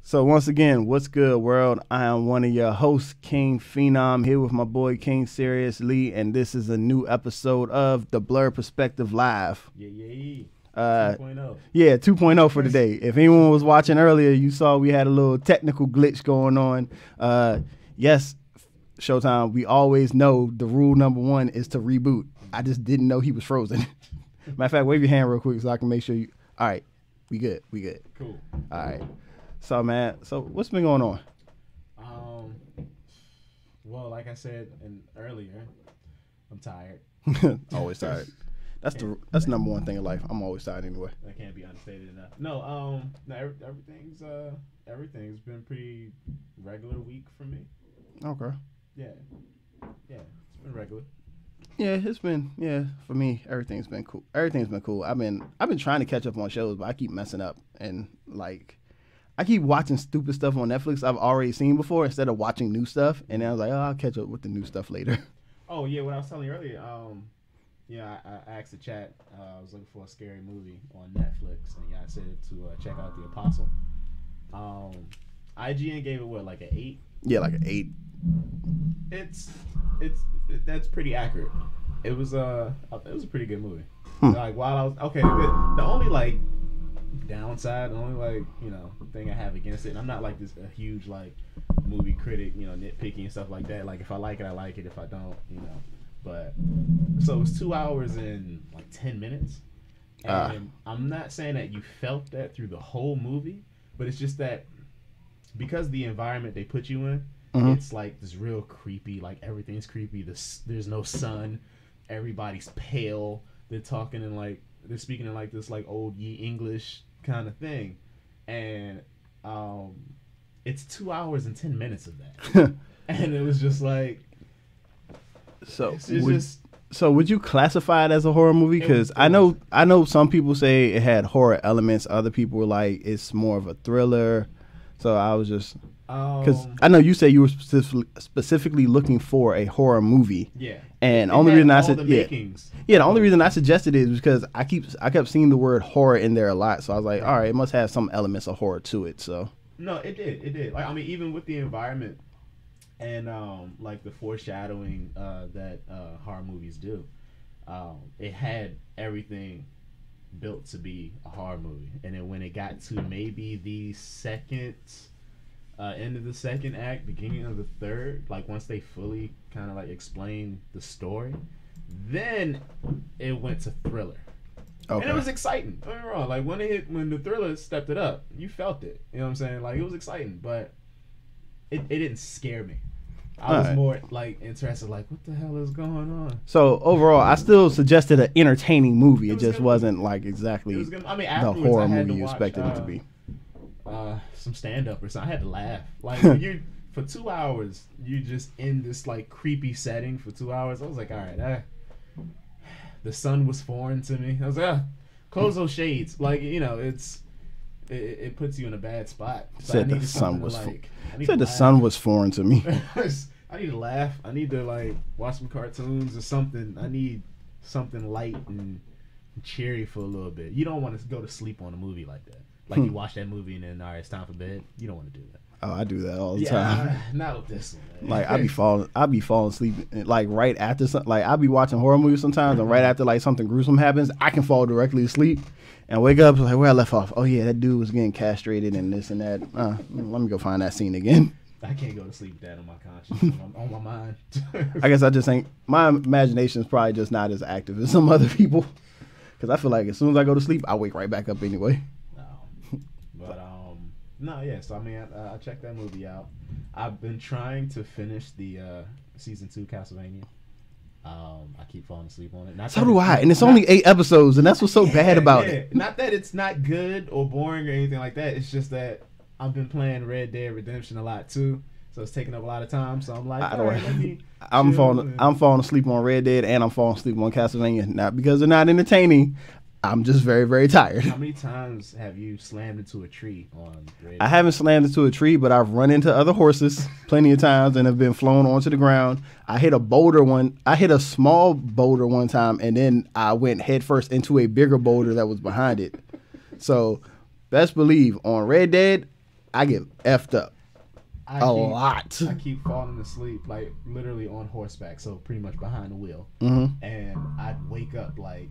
So once again, what's good, world? I am one of your hosts, King Phenom, here with my boy King Serious Lee, and this is a new episode of the Blur Perspective Live. Yeah. 2.0. Yeah, 2.0 for today. If anyone was watching earlier, you saw we had a little technical glitch going on. Yes, Showtime, we always know the rule number one is to reboot. I just didn't know he was frozen. Matter of fact, wave your hand real quick so I can make sure you... All right, we good. Cool. All right. So, man, what's been going on? Well, like I said earlier, I'm tired. Always tired. That's the number one thing in life. I'm always tired anyway. That can't be understated enough. Everything's been pretty regular week for me. Okay. Yeah, it's been regular. Yeah, for me, everything's been cool. I've been trying to catch up on shows, but I keep messing up, and I keep watching stupid stuff on Netflix I've already seen before instead of watching new stuff, and then I was like, oh, I'll catch up with the new stuff later. Oh yeah, what I was telling you earlier, I asked the chat, I was looking for a scary movie on Netflix, and I said to check out The Apostle. IGN gave it like an 8? Yeah, like an 8. That's pretty accurate. It was a pretty good movie. Like while I was the only downside, the only thing I have against it, and I'm not like this a huge movie critic, nitpicky and stuff like that. Like if I like it, I like it. If I don't, But so it was 2 hours and 10 minutes, and I'm not saying that you felt that through the whole movie, but it's just that because the environment they put you in. Mm-hmm. It's like this real creepy, everything's creepy. There's no sun. Everybody's pale. They're talking in they're speaking in this old ye English kind of thing. And it's 2 hours and 10 minutes of that. And it was just So would you classify it as a horror movie? Because I know some people say it had horror elements. Other people were like, it's more of a thriller. So I was just... Because I know you say you were specifically looking for a horror movie. Yeah. And the only reason I said the only reason I suggested it is because I kept seeing the word horror in there a lot. So I was like, all right, it must have some elements of horror to it. So no, it did. Even with the environment and the foreshadowing that horror movies do, it had everything built to be a horror movie. And then when it got to maybe the second. End of the second act, beginning of the third, once they fully kind of explain the story, then it went to thriller. Okay. And it was exciting. Don't get me wrong. When the thriller stepped it up, you felt it. You know what I'm saying? It was exciting, but it didn't scare me. I was more interested, what the hell is going on? So overall, I still suggested an entertaining movie. It just wasn't exactly the horror movie you expected it to be. Some stand-up or something. I had to laugh. You're for 2 hours, you're just in this creepy setting for 2 hours. I was like, all right, the sun was foreign to me. I was like, close those shades. It puts you in a bad spot. So said the sun was foreign to me. I need to laugh. I need to watch some cartoons or something. I need something light and cheery for a little bit. You don't want to go to sleep on a movie like that. You watch that movie and then, all right, it's time for bed. You don't want to do that. Oh, I do that all the time. Not with this one, man. I be falling asleep right after something. I be watching horror movies sometimes, and right after something gruesome happens, I can fall directly asleep and wake up where I left off. Oh yeah, that dude was getting castrated and this and that. Let me go find that scene again. I can't go to sleep with that on my conscience, on my mind. I guess I just think my imagination is probably just not as active as some other people, because I feel like as soon as I go to sleep, I wake right back up anyway. So I checked that movie out. I've been trying to finish the season 2 Castlevania. I keep falling asleep on it. So do I, and it's only 8 episodes, and that's what's so bad about it. Not that it's not good or boring or anything like that. It's just that I've been playing Red Dead Redemption a lot too, so it's taking up a lot of time. So I'm like, I'm falling asleep on Red Dead, and I'm falling asleep on Castlevania, not because they're not entertaining. I'm just very, very tired. How many times have you slammed into a tree on Red Dead? I haven't slammed into a tree, but I've run into other horses plenty of times and have been flown onto the ground. I hit a small boulder one time, and then I went headfirst into a bigger boulder that was behind it. So best believe on Red Dead, I get effed up a lot. I keep falling asleep, like literally on horseback, so pretty much behind the wheel, and I'd wake up like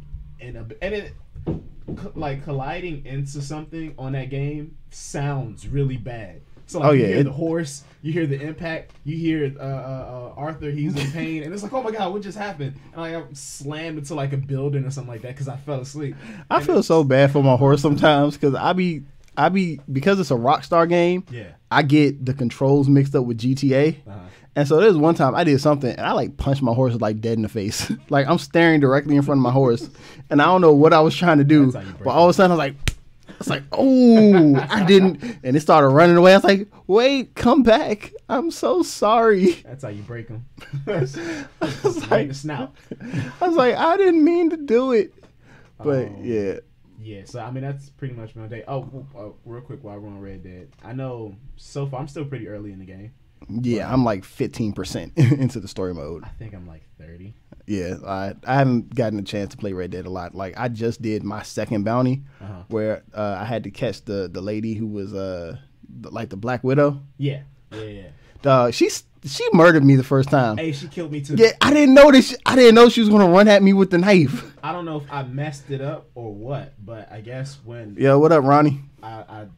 like colliding into something on that game sounds really bad. So like, you hear the horse, you hear the impact, you hear Arthur, he's in pain, and it's like, oh my god, what just happened? And like, I'm slammed into like a building or something like that because I fell asleep. I feel so bad for my horse sometimes because I be because it's a Rockstar game. Yeah, I get the controls mixed up with GTA. And so there's one time I did something and I like punched my horse like dead in the face. Like I'm staring directly in front of my horse and I don't know what I was trying to do, but all of a sudden I was like, oh, I didn't, and it started running away. I was like, wait, come back. I'm so sorry. That's how you break them. I was like, the snout. I was like, I didn't mean to do it, but yeah. Yeah, so I mean that's pretty much my day. Oh, real quick while we're on Red Dead, I know so far I'm still pretty early in the game. Yeah, I'm like 15% into the story mode. I think I'm like 30. Yeah, I haven't gotten a chance to play Red Dead a lot. Like I just did my second bounty where I had to catch the lady who was like the Black Widow. Yeah. She murdered me the first time. Hey, she killed me too. Yeah, I didn't know this. I didn't know she was gonna run at me with the knife. I don't know if I messed it up or what, but I guess when what up, Ronnie?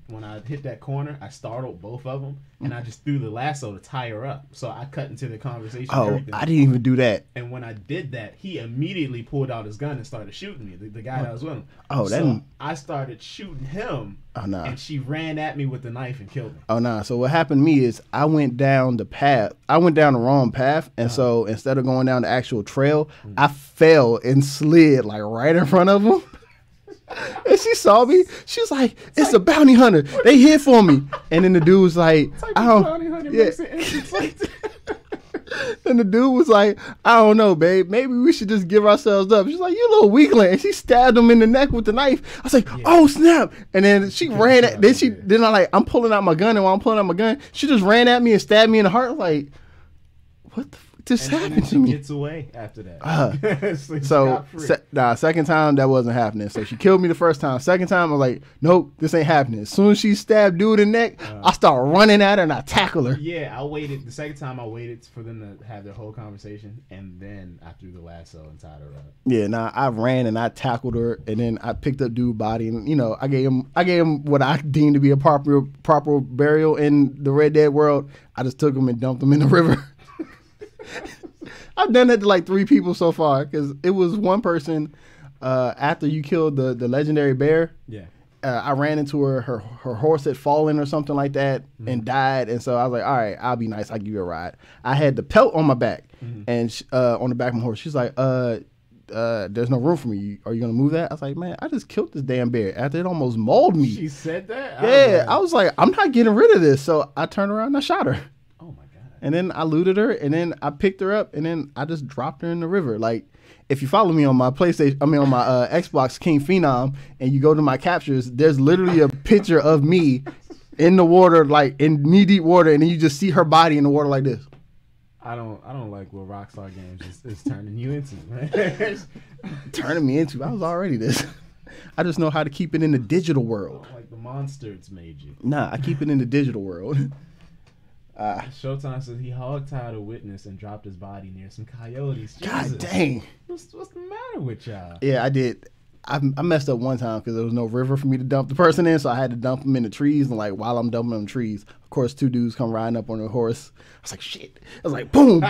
When I hit that corner, I startled both of them, and I just threw the lasso to tie her up. So I cut into the conversation. Oh, I didn't even do that. And when I did that, he immediately pulled out his gun and started shooting me. The guy that was with him. Oh, so I started shooting him. Oh no! And she ran at me with the knife and killed me. Oh no! So what happened to me is I went down the path. I went down the wrong path, and so instead of going down the actual trail, I fell and slid like right in front of him. And she saw me. She was like, "It's a bounty hunter. They here for me." And then the dude was like, "I don't." Bounty hunter makes an entrance like that. And the dude was like, "I don't know, babe. Maybe we should just give ourselves up." She's like, "You little weakling." And she stabbed him in the neck with the knife. I was like, "Oh snap!" And then she ran at. I'm pulling out my gun, and while I'm pulling out my gun, she just ran at me and stabbed me in the heart. Like, what the? Just happened to me. Gets away after that. Second time that wasn't happening. So she killed me the first time. Second time I was like, nope, this ain't happening. As soon as she stabbed dude in the neck, I start running at her and I tackle her. Yeah, I waited. The second time I waited for them to have their whole conversation, and then I threw the lasso and tied her up. Yeah, I ran and I tackled her, and then I picked up dude's body, and I gave him what I deemed to be a proper burial in the Red Dead world. I just took him and dumped him in the river. I've done that to like 3 people so far because it was one person after you killed the legendary bear. Yeah, I ran into her horse had fallen or something like that and died, and so I was like, all right, I'll be nice, I'll give you a ride. I had the pelt on my back and on the back of my horse. She's like, there's no room for me. Are you gonna move that? I was like, man, I just killed this damn bear after it almost mauled me. She said that? Yeah, I was like, I'm not getting rid of this. So I turned around and I shot her. And then I looted her, and then I picked her up, and then I just dropped her in the river. Like, if you follow me on my PlayStation, on my Xbox King Phenom, and you go to my captures, there's literally a picture of me in the water, like in knee-deep water, and then you just see her body in the water like this. I don't like what Rockstar Games is turning you into, man. Turning me into? I was already this. I just know how to keep it in the digital world. Like the monsters made you. Nah, I keep it in the digital world. Showtime says he hogtied a witness and dropped his body near some coyotes. Jesus. God dang. What's the matter with y'all? Yeah, I did. I messed up one time because there was no river for me to dump the person in, so I had to dump them in the trees. And like while I'm dumping them in the trees, of course, 2 dudes come riding up on a horse. I was like, shit. I was like, boom, boom.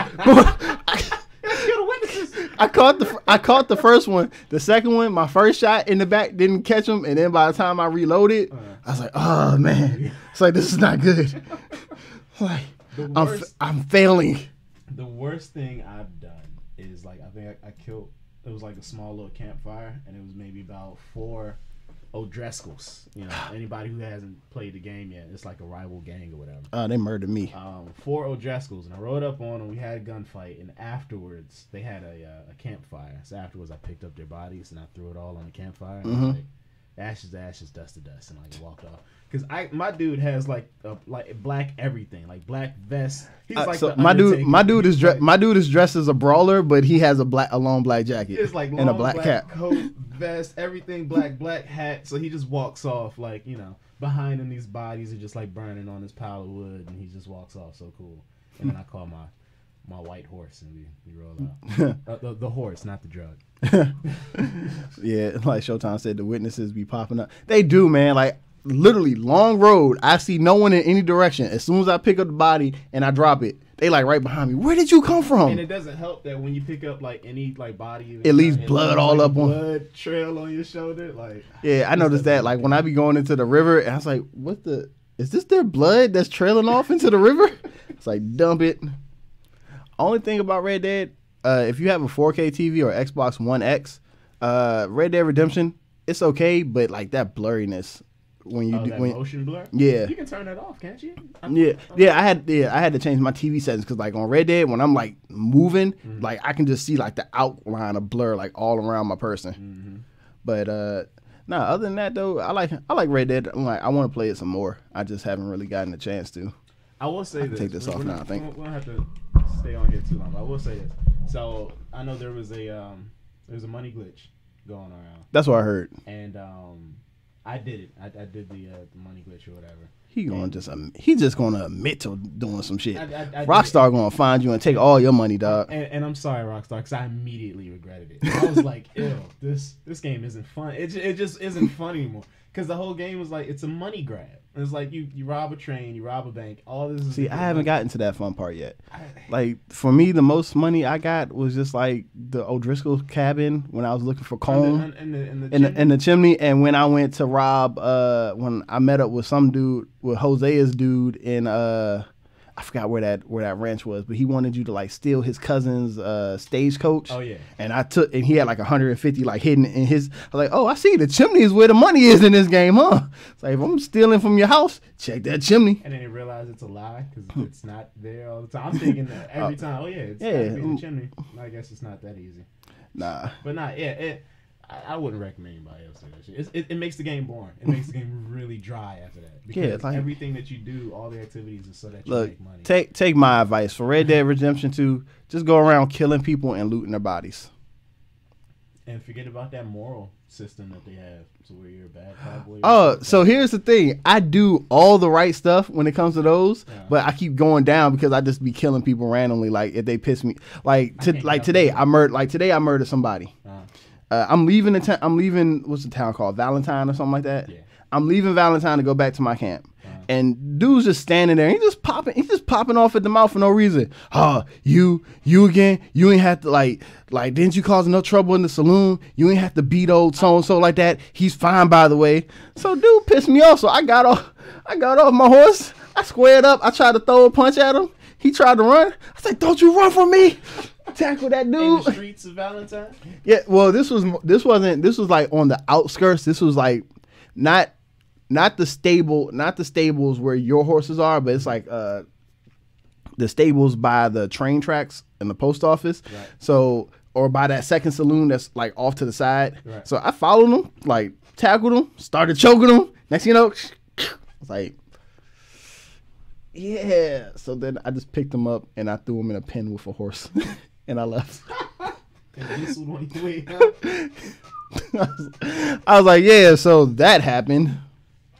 I caught the first one. The second one, my first shot in the back didn't catch him, and then by the time I reloaded, I was like, oh man, it's like this is not good. Like I'm failing. The worst thing I've done is like I think I killed. It was like a small little campfire, and it was maybe about 4 O'Driscolls. Anybody who hasn't played the game yet, it's like a rival gang or whatever. They murdered me. 4 O'Driscolls, and I rode up on them. We had a gunfight, and afterwards they had a campfire. So afterwards, I picked up their bodies and I threw it all on the campfire. And like, ashes to ashes, dust to dust, and like walked off. Because my dude has like black everything, like black vest. He's like so my dude is dressed as a brawler, but he has a long black jacket. It's like long and a black cap, coat, vest, everything black hat. So he just walks off like. behind him, these bodies are just like burning on this pile of wood, and he just walks off so cool. And then I call my white horse, and we roll out. The horse, not the drug. Yeah, like Showtime said, the witnesses be popping up. They do, man. Like, literally, long road. I see no one in any direction. As soon as I pick up the body and I drop it, they like right behind me. Where did you come from? And it doesn't help that when you pick up like any like body, it leaves blood all up on. Blood trail on your shoulder, like. Yeah, I noticed that. Like when I be going into the river, and I was like, is this their blood that's trailing off into the river? It's like, dump it. Only thing about Red Dead, if you have a 4K TV or Xbox One X, Red Dead Redemption, it's okay, but like that blurriness when you motion blur. Yeah, you can turn that off, can't you? I had to change my TV settings because like on Red Dead, when I'm like moving, like I can just see like the outline of blur like all around my person. But other than that though, I like Red Dead. I'm like, I want to play it some more. I just haven't really gotten a chance to. I will say this. Take this off now. I think we don't have to stay on here too long. But I will say this. So I know there was a money glitch going around. That's what I heard. And I did it. I did the money glitch or whatever. He's just gonna admit to doing some shit. I Rockstar gonna find you and take all your money, dog. And I'm sorry, Rockstar, because I immediately regretted it. I was like, ew, this game isn't fun. It just isn't fun anymore. Because the whole game was like, it's a money grab. It's like you rob a train, you rob a bank. All this. See, I haven't gotten to that fun part yet. Like for me, the most money I got was just like the O'Driscoll cabin when I was looking for coal in the chimney, and when I went to rob, when I met up with some dude, with Hosea's dude in I forgot where that ranch was, but he wanted you to like steal his cousin's stagecoach. Oh yeah. And he had like 150 like hidden in his. I was like, oh, I see, the chimney is where the money is in this game, huh? It's like, if I'm stealing from your house, check that chimney. And then he realized it's a lie because it's not there all the time. I'm thinking that every time. Oh yeah, it's gotta be in the chimney. I guess it's not that easy. Nah. But I wouldn't recommend anybody else do that shit. It makes the game boring. It makes the game really dry after that. Because like, everything that you do, all the activities is so that you make money. Take my advice. For Red Dead Redemption 2, just go around killing people and looting their bodies. And forget about that moral system that they have, so where you're a bad cowboy. Oh, so here's the thing. I do all the right stuff when it comes to those, but I keep going down because I just be killing people randomly. Like if they piss me, today I murdered somebody. I'm leaving I'm leaving, what's the town called? Valentine or something like that? Yeah. I'm leaving Valentine to go back to my camp. And dude's just standing there. He's just popping off at the mouth for no reason. You again? You ain't have to like didn't you cause enough trouble in the saloon? You ain't have to beat old so-and-so like that. He's fine, by the way. So dude pissed me off. So I got off my horse. I squared up. I tried to throw a punch at him. He tried to run. I said, don't you run from me. Tackle that dude. In the streets of Valentine? Yeah, well, this was like on the outskirts. This was like not the stables where your horses are, but it's like the stables by the train tracks and the post office. Right. So, or by that second saloon that's like off to the side. Right. So I followed him, like tackled him, started choking him. Next thing you know, I was like, yeah. So then I just picked him up and I threw him in a pen with a horse. And I left. I was like, yeah, so that happened.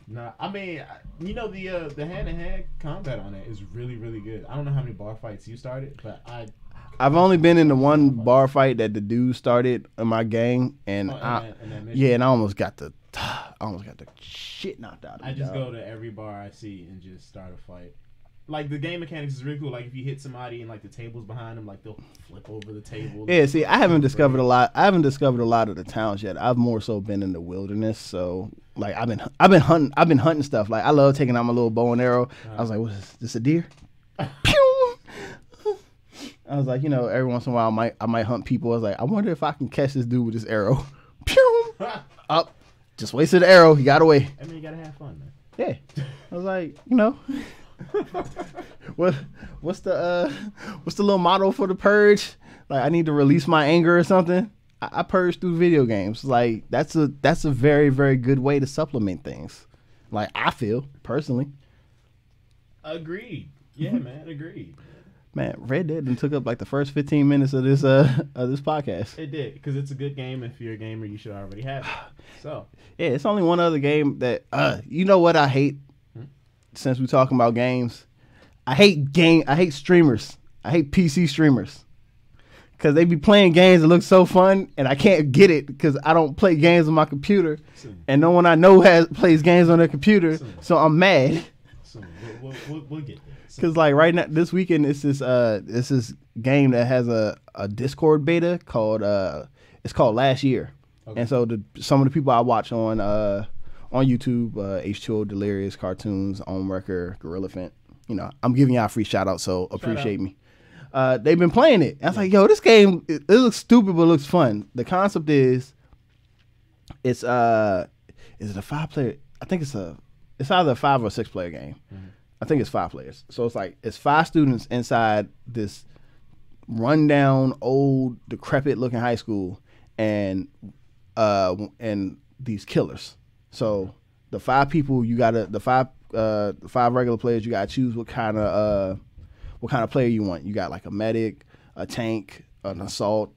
Nah, I mean, the hand-to-hand combat on it is really, really good. I don't know how many bar fights you started, but I've only been in the one bar fight that the dude started in my gang, and I almost got the shit knocked out of me. I just go to every bar I see and just start a fight. Like, the game mechanics is really cool. Like, if you hit somebody and, like, the table's behind them, like, they'll flip over the table. Yeah, see, I haven't discovered a lot. I haven't discovered a lot of the towns yet. I've more so been in the wilderness. So, like, I've been hunting stuff. Like, I love taking out my little bow and arrow. I was like, what is this, a deer? Pew! I was like, every once in a while, I might hunt people. I was like, I wonder if I can catch this dude with this arrow. Pew! Up. Just wasted the arrow. He got away. I mean, you gotta have fun, man. Yeah. I was like, what's the little motto for the purge? Like, I need to release my anger or something. I purge through video games. Like, that's a very, very good way to supplement things. Like, I feel personally. Agreed. Yeah, man, agreed. Man, Red Dead done took up like the first 15 minutes of this podcast. It did, because it's a good game. If you're a gamer, you should already have it. So yeah, it's only one other game that you know what I hate. Since we're talking about games, I hate streamers. I hate PC streamers because they be playing games that look so fun, and I can't get it because I don't play games on my computer, and no one I know plays games on their computer, so I'm mad. We'll get there. Because like right now, this weekend, it's this game that has a Discord beta called it's called Last Year, and so some of the people I watch on YouTube, H2O, Delirious, Cartoons, On Wrecker, Gorilla Fent, you know, I'm giving y'all a free shout out, so appreciate me. They've been playing it. I was like, yo, this game it looks stupid but it looks fun. The concept is it a 5-player? I think it's either a 5 or 6 player game. Mm-hmm. I think it's 5 players. So it's 5 students inside this rundown, old, decrepit looking high school, and these killers. So the 5 people the 5 regular players, you gotta choose what kind of player you want. You got like a medic, a tank, an assault,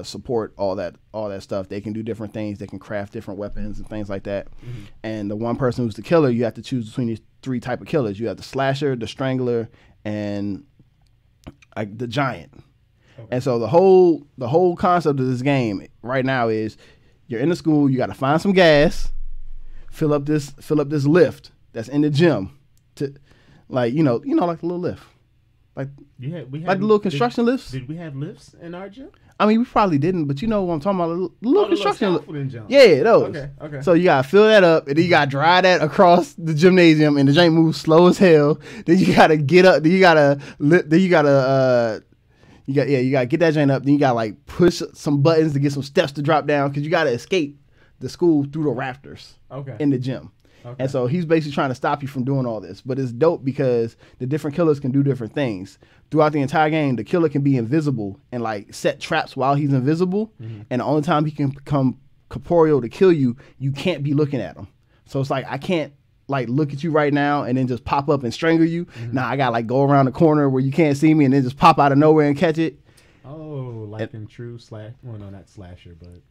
support, all that stuff. They can do different things. They can craft different weapons and things like that. Mm-hmm. And the one person who's the killer, you have to choose between these 3 type of killers. You have the slasher, the strangler, and the giant. Okay. And so the whole concept of this game right now is you're in the school. You got to find some gas, fill up this lift that's in the gym, to like you know like the little lift. Like we had the little construction lifts. Did we have lifts in our gym? I mean, we probably didn't, but you know what I'm talking about. The little construction lift. Jump. Yeah, those. Okay. So you gotta fill that up, and then you gotta drive that across the gymnasium, and the jank moves slow as hell. Then you gotta get up. Then you gotta get that jank up. Then you gotta like push some buttons to get some steps to drop down because you gotta escape the school through the rafters. In the gym. Okay. And so he's basically trying to stop you from doing all this. But it's dope because the different killers can do different things. Throughout the entire game, the killer can be invisible and like set traps while he's invisible. Mm-hmm. And the only time he can become corporeal to kill you, you can't be looking at him. So it's like I can't like look at you right now and then just pop up and strangle you. Mm-hmm. Nah, I got like go around the corner where you can't see me and then just pop out of nowhere and catch it. Oh, like in true well, no, not slasher, but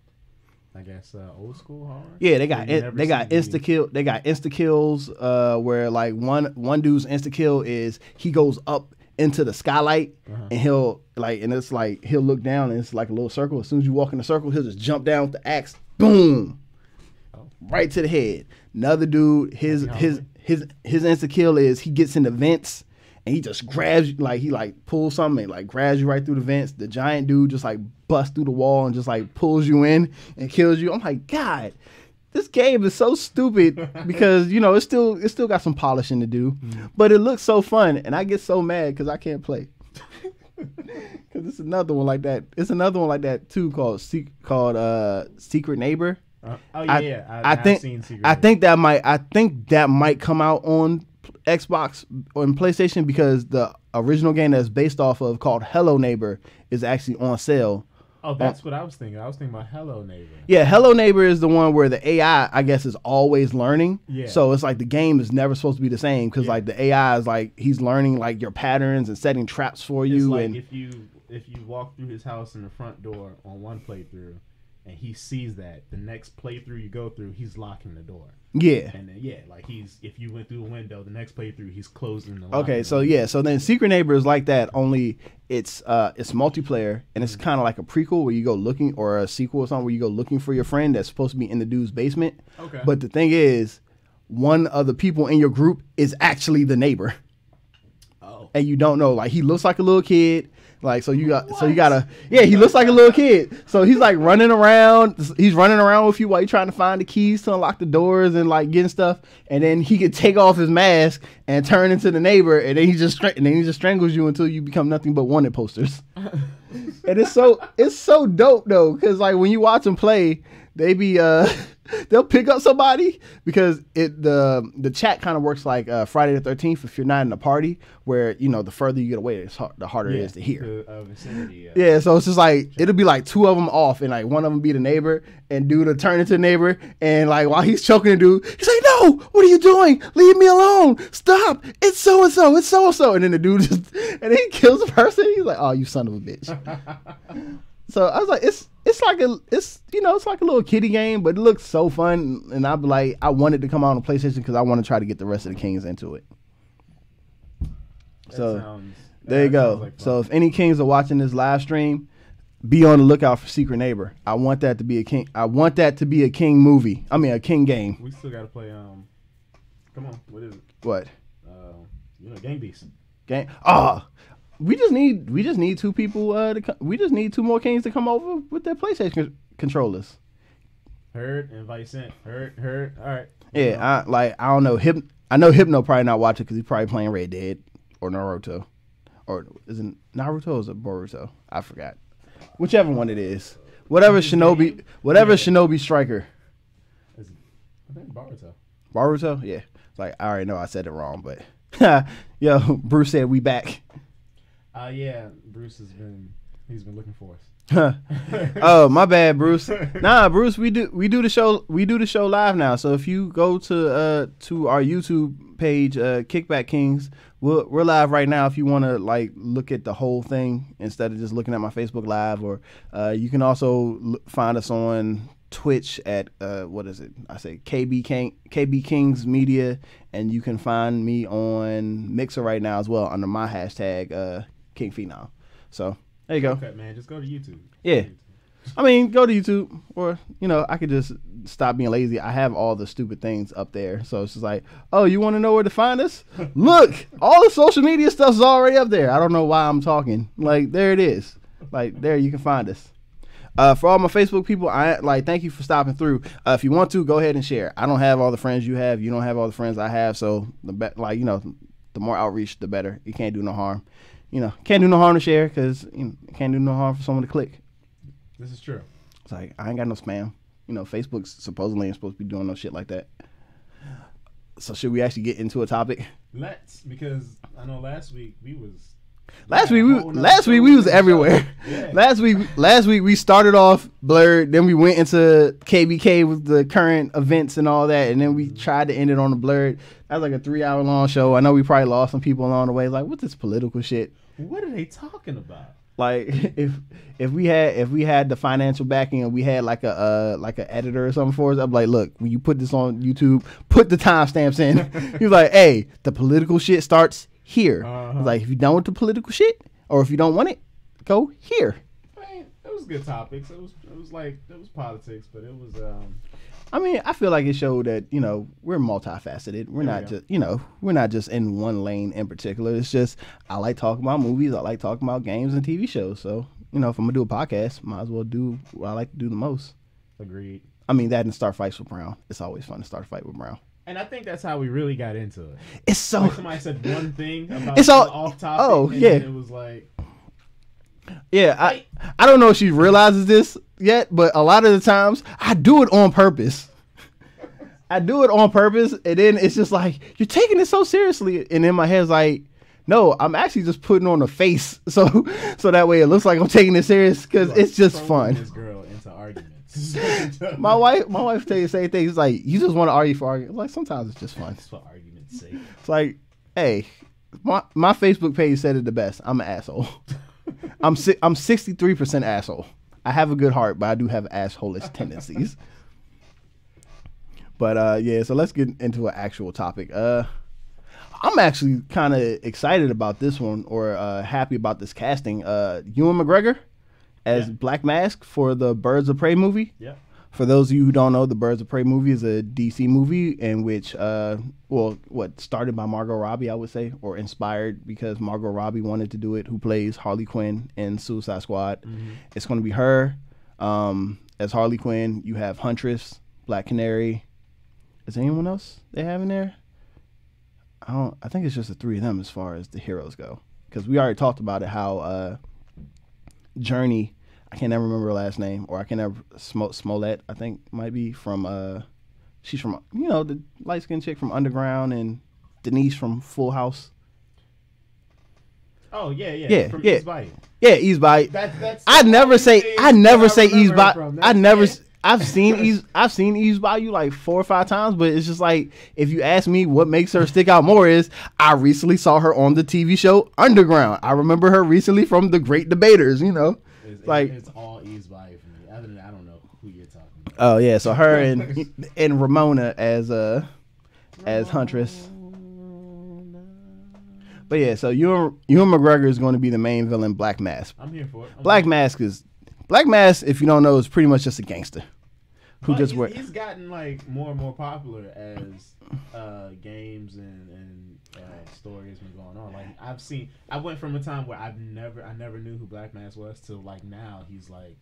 I guess old school horror. Yeah, they got insta kill. They got insta kills where like one dude's insta kill is he goes up into the skylight and he'll look down and it's like a little circle. As soon as you walk in the circle, he'll just jump down with the axe, boom, right to the head. Another dude, his insta kill is he gets in the vents. And he just grabs you, like he like pulls something and like grabs you right through the vents. The giant dude just like busts through the wall and just like pulls you in and kills you. I'm like, God, this game is so stupid because you know it still got some polishing to do, but it looks so fun, and I get so mad because I can't play. Because it's another one like that. It's another one like that too called Secret Neighbor. I've seen Secret Neighbor. I think that might come out on Xbox or in PlayStation because the original game that's based off of called Hello Neighbor is actually on sale. Oh, that's what I was thinking. I was thinking about Hello Neighbor. Yeah, Hello Neighbor is the one where the AI, I guess, is always learning. Yeah. So it's like the game is never supposed to be the same because like the AI is like he's learning like your patterns and setting traps for you. Like and if you walk through his house in the front door on one playthrough, and he sees that the next playthrough you go through, he's locking the door. Yeah. And then like if you went through a window, the next playthrough he's closing the. Okay, so so then Secret Neighbor is like that. Only it's multiplayer and it's kind of like a prequel where you go looking or a sequel or something where you go looking for your friend that's supposed to be in the dude's basement. Okay. But the thing is, one of the people in your group is actually the neighbor. Oh. And you don't know, like he looks like a little kid. Like he looks like a little kid. So he's like running around. He's running around with you while you're trying to find the keys to unlock the doors and like getting stuff. And then he could take off his mask and turn into the neighbor. And then he just strangles you until you become nothing but wanted posters. And it's so dope though, because like when you watch them play, they be they'll pick up somebody because the chat kind of works like Friday the 13th if you're not in a party where you know the further you get away the harder it is to hear. Vicinity, yeah, so it's just like it'll be like 2 of them off and like one of them be the neighbor and dude will turn into the neighbor and like while he's choking the dude he's like no no, what are you doing? Leave me alone. Stop. It's so-and-so. It's so-and-so. And then the dude just, and then he kills the person. He's like, oh, you son of a bitch. So I was like, it's like a little kiddie game, but it looks so fun. And I'd be like, I wanted to come out on PlayStation because I want to try to get the rest of the Kings into it. So there you go. Like so if any Kings are watching this live stream, be on the lookout for Secret Neighbor. I want that to be a King. I want that to be a King movie. I mean, a King game. We still gotta play. Come on, what is it? What? Gang Beast. Gang. Oh, we just need two people. We just need two more Kings to come over with their PlayStation controllers. Heard, invite sent. Heard. All right. Yeah, I don't know. I know Hypno probably not watching because he's probably playing Red Dead or Naruto, or is it Naruto or is it Boruto? I forgot. Whichever one it is. Whatever Shinobi Striker. I think Boruto. Boruto? Yeah. It's like, I already know I said it wrong, but yo, Bruce said we back. Yeah, Bruce he's been looking for us. Oh, my bad, Bruce. Nah, Bruce, we do the show live now. So if you go to our YouTube page, Kickback Kings, we're live right now. If you want to like look at the whole thing instead of just looking at my Facebook Live, or you can also find us on Twitch at what is it? I say KB Kings Media, and you can find me on Mixer right now as well under my hashtag King Phenom. So there you go. Okay, man, just go to YouTube. Yeah. I mean, go to YouTube, or, I could just stop being lazy. I have all the stupid things up there. So it's just like, oh, you want to know where to find us? Look, all the social media stuff is already up there. I don't know why I'm talking. Like, there it is. Like, there you can find us. For all my Facebook people, thank you for stopping through. If you want to, go ahead and share. I don't have all the friends you have. You don't have all the friends I have. So, the more outreach, the better. You can't do no harm. Can't do no harm to share because can't do no harm for someone to click. This is true. It's like, I ain't got no spam. Facebook supposedly ain't supposed to be doing no shit like that. So should we actually get into a topic? Let's, because I know last week we was everywhere. Yeah. Last week we started off blurred, then we went into KBK with the current events and all that, and then we tried to end it on the blurred. That was like a 3-hour long show. I know we probably lost some people along the way. Like, what's this political shit? What are they talking about? Like, if we had the financial backing and we had like an editor or something for us, I'm like, look, when you put this on YouTube, put the timestamps in. He was like, hey, the political shit starts here. It's like, if you're done with the political shit, or if you don't want it, go here. I mean, it was good topics. It was politics, but it was. I mean, I feel like it showed that we're multifaceted. We're not just in one lane in particular. It's just I like talking about movies. I like talking about games and TV shows. So if I'm gonna do a podcast, might as well do what I like to do the most. Agreed. I mean that and start fights with Brown. It's always fun to start a fight with Brown. And I think that's how we really got into it. It's so. Like somebody said one thing about off topic. Oh yeah. And it was like. Yeah, I don't know if she realizes this yet, but a lot of the times I do it on purpose. And then it's just like, you're taking it so seriously. And in my head's like, no, I'm actually just putting on a face so that way it looks like I'm taking it serious because it's just fun. This girl into arguments. my wife tell you the same thing. It's like, you just want to argue for argument. Like, sometimes it's just fun. It's for argument's sake. It's like, hey, my Facebook page said it the best. I'm an asshole. I'm 63% asshole. I have a good heart, but I do have asshole-ish tendencies. But yeah, so let's get into an actual topic. I'm actually kind of excited about this one, or happy about this casting. Ewan McGregor as Black Mask for the Birds of Prey movie. Yeah. For those of you who don't know, the Birds of Prey movie is a DC movie in which, started by Margot Robbie, I would say, or inspired because Margot Robbie wanted to do it, who plays Harley Quinn in Suicide Squad. Mm-hmm. It's going to be her as Harley Quinn. You have Huntress, Black Canary. Is there anyone else they have in there? I think it's just the three of them as far as the heroes go. Because we already talked about it, how Journey, I can't never remember her last name, or I can never Smollett, I think might be from she's from the light skinned chick from Underground, and Denise from Full House. Oh yeah. From East Bite. Yeah, East Bite. That's I never say East Bite. I've seen Eve's Bayou like 4 or 5 times, but it's just like, if you ask me what makes her stick out more is I recently saw her on the TV show Underground. I remember her recently from The Great Debaters, you know. It's all Eve's Bayou for me. Other than that, I don't know who you're talking about. Oh yeah, so her and Ramona as Huntress. But yeah, so Ewan McGregor is going to be the main villain, Black Mask. I'm here for it. Black Mask, if you don't know, is pretty much just a gangster who just works. He's gotten like more and more popular as games and stories been going on. Like I went from a time where I never knew who Black Mask was till like now he's like.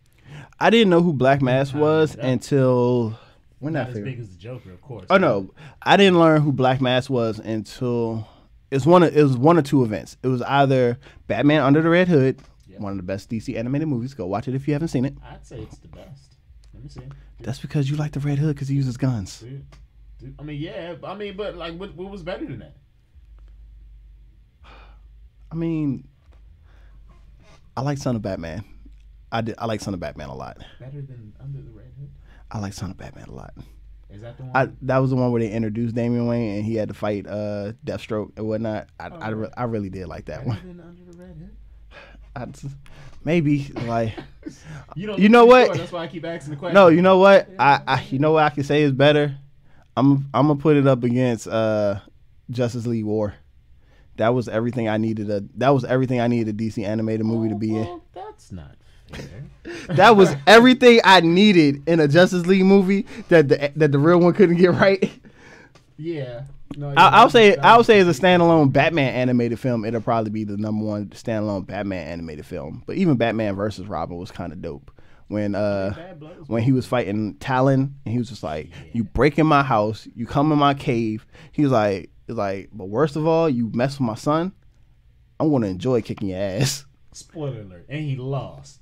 I didn't know who Black Mask was until when not as big as the Joker, of course. Oh no, I didn't learn who Black Mask was until it was one of 2 events. It was either Batman Under the Red Hood. One of the best DC animated movies. Go watch it if you haven't seen it. I'd say it's the best. Let me see. That's because you like the Red Hood because he uses guns. Dude. I mean, yeah. I mean, but like, what was better than that? I mean, I like Son of Batman. I like Son of Batman a lot. Better than Under the Red Hood? I like Son of Batman a lot. Is that the one? That was the one where they introduced Damian Wayne and he had to fight Deathstroke and whatnot. I really did like that one. Better than Under the Red Hood? Maybe like you know what? Sure. That's why I keep asking the question. No, you know what? You know what I can say is better. I'm gonna put it up against Justice League War. That was everything I needed. That was everything I needed a DC animated movie to be in. That's not fair. That was everything I needed in a Justice League movie that the real one couldn't get right. Yeah. No, I would say as a standalone Batman animated film, it'll probably be the #1 standalone Batman animated film. But even Batman versus Robin was kind of dope when he was fighting Talon and he was just like, "You break in my house, you come in my cave." He was like, "But worst of all, you mess with my son. I'm gonna enjoy kicking your ass." Spoiler alert, and he lost.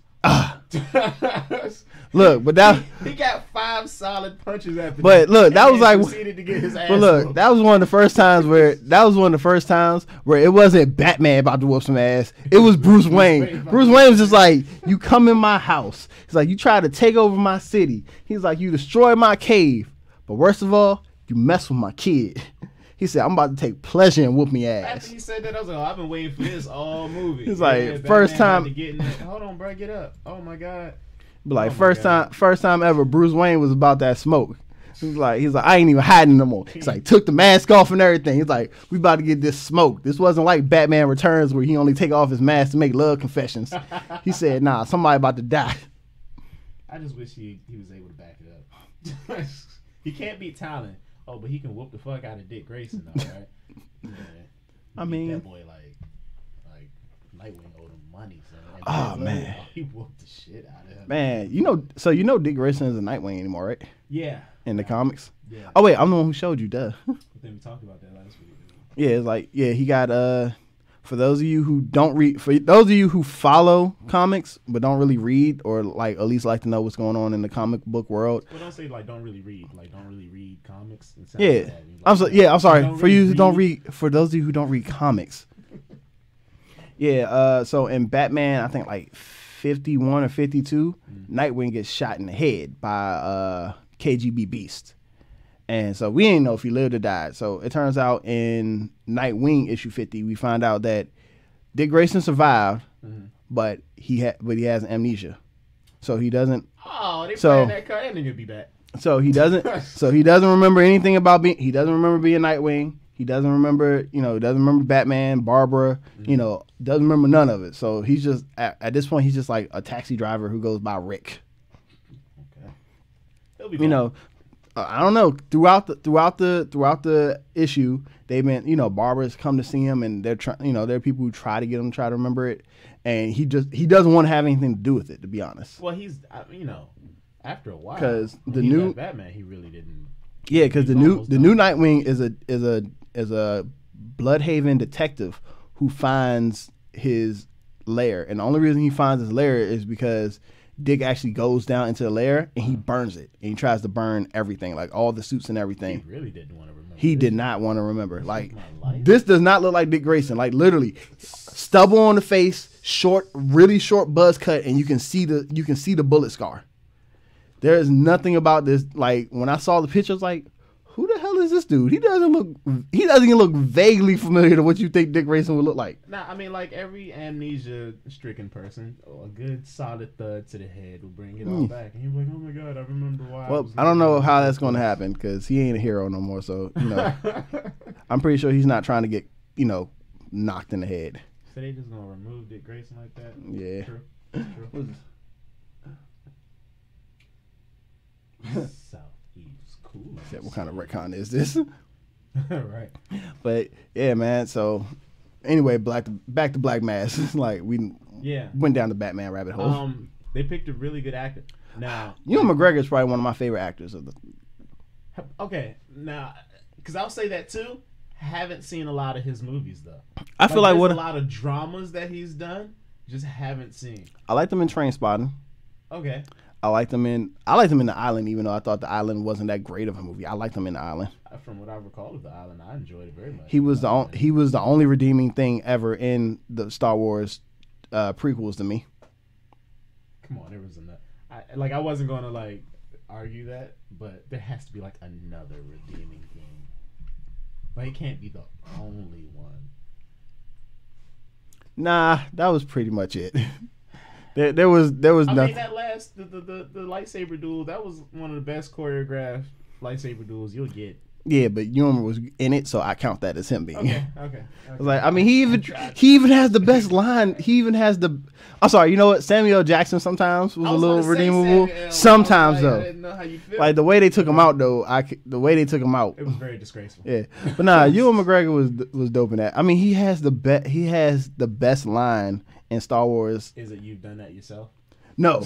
Look, but that he got 5 solid punches after. But look, that was like. To get his ass but look, that was one of the first times where it wasn't Batman about to whoop some ass. It was Bruce Wayne. Bruce Wayne was just like, "You come in my house." He's like, "You try to take over my city." He's like, "You destroy my cave. But worst of all, you mess with my kid." He said, "I'm about to take pleasure in whooping your ass." After he said that, I was like, "I've been waiting for this all movie." He's like, first time. Hold on, bro, get up. Oh my god. But like first time ever, Bruce Wayne was about that smoke. He's like, I ain't even hiding no more. He's like, took the mask off and everything. He's like, we about to get this smoke. This wasn't like Batman Returns where he only take off his mask to make love confessions. He said, nah, somebody about to die. I just wish he was able to back it up. He can't beat Talon. Oh, but he can whoop the fuck out of Dick Grayson though, right? Yeah. I mean, that boy like Nightwing owed him money, so man, he whooped the shit out of him. Man, Dick Grayson isn't Nightwing anymore, right? Yeah. In the comics. Yeah. Oh wait, I'm the one who showed you, duh. I think we talked about that last week. Yeah, it's like he got for those of you who don't read, for those of you who follow comics but don't really read or like at least like to know what's going on in the comic book world. Well, don't say like don't really read comics. Yeah, I'm sorry for you who don't read. For those of you who don't read comics. Yeah, so in Batman, I think like 51 or 52, Nightwing gets shot in the head by KGB Beast. And so we didn't know if he lived or died. So it turns out in Nightwing issue 50, we find out that Dick Grayson survived, but he has amnesia. So he doesn't. Oh, they playing that card. That nigga be back. So he doesn't remember anything about being. He doesn't remember being Nightwing. He doesn't remember, doesn't remember Batman, Barbara, doesn't remember none of it. So he's just, at this point, he's just like a taxi driver who goes by Rick. Okay. He'll be back. I don't know. Throughout the issue, they've been, Barbara's come to see him, and they're trying. There are people who try to get him to try to remember it, and he doesn't want to have anything to do with it. To be honest. Well, he's after a while, because the new new Batman, he really didn't. Yeah, because the new Nightwing is a Bloodhaven detective who finds his lair, and the only reason he finds his lair is because Dick actually goes down into the lair and he burns it, and he tries to burn everything, like all the suits and everything. He really didn't want to remember. He did not want to remember. Like, this does not look like Dick Grayson. Like, literally, stubble on the face, really short buzz cut, and you can see the bullet scar. There is nothing about this. Like when I saw the picture, I was like, who the hell is this dude? He doesn't even look vaguely familiar to what you think Dick Grayson would look like. Nah, I mean, like every amnesia-stricken person, a good solid thud to the head will bring it all back, and you're like, oh my god, I remember why. Well, I don't know how that's going to happen because he ain't a hero no more. So I'm pretty sure he's not trying to get knocked in the head. So they just gonna remove Dick Grayson like that? Yeah. True. Southeast, cool. What kind of retcon is this? Right. But yeah, man. So anyway, back to Black Mass. Like we went down the Batman rabbit hole. They picked a really good actor. Now, Ewan McGregor is probably one of my favorite actors of the. Okay, now because I'll say that too. Haven't seen a lot of his movies though. I feel like there's a lot of dramas that he's done. Just haven't seen. I liked him in Trainspotting. Okay. I liked him in The Island, even though I thought The Island wasn't that great of a movie. I liked him in The Island. From what I recall of The Island, I enjoyed it very much. He was the only redeeming thing ever in the Star Wars prequels to me. Come on, there was enough. I wasn't going to argue that, but there has to be another redeeming thing. It can't be the only one. Nah, that was pretty much it. There was nothing. I mean, that last the lightsaber duel, that was one of the best choreographed lightsaber duels you'll get. Yeah, but Ewan was in it, so I count that as him being. Okay. I mean, he even has the best line. He even has the. I'm sorry, you know what? Samuel L. Jackson sometimes was a little redeemable. Sometimes though, I didn't know how you feel. Like the way they took him out though, it was very disgraceful. Yeah, but nah, Ewan McGregor was dope in that. I mean, he has the best line in Star Wars. Is it you've done that yourself? No,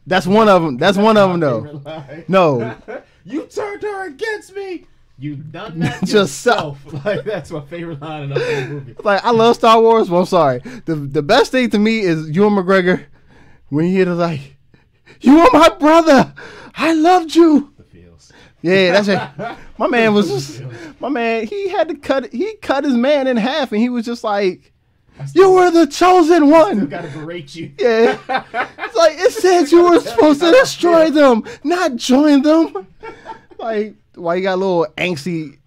that's one of them. That's one of them though. No, you turned her against me. You've done that yourself. That's my favorite line in the whole movie. I love Star Wars, but I'm sorry. The best thing to me is Ewan McGregor when he was "You are my brother. I loved you." The feels. Yeah, that's it. My man was just He had to cut. He cut his man in half, and he was just like, "You were the chosen one." I still gotta berate you. Yeah, it's it said you were supposed to destroy them, not join them. Why you got a little angsty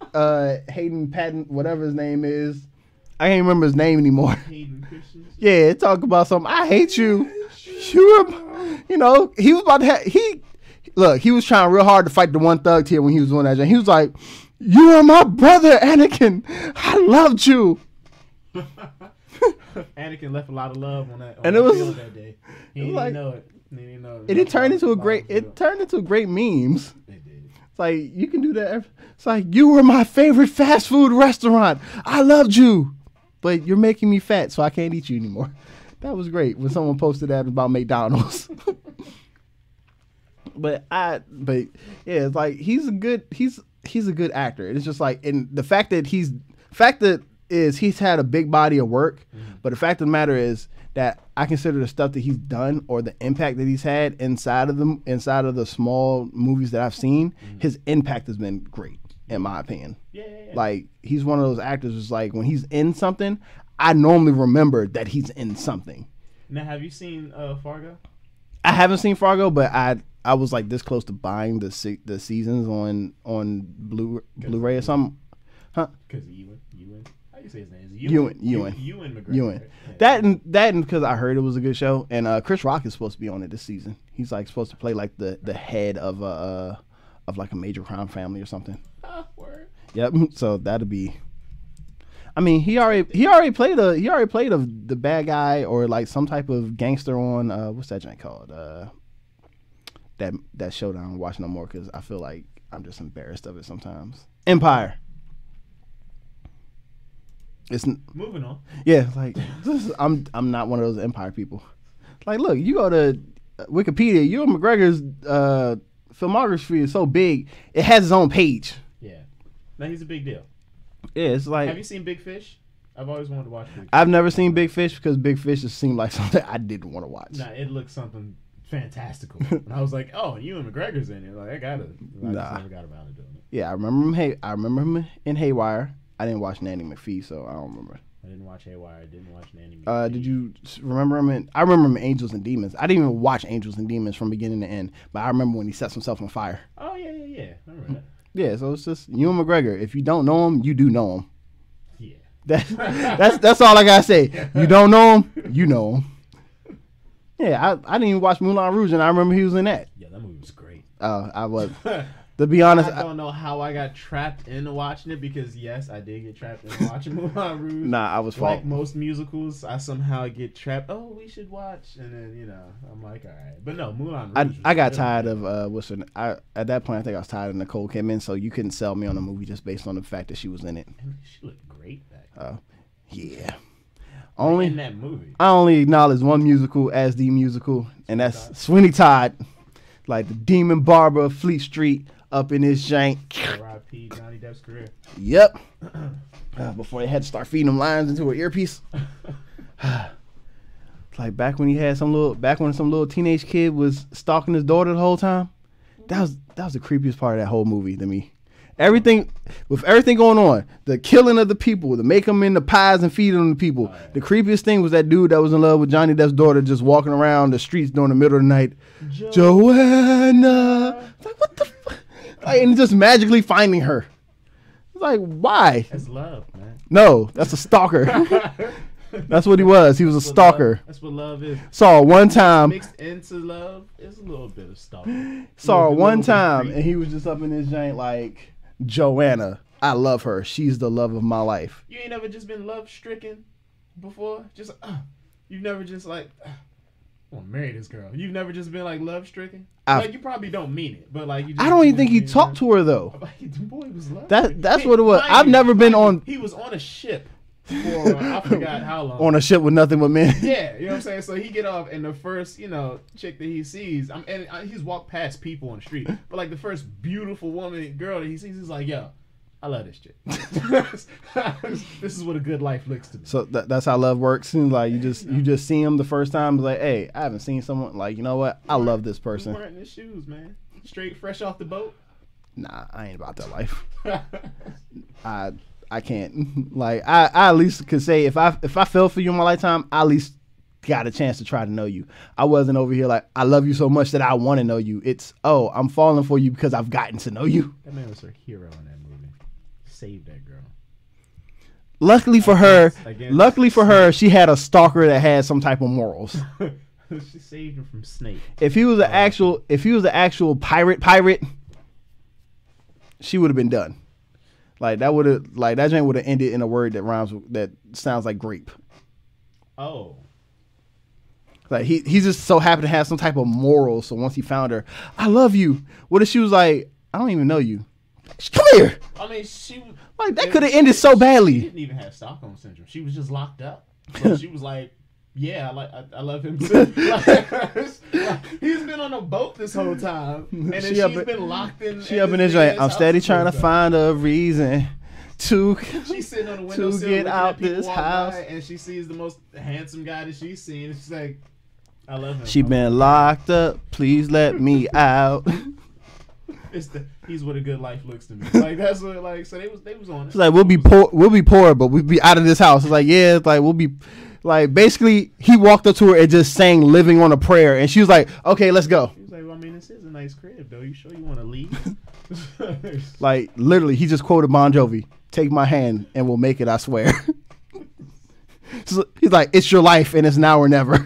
Hayden Patton, whatever his name is. I can't remember his name anymore. Hayden Christensen. Yeah, talk about something. I hate you. He was about to he was trying real hard to fight the one thug here when he was doing that. He was like, "You are my brother, Anakin. I loved you." Anakin left a lot of love on that. And it was that day. He didn't know it. It turned into great memes. It's you can do that. It's you were my favorite fast food restaurant. I loved you, but you're making me fat, so I can't eat you anymore. That was great when someone posted that about McDonald's. but yeah, it's he's a good actor. It's just and the fact that he's had a big body of work, but the fact of the matter is that I consider the stuff that he's done or the impact that he's had inside of the small movies that I've seen, his impact has been great, in my opinion. Yeah. He's one of those actors who's when he's in something, I normally remember that he's in something. Now, have you seen Fargo? I haven't seen Fargo, but I was this close to buying the seasons on Blu-ray or something. Huh? Because Ewan. How you say his name? Ewan McGregor. Ewan. That and because I heard it was a good show, and Chris Rock is supposed to be on it this season. He's supposed to play the head of a major crime family or something. Word. Yep. So that'll be. I mean, he already played the bad guy or some type of gangster on what's that joint called? That show that I don't watch no more because I feel like I'm just embarrassed of it sometimes. Empire. It's moving on. Yeah, I'm not one of those Empire people. Look, you go to Wikipedia. Ewan McGregor's filmography is so big, it has its own page. Yeah, now he's a big deal. Yeah, it's Have you seen Big Fish? I've always wanted to watch Big Fish. I've never seen Big Fish because Big Fish just seemed like something I didn't want to watch. Nah, it looks something fantastical. And I was like, oh, Ewan McGregor's in it. I just never got around to doing it. Yeah, I remember him in Haywire. I didn't watch Nanny McPhee, so I don't remember. I didn't watch Haywire. I didn't watch Nanny. Did you remember him? I remember him in Angels and Demons. I didn't even watch Angels and Demons from beginning to end, but I remember when he sets himself on fire. Oh yeah. I remember that. Yeah, so it's just Ewan McGregor. If you don't know him, you do know him. Yeah. That's all I gotta say. You don't know him, you know him. Yeah, I didn't even watch Moulin Rouge, and I remember he was in that. Yeah, that movie was great. I was. To be honest, I don't know how I got trapped into watching it because yes, I did get trapped into watching Moulin Rouge. Nah, I was like most musicals. I somehow get trapped. Oh, we should watch, and then I'm like, all right, but no, Moulin Rouge. I got tired of at that point I think I was tired of Nicole Kidman, so you couldn't sell me on a movie just based on the fact that she was in it. She looked great back then. Yeah. Only in that movie. I only acknowledge one musical as the musical, and that's Sweeney Todd, like the Demon Barber of Fleet Street. Up in his jank. R.I.P. Johnny Depp's career. Yep. Before they had to start feeding them lines into an earpiece. Like back when some little teenage kid was stalking his daughter the whole time. That was the creepiest part of that whole movie to me. Everything going on, the killing of the people, the make them into pies and feed them to people. Oh, yeah. The creepiest thing was that dude that was in love with Johnny Depp's daughter just walking around the streets during the middle of the night. Joanna. Like, what the fuck? And just magically finding her. Like, why? That's love, man. No, that's a stalker. That's what he was. He was a stalker. That's what love is. Saw her one time. Mixed into love is a little bit of stalker. Saw her one time, and he was just up in his joint like, Joanna, I love her. She's the love of my life. You ain't never just been love stricken before? Just you've never just like I want to marry this girl. You've never just been like love stricken? Like you probably don't mean it, but like you just, I don't even think he talked to her though. The boy was love. That's what it was. I've never been on. He was on a ship for I forgot how long. On a ship with nothing but men. Yeah, you know what I'm saying. So he get off, and the first chick that he sees, he's walked past people on the street, but like the first beautiful girl that he sees, he's like, yo, I love this chick. This is what a good life looks to me. So that's how love works. Seems like you just see him the first time. It's like, hey, I haven't seen someone like, you know what? I love this person. Wearing his shoes, man. Straight fresh off the boat. Nah, I ain't about that life. I can't. Like I at least could say if I fell for you in my lifetime, I at least got a chance to try to know you. I wasn't over here like I love you so much that I want to know you. It's I'm falling for you because I've gotten to know you. That man was her hero in that movie. Saved that girl. Luckily for her, she had a stalker that had some type of morals. She saved him from Snake. If he was the actual pirate, she would have been done. Like that joint would have ended in a word that rhymes that sounds like grape. Oh. Like he's just so happy to have some type of morals. So once he found her, I love you. What if she was like, I don't even know you. Come here. I mean, she like that could have ended so badly. She didn't even have Stockholm syndrome. She was just locked up. So she was like, yeah, I love him too. He's been on a boat this whole time, and then she's been locked in. She up in his like, I'm steady trying to find a reason to she's sitting on the windowsill to get out this house, and she sees the most handsome guy that she's seen. And she's like, I love him. She been locked up. Please let me out. He's what a good life looks to me. Like that's what so they was on it. It's like we'll be poor, but we'll be out of this house. It's like yeah, it's like we'll be like basically he walked up to her and just sang "Living on a Prayer," and she was like, "Okay, let's go." She was like, "Well, I mean, this is a nice crib, though. You sure you want to leave?" Like literally, he just quoted Bon Jovi, "Take my hand and we'll make it. I swear." So he's like, "It's your life and it's now or never." Hey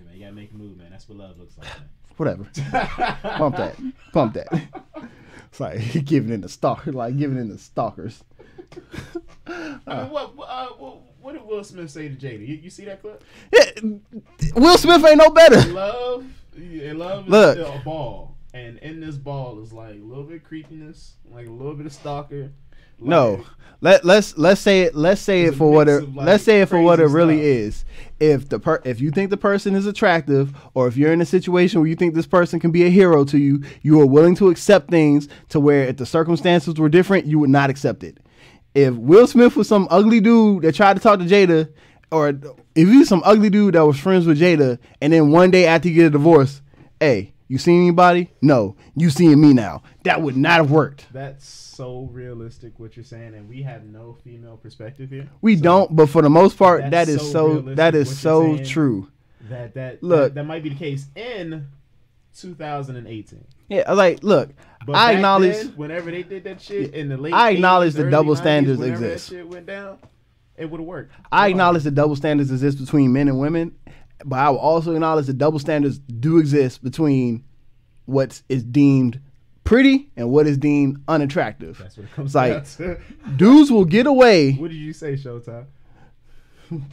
man, you gotta make a move, man. That's what love looks like. Man. Whatever. Pump that. It's like giving in the stalkers. I mean, what did Will Smith say to Jada? You see that clip? Yeah, Will Smith ain't no better. Love is a ball, and in this ball is like a little bit of creepiness, like a little bit of stalker. Like, no, let's say it for what it really is. If you think the person is attractive, or if you're in a situation where you think this person can be a hero to you, you are willing to accept things to where if the circumstances were different, you would not accept it. If Will Smith was some ugly dude that tried to talk to Jada, or if he was some ugly dude that was friends with Jada, and then one day after you get a divorce, hey, You seen anybody? No. You seeing me now. That would not have worked. That's so realistic what you're saying, and we have no female perspective here. We don't, but for the most part, that is realistic so true. That might be the case in 2018. Yeah, like, look, but I acknowledge then, whenever they did that shit in the late I acknowledge 80s, the early double 90s, standards whenever exist. That shit went down, it would have worked. I acknowledge the double standards exist between men and women, but I will also acknowledge the double standards do exist between what is deemed pretty and what is deemed unattractive. That's what it comes down to. Dudes will get away. What did you say, Showtime?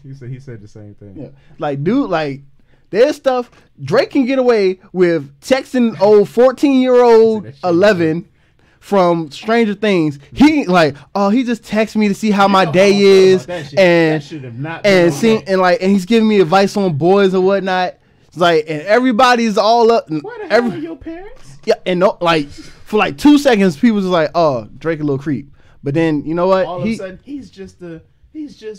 He said the same thing. Yeah. Like, dude, like, there's stuff Drake can get away with texting old 14-year-old 11 from Stranger Things. He like, oh, he just texted me to see how my day is, and he's giving me advice on boys or whatnot. It's like, and everybody's all up. Where the hell are your parents? Yeah, and no, like for like 2 seconds, people just like, oh, Drake a little creep. But then you know what? All of a sudden, he's just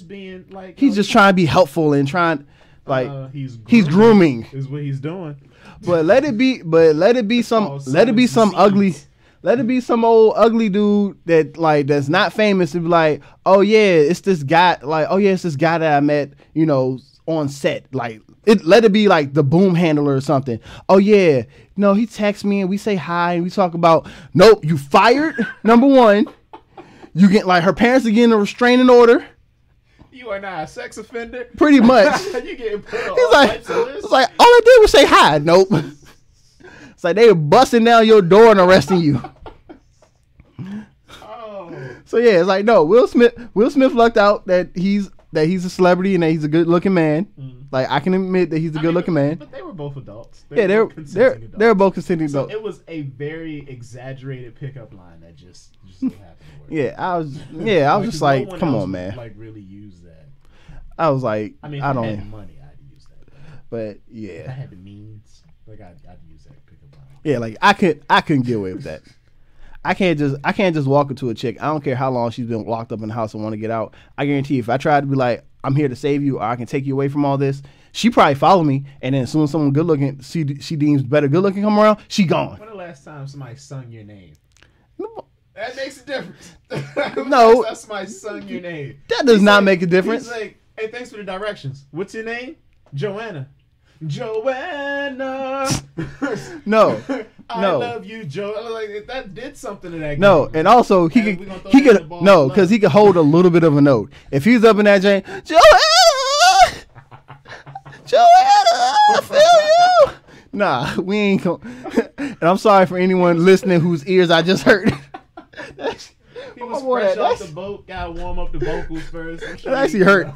being like, he's just trying to be helpful and trying. Like he's grooming is what he's doing. But let it be some old ugly dude that's not famous to be like, oh yeah, it's this guy, like, oh yeah, it's this guy that I met, you know, on set. Like, let it be like the boom handler or something. Oh yeah, no, he texts me and we say hi and we talk about, nope, you fired. Number one, you get like her parents are getting a restraining order. You are not a sex offender. Pretty much. You getting put on all types of lists. It's like, all I did was say hi. Nope. It's like they were busting down your door and arresting you. Oh. So yeah, it's like, no, Will Smith lucked out that he's a celebrity and that he's a good looking man. Like, I can admit that he's a good looking man. But they were both adults. They're both consenting so adults. it was a very exaggerated pickup line that just so happened to work. Yeah, I was just like, come on, man. Like, really use that. I was like, I mean, if I had the money, I'd use that. But yeah, if I had the means, like, I'd use that pickup line. Yeah, like I couldn't get away with that. I can't just walk into a chick. I don't care how long she's been locked up in the house and want to get out. I guarantee if I tried to be like, I'm here to save you or I can take you away from all this, she probably follow me, and then as soon as someone good looking she deems better good looking come around, she gone. When the last time somebody sung your name? That makes a difference. No, that's somebody sung your name. That does not make a difference. He's like, hey, thanks for the directions. What's your name? Joanna. Joanna. No. I love you, Joe. Like, that did something to that. No, and also he could because he could hold a little bit of a note. If he's up in that Jane, Joanna, I feel you. Nah, we ain't going. And I'm sorry for anyone listening whose ears I just hurt. He was fresh off the boat. Gotta warm up the vocals first. That actually hurt.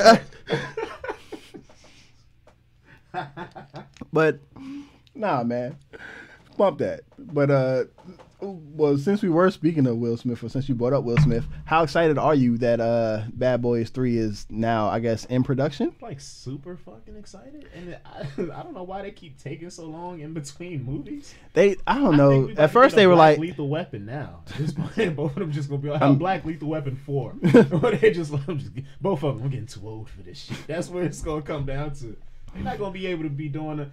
But nah, man, bump that. But well, since we were speaking of Will Smith, or since you brought up Will Smith, how excited are you that Bad Boys 3 is now, I guess, in production? Like, super fucking excited, and I don't know why they keep taking so long in between movies. I don't know. At first they were like Lethal Weapon. Now both of them just gonna be like Black Lethal Weapon 4. Or they just both of them. I'm getting too old for this shit. That's what it's gonna come down to. They're not gonna be able to be doing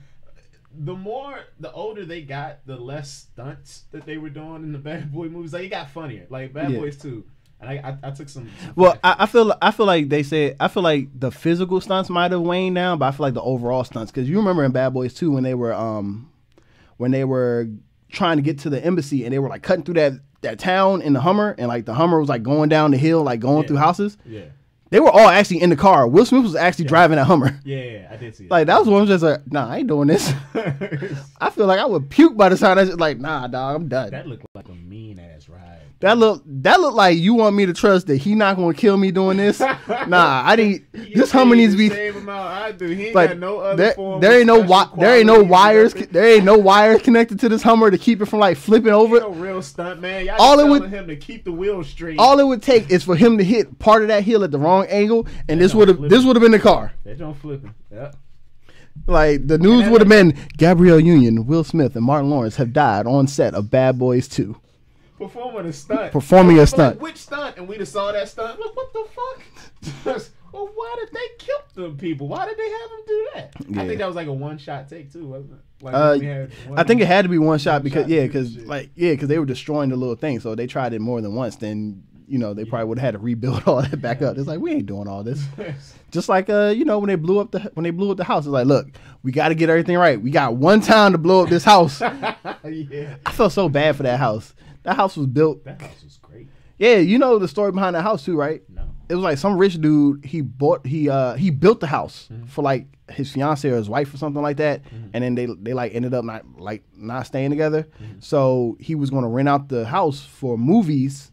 the older they got, the less stunts that they were doing in the Bad Boy movies. Like, it got funnier. Like Bad Boys 2. And I took some well, I feel like they said, I feel like the physical stunts might have waned down, but I feel like the overall stunts, because you remember in Bad Boys 2 when they were trying to get to the embassy and they were like cutting through that town in the Hummer, and like the Hummer was like going down the hill, like going through houses. Yeah. They were all actually in the car. Will Smith was actually driving that Hummer. Yeah, I did see that. Like, that was one just like, nah, I ain't doing this. I feel like I would puke by the time I was like, nah, dog, I'm done. That looked like a mean ass ride. That looked like you want me to trust that he not gonna kill me doing this. Nah, I didn't. This Hummer needs to be. Same amount I do. He ain't like, got no other form. There ain't no wires. There ain't no wires connected to this Hummer to keep it from like flipping over. No real stunt man. Y'all all telling him to keep the wheel straight. All it would take is for him to hit part of that hill at the wrong angle, and this would have been the car. That don't flipping. Yep. Like, the news would have been Gabrielle Union, Will Smith, and Martin Lawrence have died on set of Bad Boys 2. Performing a stunt. Like, which stunt? And we just saw that stunt. Look, what the fuck? Well, why did they kill the people? Why did they have them do that. Yeah. I think that was like a one-shot take too, wasn't it? Like I think it had to be one shot because shot because they were destroying the little thing, so they tried it more than once. Then they probably would have had to rebuild all that back up. It's like we ain't doing all this. Just like when they blew up the house, it's like, look, we got to get everything right. We got one time to blow up this house. Yeah. I felt so bad for that house. That house was built. That house was great. Yeah, you know the story behind that house too, right? No. It was like some rich dude. He built the house for like his fiance or his wife or something like that, and then they like ended up not staying together. So he was going to rent out the house for movies,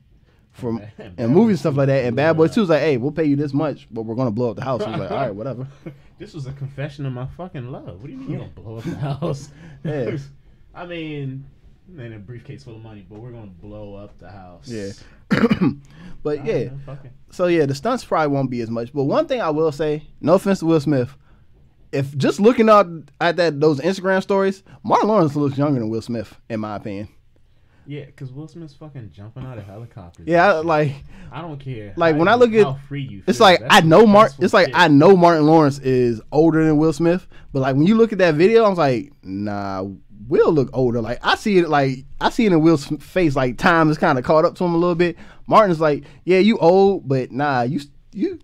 and movies and stuff like that. And Bad Boys 2 was like, hey, we'll pay you this much, but we're going to blow up the house. He was like, all right, whatever. This was a confession of my fucking love. What do you mean you're going to blow up the house? Yeah. I mean, in a briefcase full of money, but we're going to blow up the house. Yeah. But so the stunts probably won't be as much. But one thing I will say, no offense to Will Smith, if just looking at those Instagram stories, Martin Lawrence looks younger than Will Smith, in my opinion. Yeah, because Will Smith's fucking jumping out of helicopters. Yeah, I don't care. Like when I look at, how free you feel, it's like I know Martin Lawrence is older than Will Smith, but like when you look at that video, I was like, nah, Will look older. Like I see it in Will's face. Like time has kind of caught up to him a little bit. Martin's like, yeah, you old, but nah, you do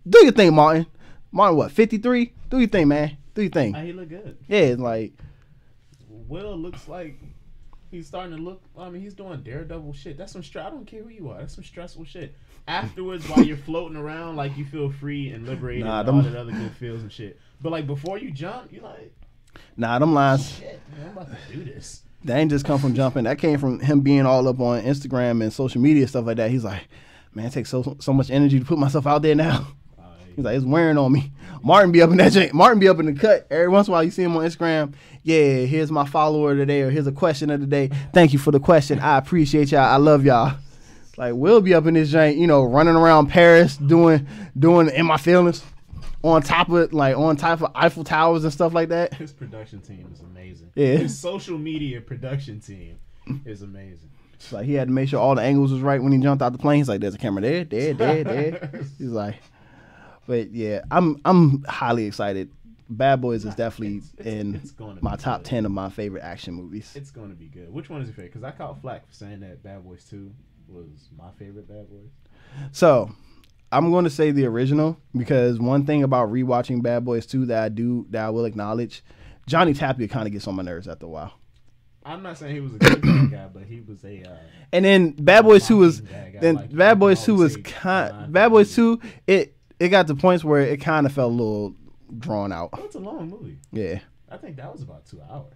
your thing, Martin. Martin, what, 53? Do your thing, man. Do your thing. He look good. Yeah, it's like Will looks like he's starting to look. I mean, he's doing daredevil shit. That's some stress. I don't care who you are. That's some stressful shit. Afterwards, while you're floating around, like you feel free and liberated, and all that other good feels and shit. But like before you jump, you're like, nah, them lines. Shit, man, I'm about to do this. That ain't just come from jumping. That came from him being all up on Instagram and social media stuff like that. He's like, man, it takes so much energy to put myself out there now. He's like, it's wearing on me. Martin be up in that joint. Martin be up in the cut. Every once in a while you see him on Instagram. Yeah, here's my follower today, or here's a question of the day. Thank you for the question. I appreciate y'all. I love y'all. Like, we'll be up in this joint, running around Paris, doing In My Feelings on top of Eiffel Towers and stuff like that. His production team is amazing. Yeah. His social media production team is amazing. It's like he had to make sure all the angles was right when he jumped out the plane. He's like, there's a camera there. He's like, but yeah, I'm highly excited. Bad Boys is definitely in my top 10 of my favorite action movies. It's going to be good. Which one is your favorite? Because I caught flack for saying that Bad Boys 2 was my favorite Bad Boys. So I'm going to say the original, because one thing about rewatching Bad Boys 2 that I will acknowledge, Johnny Tapia kind of gets on my nerves after a while. I'm not saying he was a good bad guy, but he was a. And then Bad Boys 2 was Bad Boys 2 it got to points where it kind of felt a little drawn out. Oh, it's a long movie. Yeah. I think that was about 2 hours.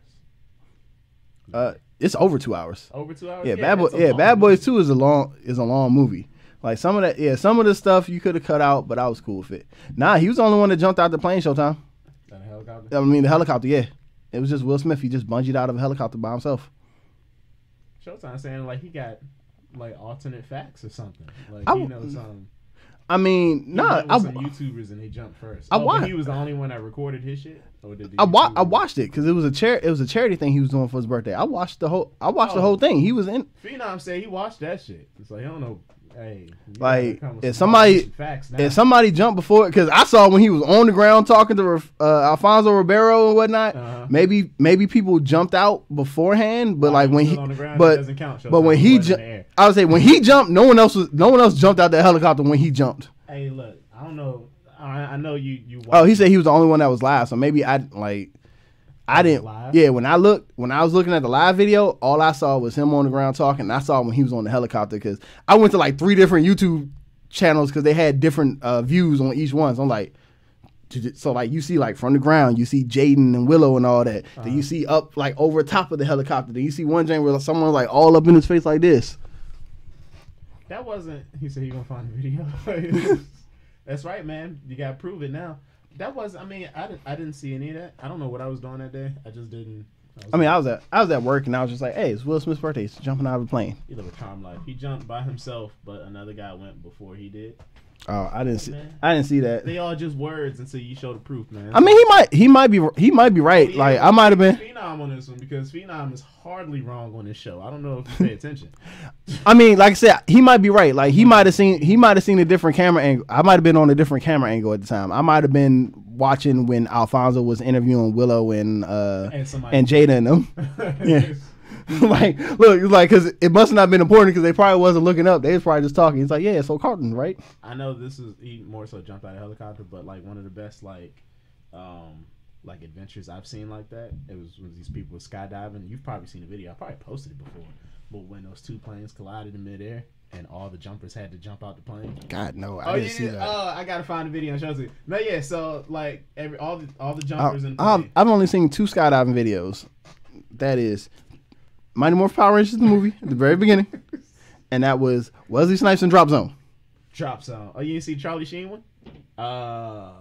It's over 2 hours. Over 2 hours. Yeah, Bad Boys 2 is a long movie. Like some of the stuff you could have cut out, but I was cool with it. Nah, he was the only one that jumped out the plane. Showtime. The helicopter. I mean the helicopter. Yeah, it was just Will Smith. He just bungeed out of a helicopter by himself. Showtime saying like he got like alternate facts or something. Like something. I mean, nah. Some YouTubers and they jumped first. But he was the only one that recorded his shit. Or did I watched it because it was a charity thing he was doing for his birthday. I watched the whole thing. He was in. Phenom said he watched that shit. It's like I don't know. Hey, like if somebody jumped before, because I saw when he was on the ground talking to Alfonso Ribeiro and whatnot. Maybe people jumped out beforehand, but like when he on the ground, it doesn't count. But when he jumped, I would say when he jumped, no one else jumped out that helicopter when he jumped. Hey, look, I don't know. I know you. Oh, he said he was the only one that was live, so maybe I didn't. Live? Yeah, when I was looking at the live video, all I saw was him on the ground talking. And I saw when he was on the helicopter, because I went to like 3 different YouTube channels because they had different views on each one. So I'm like, so like you see like from the ground, you see Jaden and Willow and all that. Then you see up like over top of the helicopter. Then you see one Jane where someone like all up in his face like this. That wasn't. He said he gonna find the video. That's right, man. You gotta prove it now. That was. I mean, I didn't see any of that. I don't know what I was doing that day. I just didn't. I was at work and I was just like, hey, it's Will Smith's birthday. He's jumping out of a plane. He lived a calm life. He jumped by himself, but another guy went before he did. Oh, I didn't see. Man. I didn't see that. They all just words until you show the proof, man. I mean, he might be right. Yeah, like I might have been. Phenom on this one because Phenom is hardly wrong on this show. I don't know if you pay attention. I mean, like I said, he might be right. Like he might have seen a different camera angle. I might have been on a different camera angle at the time. I might have been watching when Alfonso was interviewing Willow and Jada and them. Yeah. Like, look, like, because it must not have been important because they probably wasn't looking up. They was probably just talking. It's like, yeah, so Carlton, right? I know he more so jumped out of a helicopter, but like one of the best like adventures I've seen like that. It was when these people were skydiving. You've probably seen the video. I probably posted it before. But when those two planes collided in midair and all the jumpers had to jump out the plane. God no, I didn't see that. Oh, I gotta find the video and show it to you. No, yeah. So like all the jumpers in the plane. I've only seen 2 skydiving videos. That is Mighty Morphin Power Rangers, the movie at the very beginning, and that was Wesley Snipes in Drop Zone. Drop Zone. Oh, you didn't see Charlie Sheen one? I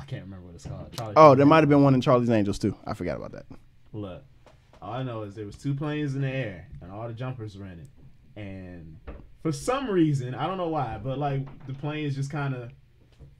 can't remember what it's called. There might have been one in Charlie's Angels too. I forgot about that. Look, all I know is there was 2 planes in the air and all the jumpers were in it, and for some reason I don't know why, but like the planes just kind of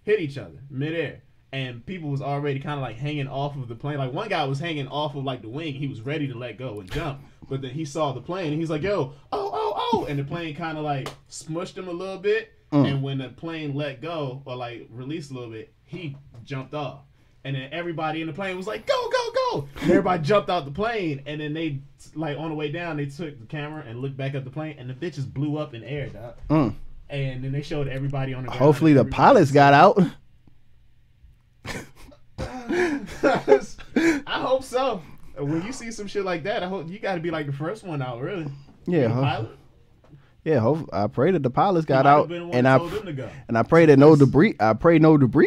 hit each other midair. And people was already kind of like hanging off of the plane. Like one guy was hanging off of like the wing. He was ready to let go and jump. But then he saw the plane and he's like, yo, oh. And the plane kind of like smushed him a little bit. And when the plane let go or like released a little bit, he jumped off. And then everybody in the plane was like, go. And everybody jumped out the plane. And then they, like on the way down, they took the camera and looked back at the plane. And the bitches blew up in the air, dog. And then they showed everybody on the ground. Hopefully the pilots got out. I hope so. When you see some shit like that, I hope you got to be like the first one out, really. Yeah, pilot. Yeah, I pray that the pilots got out, and I pray that no debris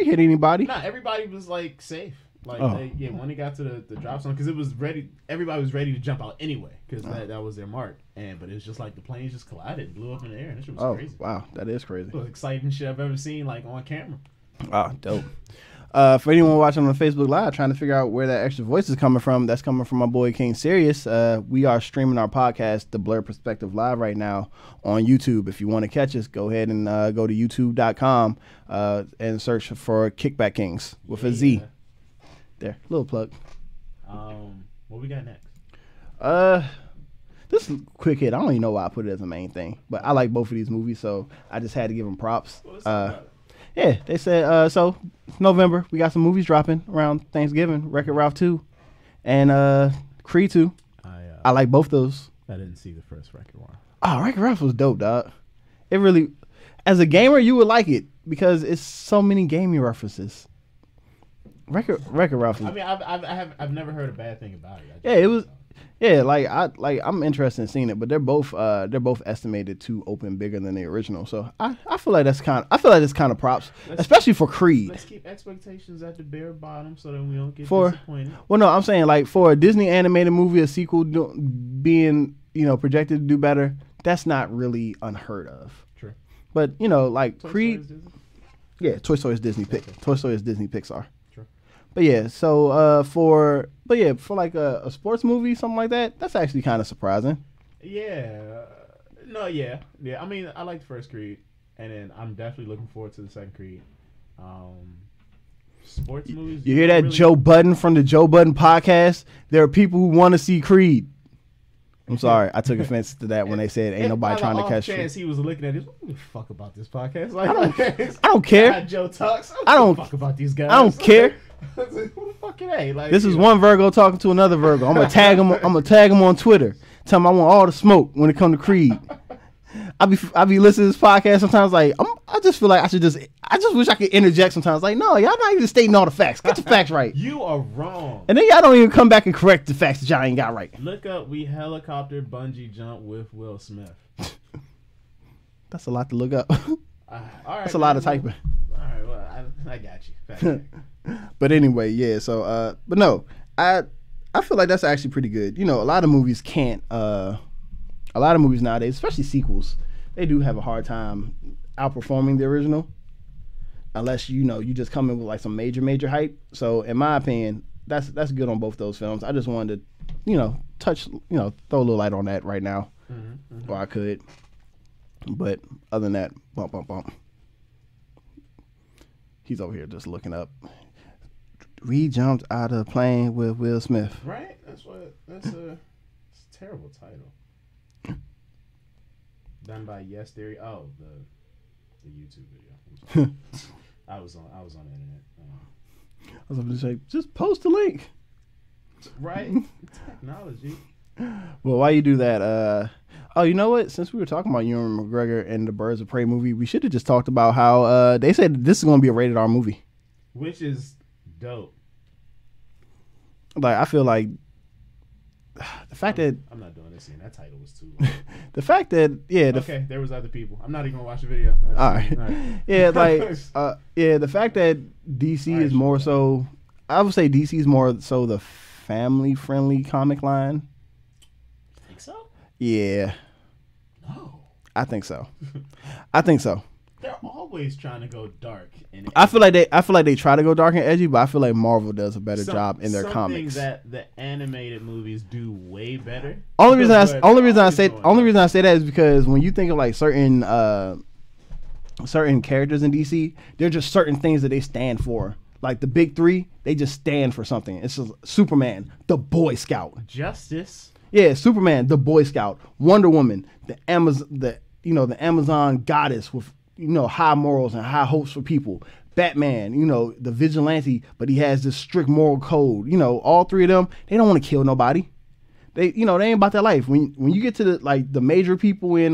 hit anybody. Nah, everybody was like safe. Like when they got to the drop zone, because it was ready. Everybody was ready to jump out anyway, because that was their mark. But it's just like the planes just collided, and blew up in the air, and that shit was crazy. Wow, that is crazy. It was exciting shit I've ever seen, like on camera. Oh, dope. For anyone watching on Facebook Live trying to figure out where that extra voice is coming from, that's coming from my boy King Sirius. We are streaming our podcast, The Blur Perspective, live right now on YouTube. If you want to catch us, go ahead and go to youtube.com and search for Kickback Kings with a Z. There, little plug. What we got next? This is a quick hit. I don't even know why I put it as a main thing, but I like both of these movies, so I just had to give them props. Yeah, they said, so November, we got some movies dropping around Thanksgiving, Wreck-It Ralph 2 and Creed 2. I like both those. I didn't see the first Wreck-It Ralph. Oh, Wreck-It Ralph was dope, dog. It really, as a gamer, you would like it because it's so many gaming references. Wreck-It Ralph. I mean, I've never heard a bad thing about it. Yeah, it was. Yeah, I'm interested in seeing it, but they're both estimated to open bigger than the original. So I feel like it's kind of props, especially for Creed. Let's keep expectations at the bare bottom so that we don't get disappointed. Well, no, I'm saying like for a Disney animated movie, a sequel being projected to do better, that's not really unheard of. True. But like Toy Creed. Story is Disney? Yeah, Toy Story is Disney. Toy Story is Disney Pixar. But yeah, so for like a sports movie, something like that, that's actually kind of surprising. Yeah. I mean, I like the first Creed, and then I'm definitely looking forward to the second Creed. Sports movies. You hear that, really? Joe Budden from the Joe Budden podcast? There are people who want to see Creed. I'm sorry, I took offense to that when they said ain't nobody trying to catch chance he was looking at this. What the fuck about this podcast? Like, I don't care. Joe talks. I don't fuck about these guys. I don't care. Who the fuck are they? Like, this is one Virgo talking to another Virgo. I'm gonna tag him on Twitter. Tell him I want all the smoke when it comes to Creed. I be listening to this podcast sometimes. Like I just feel like I just wish I could interject sometimes. Like no, y'all not even stating all the facts. Get the facts right. You are wrong. And then y'all don't even come back and correct the facts that y'all ain't got right. Look up. We helicopter bungee jump with Will Smith. That's a lot to look up. All right, that's a lot of typing. All right, well I got you. But anyway, yeah. So, but no, I feel like that's actually pretty good. A lot of movies can't. A lot of movies nowadays, especially sequels, they do have a hard time outperforming the original, unless you just come in with like some major hype. So, in my opinion, that's good on both those films. I just wanted to, throw a little light on that right now, or I could. But other than that, bump. He's over here just looking up. We jumped out of the plane with Will Smith. Right? That's a terrible title. Done by Yes Theory. Oh, the YouTube video. I was on the internet. I was going to say, just post the link. Right? Technology. Well, while you do that, oh, you know what? Since we were talking about Ewan McGregor and the Birds of Prey movie, we should have just talked about how they said this is going to be a rated R movie. Which is dope. Like, I feel like the fact that I'm not doing this scene. That title was too long. the fact that okay, there was other people. I'm not even gonna watch the video. All right. Yeah, like the fact that DC is more so, I would say DC is more so the family friendly comic line. Think so? Yeah. No. I think so. I think so. They're always trying to go dark. And I feel like they try to go dark and edgy, but I feel like Marvel does a better job in their comics. That the animated movies do way better. Only reason I say that is because when you think of like certain characters in DC, they're just certain things that they stand for. Like the big three, they just stand for something. It's just Superman, the Boy Scout. Justice. Yeah, Superman, the Boy Scout. Wonder Woman, the Amazon goddess with high morals and high hopes for people. Batman, the vigilante, but he has this strict moral code. All three of them, they don't want to kill nobody. They ain't about that life. When you get to the major people in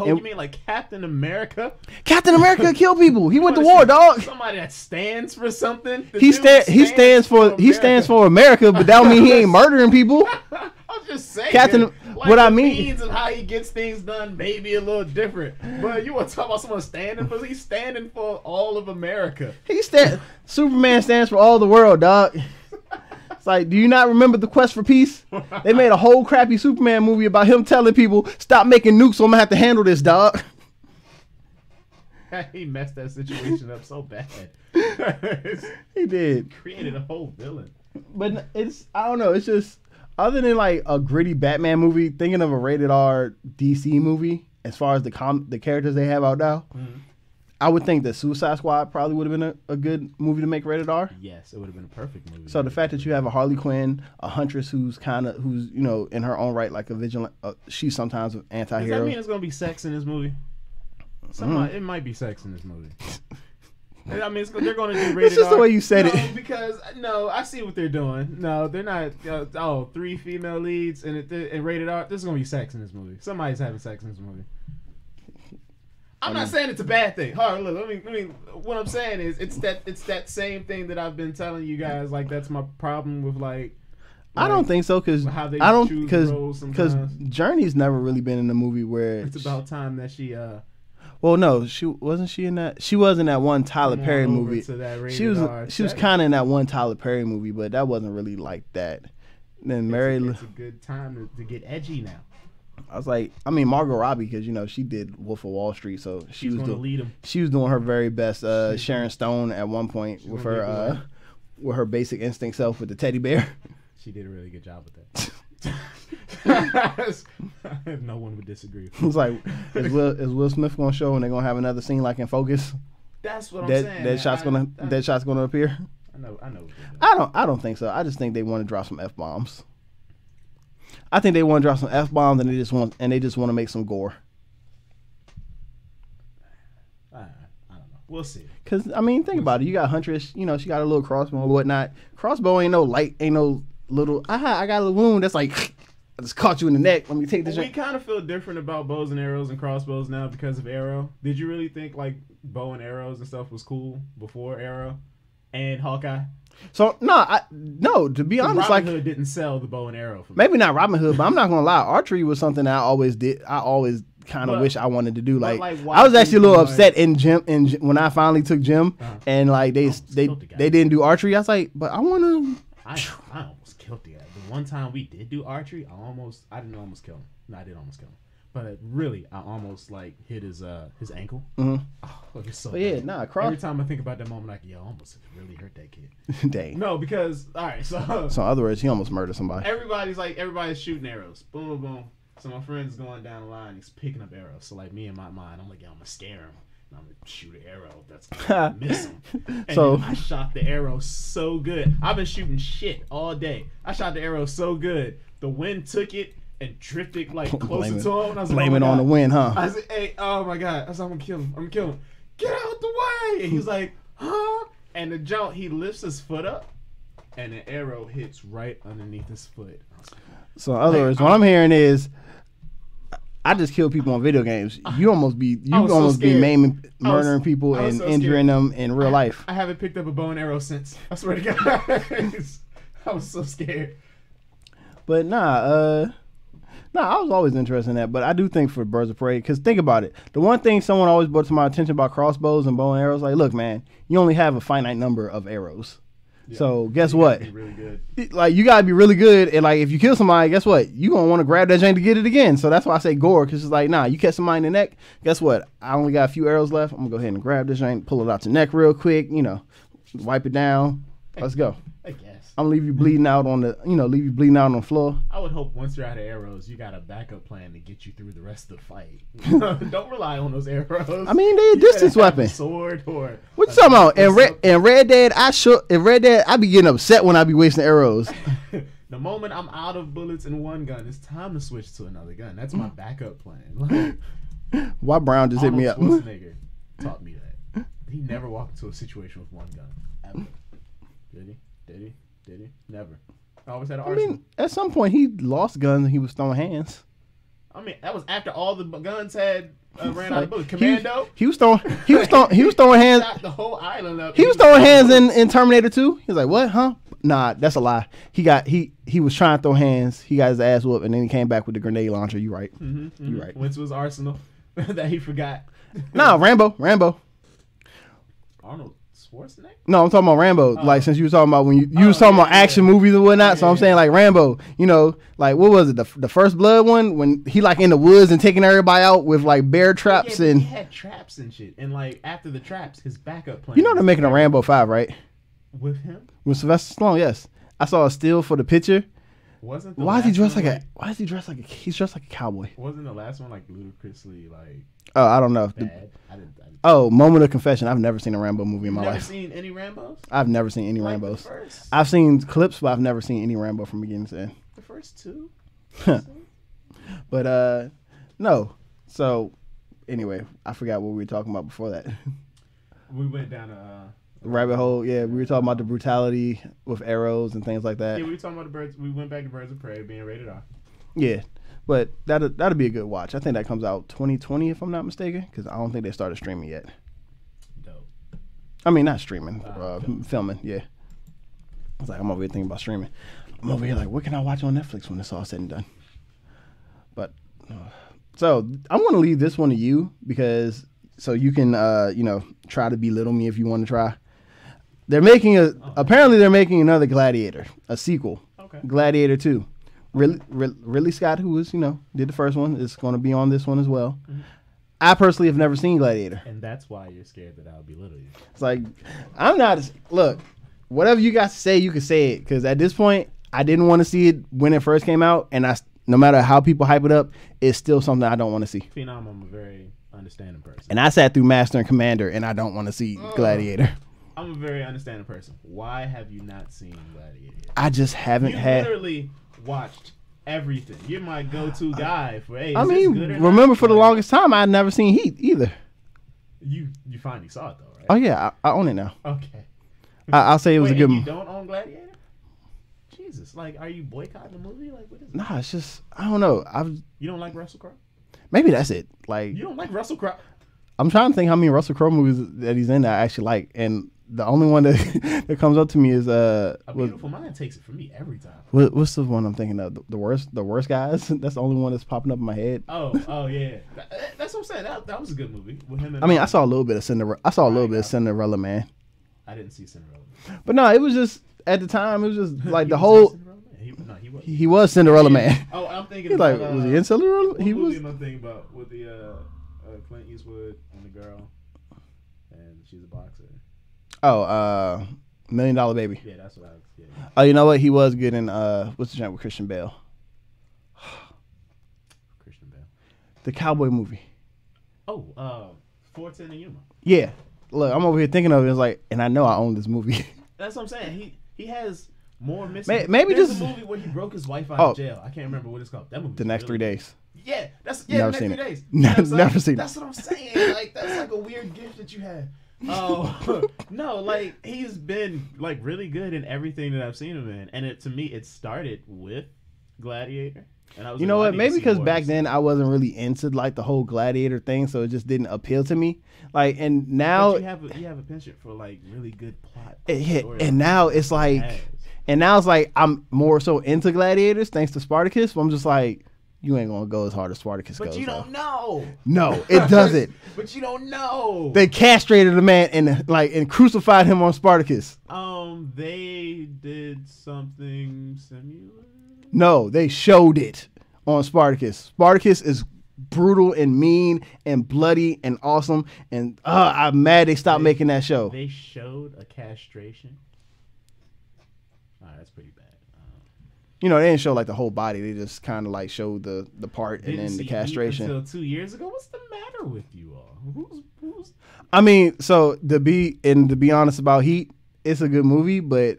you mean like Captain America? Captain America kill people. He went to war, dog. Somebody that stands for something. He stands for America, but that don't mean he ain't murdering people. I'm just saying. Captain, what I mean, means of how he gets things done may be a little different. But you want to talk about someone standing for? He's standing for all of America. Superman stands for all the world, dog. It's like, do you not remember The Quest for Peace? They made a whole crappy Superman movie about him telling people, stop making nukes, or I'm gonna have to handle this, dog. He messed that situation up so bad. He did. Created a whole villain. But I don't know. It's just, other than like a gritty Batman movie, thinking of a rated R DC movie, as far as the characters they have out now, I would think that Suicide Squad probably would have been a good movie to make rated R. Yes, it would have been a perfect movie. So the fact that you have a Harley Quinn, a huntress who's in her own right like a vigilant, she's sometimes an anti-hero. Does that mean it's gonna be sex in this movie? It might be sex in this movie. I mean, they're going to do rated R. It's just the way you said it. Because, I see what they're doing. No, they're not, 3 female leads and rated R. There's going to be sex in this movie. Somebody's having sex in this movie. I'm not saying it's a bad thing. Hold on, look, let me. What I'm saying is, it's that same thing that I've been telling you guys. Like, that's my problem with I don't think so, because Journey's never really been in a movie where it's about time that she. Well, no, she wasn't in that. She was in that one Tyler Perry movie. She was kind of in that one Tyler Perry movie, but that wasn't really like that. Then it's a good time to get edgy now. I was like, Margot Robbie, because she did Wolf of Wall Street, so she was lead him. She was doing her very best. Sharon Stone at one point with her Basic Instinct self with the teddy bear. She did a really good job with that. No one would disagree. It's like, is Will Smith gonna show and they're gonna have another scene like in Focus? That's what I'm saying. That shot's gonna appear. I know. I don't think so. I just think they want to drop some F-bombs. I think they want to drop some F-bombs and they just want to make some gore. I don't know. We'll see. Cause think about it. You got Huntress. She got a little crossbow and whatnot. Crossbow ain't no little. I got a wound that's like. I just caught you in the neck. Let me take this. We kind of feel different about bows and arrows and crossbows now because of Arrow. Did you really think like bow and arrows and stuff was cool before Arrow and Hawkeye? So no. To be honest, Robin Hood didn't sell the bow and arrow for me. Maybe not Robin Hood, but I'm not gonna lie. Archery was something that I always did. I always kind of wish I wanted to do. Like I was actually a little upset in gym when I finally took gym and like they didn't do archery. I was like, but I want to. I almost killed the guy. The one time we did do archery, I didn't almost kill him. No, I did almost kill him. But I almost hit his ankle. Mm-hmm. Oh, it was so bad. Every time I think about that moment, I almost really hurt that kid. Dang. No, because all right, so in other words, he almost murdered somebody. Everybody's shooting arrows. Boom, boom, boom. So my friend's going down the line. He's picking up arrows. So me in my mind, I'm like, I'm gonna scare him. I'm gonna shoot an arrow that's gonna miss him. And So I shot the arrow so good. I've been shooting shit all day. I shot the arrow so good. The wind took it and drifted like closer to him. And I was blame like, it on the wind, huh? I said, hey, oh my God. I was like, I'm gonna kill him. I'm gonna kill him. Get out the way. And he's like, huh? And the jump, he lifts his foot up and the arrow hits right underneath his foot. So in other words, what I'm hearing is, I just kill people on video games. You almost be maiming, murdering people and injuring them in real life. I haven't picked up a bow and arrow since. I swear to God. I was so scared. But I was always interested in that. But I do think for Birds of Prey, because think about it. The one thing someone always brought to my attention about crossbows and bow and arrows, like, look, man, you only have a finite number of arrows. Yeah. So guess what? Be really good. Like, you gotta be really good, and like if you kill somebody, guess what? You gonna want to grab that jank to get it again. So that's why I say gore, because it's like, nah, you catch somebody in the neck. Guess what? I only got a few arrows left. I'm gonna go ahead and grab this jank, pull it out your neck real quick. Wipe it down. Let's go. I guess. I'm gonna leave you bleeding out on the floor. I would hope once you're out of arrows, you got a backup plan to get you through the rest of the fight. Don't rely on those arrows. I mean, they're a distance weapon. Sword or what you talking about? In Red Dead, I be getting upset when I be wasting arrows. The moment I'm out of bullets in one gun, it's time to switch to another gun. That's my backup plan. Like, why Brown just hit me up? Schwarzenegger taught me that. He never walked into a situation with one gun ever. Did he? Never. I always had an arsenal. I mean, at some point he lost guns and he was throwing hands. I mean, that was after all the guns had ran out of bullets. Commando. He was throwing hands. Shot the whole island up. He was throwing hands in Terminator 2. He was like, what? Huh? Nah, that's a lie. He was trying to throw hands. He got his ass whooped, and then he came back with the grenade launcher. You right? You right. Went to his arsenal that he forgot. No, Rambo. Arnold Schwarzenegger? No, I'm talking about Rambo. Like, since you were talking about when you was talking about action movies and whatnot. So I'm saying like Rambo. Like what was it? The First Blood one when he like in the woods and taking everybody out with like bear traps and he had traps and shit. And like after the traps, his backup plan. They're making a Rambo 5, right? With him? With Sylvester Stallone, yes. I saw a still for the picture. Wasn't why is he dressed like he's dressed like a cowboy? Wasn't the last one like ludicrously like? Oh, I don't know. Bad? Moment of confession. I've never seen a Rambo movie in my life. Never seen any Rambos? I've never seen any Rambos. I've seen clips, but I've never seen any Rambo from beginning to end. The first two. But no. So anyway, I forgot what we were talking about before that. We went down a rabbit hole. Yeah, we were talking about the brutality with arrows and things like that. Yeah, we were talking about the birds. We went back to Birds of Prey being rated R. Yeah. But that'll be a good watch. I think that comes out 2020 if I'm not mistaken, because I don't think they started streaming yet. Dope. I mean, not streaming, filming. Yeah. I was like, I'm over here thinking about streaming. I'm over here like, what can I watch on Netflix when it's all said and done? But so I'm going to leave this one to you so you can try to belittle me if you want to try. Apparently they're making another Gladiator, a sequel. Okay. Gladiator 2. Ridley Scott, who was, did the first one, is going to be on this one as well. Mm-hmm. I personally have never seen Gladiator. And that's why you're scared that I'll belittle you. It's like, I'm not, look, whatever you got to say, you can say it. Because at this point, I didn't want to see it when it first came out. And no matter how people hype it up, it's still something I don't want to see. Phenom, I'm a very understanding person. And I sat through Master and Commander, and I don't want to see Gladiator. I'm a very understanding person. Why have you not seen Gladiator? I just haven't had. Literally watched everything. You're my go-to guy for. Hey, remember for the longest time I had never seen Heat either. You finally saw it though, right? Oh yeah, I own it now. Okay. I'll say it was a good movie. You don't own Gladiator? Jesus, like, are you boycotting the movie? Like, what is it? Nah, it's just I don't know. You don't like Russell Crowe? Maybe that's it. Like, you don't like Russell Crowe? I'm trying to think how many Russell Crowe movies that he's in that I actually like, and the only one that comes up to me is A Beautiful Mind takes it from me every time. What's the one I'm thinking of? The worst guys. That's the only one that's popping up in my head. Oh yeah, that's what I'm saying. That was a good movie with him. I saw a little bit of Cinderella. I saw a little bit of Cinderella Man. I didn't see Cinderella. But no, it was just at the time. It was just like the whole. He was Cinderella Man. Oh, I'm thinking. He's like, was he in Cinderella? What movie am I thinking about with the Clint Eastwood and the girl, and she's a boxer. Oh, $1 Million Baby. Yeah, that's what I was. Yeah. Oh, you know what? He was good in what's the joint with Christian Bale? Christian Bale. The cowboy movie. Oh, 410 and Yuma. Yeah. Look, I'm over here thinking of it. It's like, and I know I own this movie. That's what I'm saying. He has more missing. Maybe There's just a movie where he broke his wife out of jail. I can't remember what it's called. That movie. The Next 3 Days. Yeah, that's Never the seen Next 3 it. Days. You know what I'm Never seen it. That's what I'm saying. Like that's like a weird gift that you had. Oh no, like he's been like really good in everything that I've seen him in, and to me it started with Gladiator. And I was you know what? Maybe because back then I wasn't really into like the whole Gladiator thing, so it just didn't appeal to me. Like, and now but you have a penchant for like really good plot. And now it's like, I'm more so into Gladiators thanks to Spartacus. But I'm just like, you ain't gonna go as hard as Spartacus goes. But you don't know. No, it doesn't. But you don't know. They castrated the man and crucified him on Spartacus. They did something similar. No, they showed it on Spartacus. Spartacus is brutal and mean and bloody and awesome. And I'm mad they stopped making that show. They showed a castration. All right, that's pretty bad. You know, they didn't show like the whole body. They just kind of like showed the part and then the castration. Until 2 years ago, what's the matter with you all? Who's? I mean, so to be honest about Heat, it's a good movie, but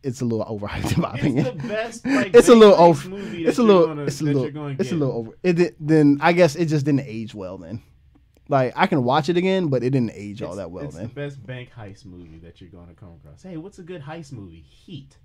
it's a little overhyped in my opinion. It's the best. Like, it's a little over. Movie It's a little over. Then I guess it just didn't age well. Then, like I can watch it again, but it didn't age all that well. It's the best bank heist movie that you're going to come across. Hey, what's a good heist movie? Heat.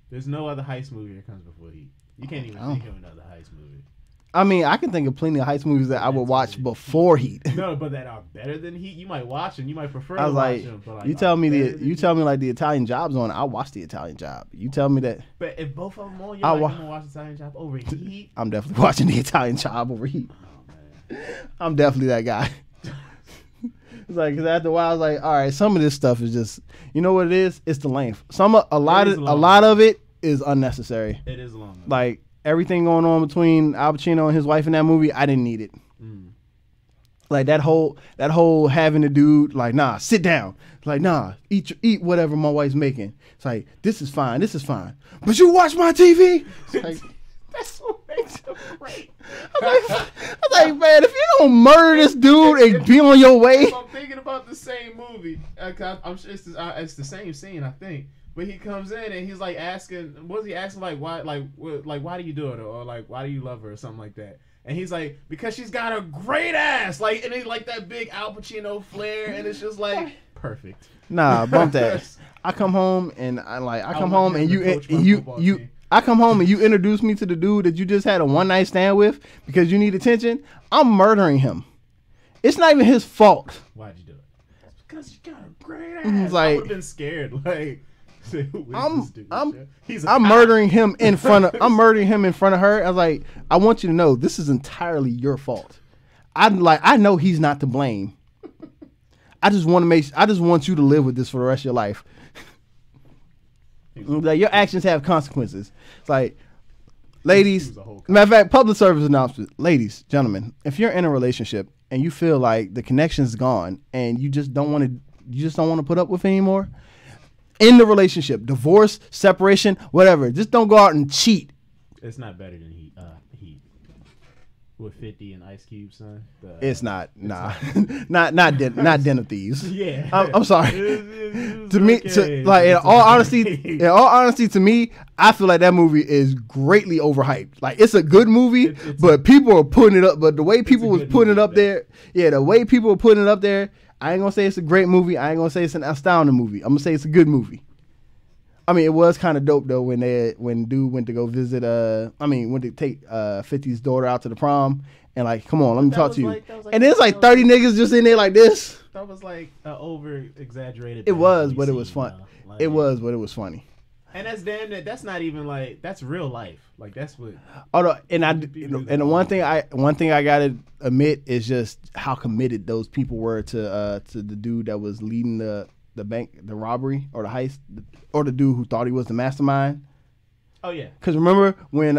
There's no other heist movie that comes before Heat. You can't even think of another heist movie. I mean, I can think of plenty of heist movies that I would watch before Heat. No, but that are better than Heat. You might watch them. You might prefer I was to like, watch them. But like, you tell me like the Italian Job's on. I'll watch the Italian Job. You tell me that. But if both of them on, you're going to watch the Italian Job over Heat. I'm definitely watching the Italian Job over Heat. Oh, man. I'm definitely that guy. It's like, cause after a while, I was like, all right, some of this stuff is just, you know what it is? It's the length. A lot of it is unnecessary. It is long. Like everything going on between Al Pacino and his wife in that movie, I didn't need it. Like that whole having the dude like, nah, sit down. Like, nah, eat whatever my wife's making. It's like, this is fine. But you watch my TV. It's like, that's what makes it great. I was like, man, if you don't murder this dude and be on your way. I'm thinking about the same movie. I'm sure it's the same scene, I think. But he comes in and he's like asking, what's he asking? Like why do you do it, or like why do you love her, or something like that? And he's like, because she's got a great ass. Like, and he's like that big Al Pacino flair, and it's just like perfect. Nah, bump that. I come home and you introduce me to the dude that you just had a one night stand with because you need attention. I'm murdering him. It's not even his fault. Why'd you do it? It's because you got a great ass. Like, I would have been scared. Like, I'm murdering him in front of her. I was like, I want you to know this is entirely your fault. I know he's not to blame. I just want you to live with this for the rest of your life. Like, your actions have consequences. It's like, ladies, matter of fact, public service announcement. Ladies, gentlemen, if you're in a relationship and you feel like the connection's gone and you just don't want to put up with it anymore, in the relationship, divorce, separation, whatever, just don't go out and cheat. It's not better than Heat. With 50 and Ice Cube, son. It's not. Nah, not Den of Thieves. Yeah, I'm sorry. To me, in all honesty, to me, I feel like that movie is greatly overhyped. Like, it's a good movie, but people are putting it up. But the way people was putting it up there, I ain't gonna say it's a great movie. I ain't gonna say it's an astounding movie. I'm gonna say it's a good movie. I mean, it was kind of dope though when dude went to go visit. Went to take 50's daughter out to the prom, and like, come on, let me talk to you. And there's like 30 niggas just in there like this. That was like an over exaggerated. It was, but it was fun. It was, but it was funny. And that's not even like, that's real life. Like, that's what. Although, the one thing I gotta admit is just how committed those people were to the dude that was leading the bank, the robbery or the heist, or the dude who thought he was the mastermind. Oh yeah. Because remember when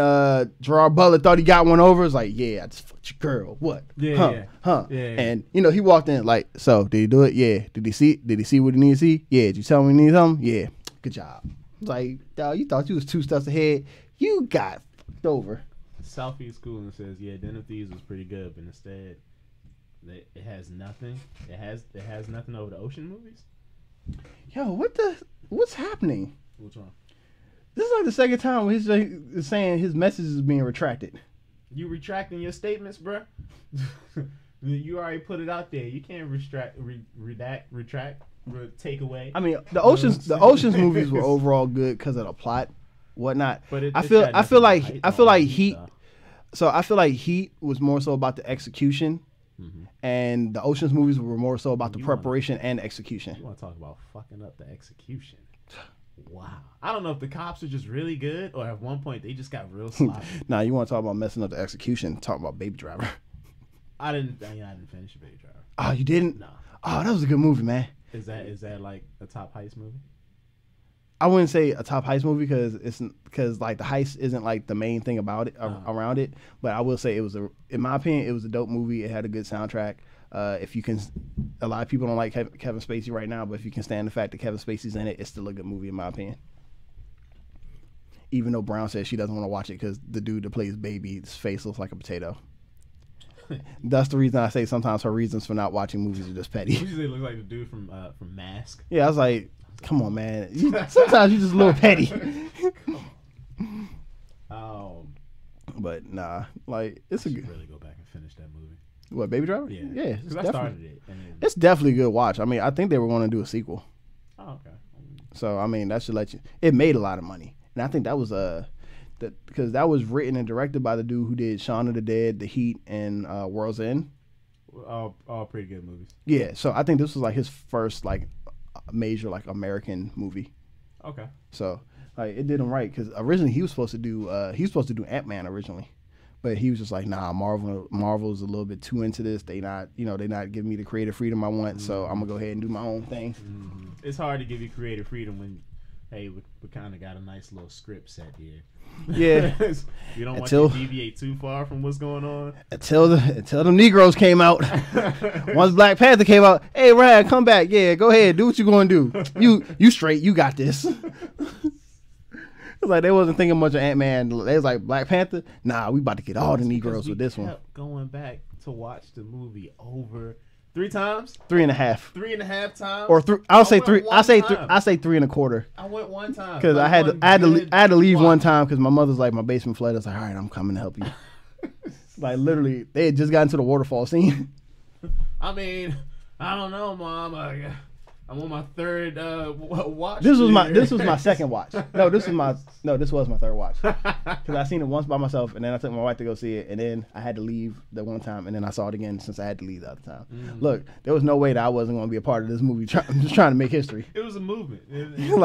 Gerard Butler thought he got one over? It's like, yeah, I just fucked your girl. What? Yeah. Yeah. And he walked in like, so did he do it? Yeah. Did he see what he needed to see? Yeah. Did you tell him he needed something? Yeah. Good job. It's like, dog, you thought you was 2 steps ahead. You got fucked over. Southeast Schooling says, yeah, Den of Thieves was pretty good, but instead It has nothing. It has nothing over the ocean movies. Yo, what's happening? Which one? This is like the second time he's saying his message is being retracted. You retracting your statements, bruh? You already put it out there. You can't retract, take away. I mean, the Ocean's movies were overall good because of the plot, whatnot. But I feel like Heat. So I feel like Heat was more so about the execution, and the Ocean's movies were more so about the preparation and execution. You want to talk about fucking up the execution? Wow. I don't know if the cops are just really good or at one point they just got real sloppy. Nah, you want to talk about messing up the execution? Talk about Baby Driver. I didn't finish Baby Driver. Oh, you didn't? No. Oh, that was a good movie, man. Is that like a top heist movie? I wouldn't say a top heist movie because like the heist isn't like the main thing about it around it. But I will say in my opinion, it was a dope movie. It had a good soundtrack. If you can, a lot of people don't like Kevin Spacey right now, but if you can stand the fact that Kevin Spacey's in it, it's still a good movie in my opinion. Even though Brown says she doesn't want to watch it because the dude that plays Baby's face looks like a potato. That's the reason I say sometimes her reasons for not watching movies are just petty. She look like the dude from Mask. Yeah, I was like, come on, man. Sometimes you're just a little petty. But nah, like it's a good. Really go back and finish that movie. What, Baby Driver? Yeah, because I started it. It's definitely a good watch. I mean, I think they were going to do a sequel. Oh, okay. So I mean, that should let you. It made a lot of money, and I think that was because that was written and directed by the dude who did Shaun of the Dead, The Heat, and World's End. All pretty good movies. Yeah, so I think this was like his first like major like American movie. Okay. So like it did him right because originally he was supposed to do Ant-Man originally, but he was just like, nah, Marvel's a little bit too into this. They not giving me the creative freedom I want, so I'm gonna go ahead and do my own thing. Mm-hmm. It's hard to give you creative freedom when, hey, we kind of got a nice little script set here. Yeah, you don't want to deviate too far from what's going on. Until the Negroes came out. Once Black Panther came out, hey Ryan, come back. Yeah, go ahead, do what you gonna do. You straight, you got this. It's like they wasn't thinking much of Ant-Man. They was like, Black Panther? Nah, we about to get all the Negroes with this one. Going back to watch the movie over 3 times? 3.5. 3.5 times? Or I'll say 3. I say 3.25. I went one time. Because I had to leave one time because my mother's like, my basement flooded. I was like, all right, I'm coming to help you. Like literally, they had just gotten to the waterfall scene. I mean, I don't know, Mom. I'm on my third watch. This was my second watch. This was my third watch. Because I seen it once by myself, and then I took my wife to go see it, and then I had to leave the one time, and then I saw it again since I had to leave the other time. Mm-hmm. Look, there was no way that I wasn't going to be a part of this movie. I'm just trying to make history. It was a movement, and you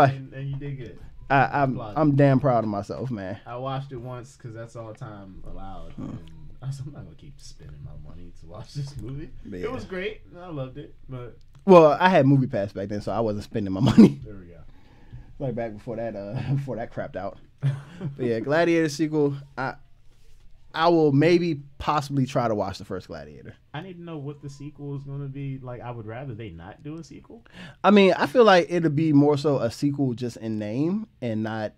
did good. I'm damn proud of myself, man. I watched it once because that's all time allowed. And I was like, I'm not going to keep spending my money to watch this movie. Yeah. It was great. I loved it, but... Well, I had Movie Pass back then, so I wasn't spending my money. There we go. Like back before that crapped out. But yeah, Gladiator sequel. I will maybe possibly try to watch the first Gladiator. I need to know what the sequel is going to be. Like, I would rather they not do a sequel. I mean, I feel like it'll be more so a sequel just in name and not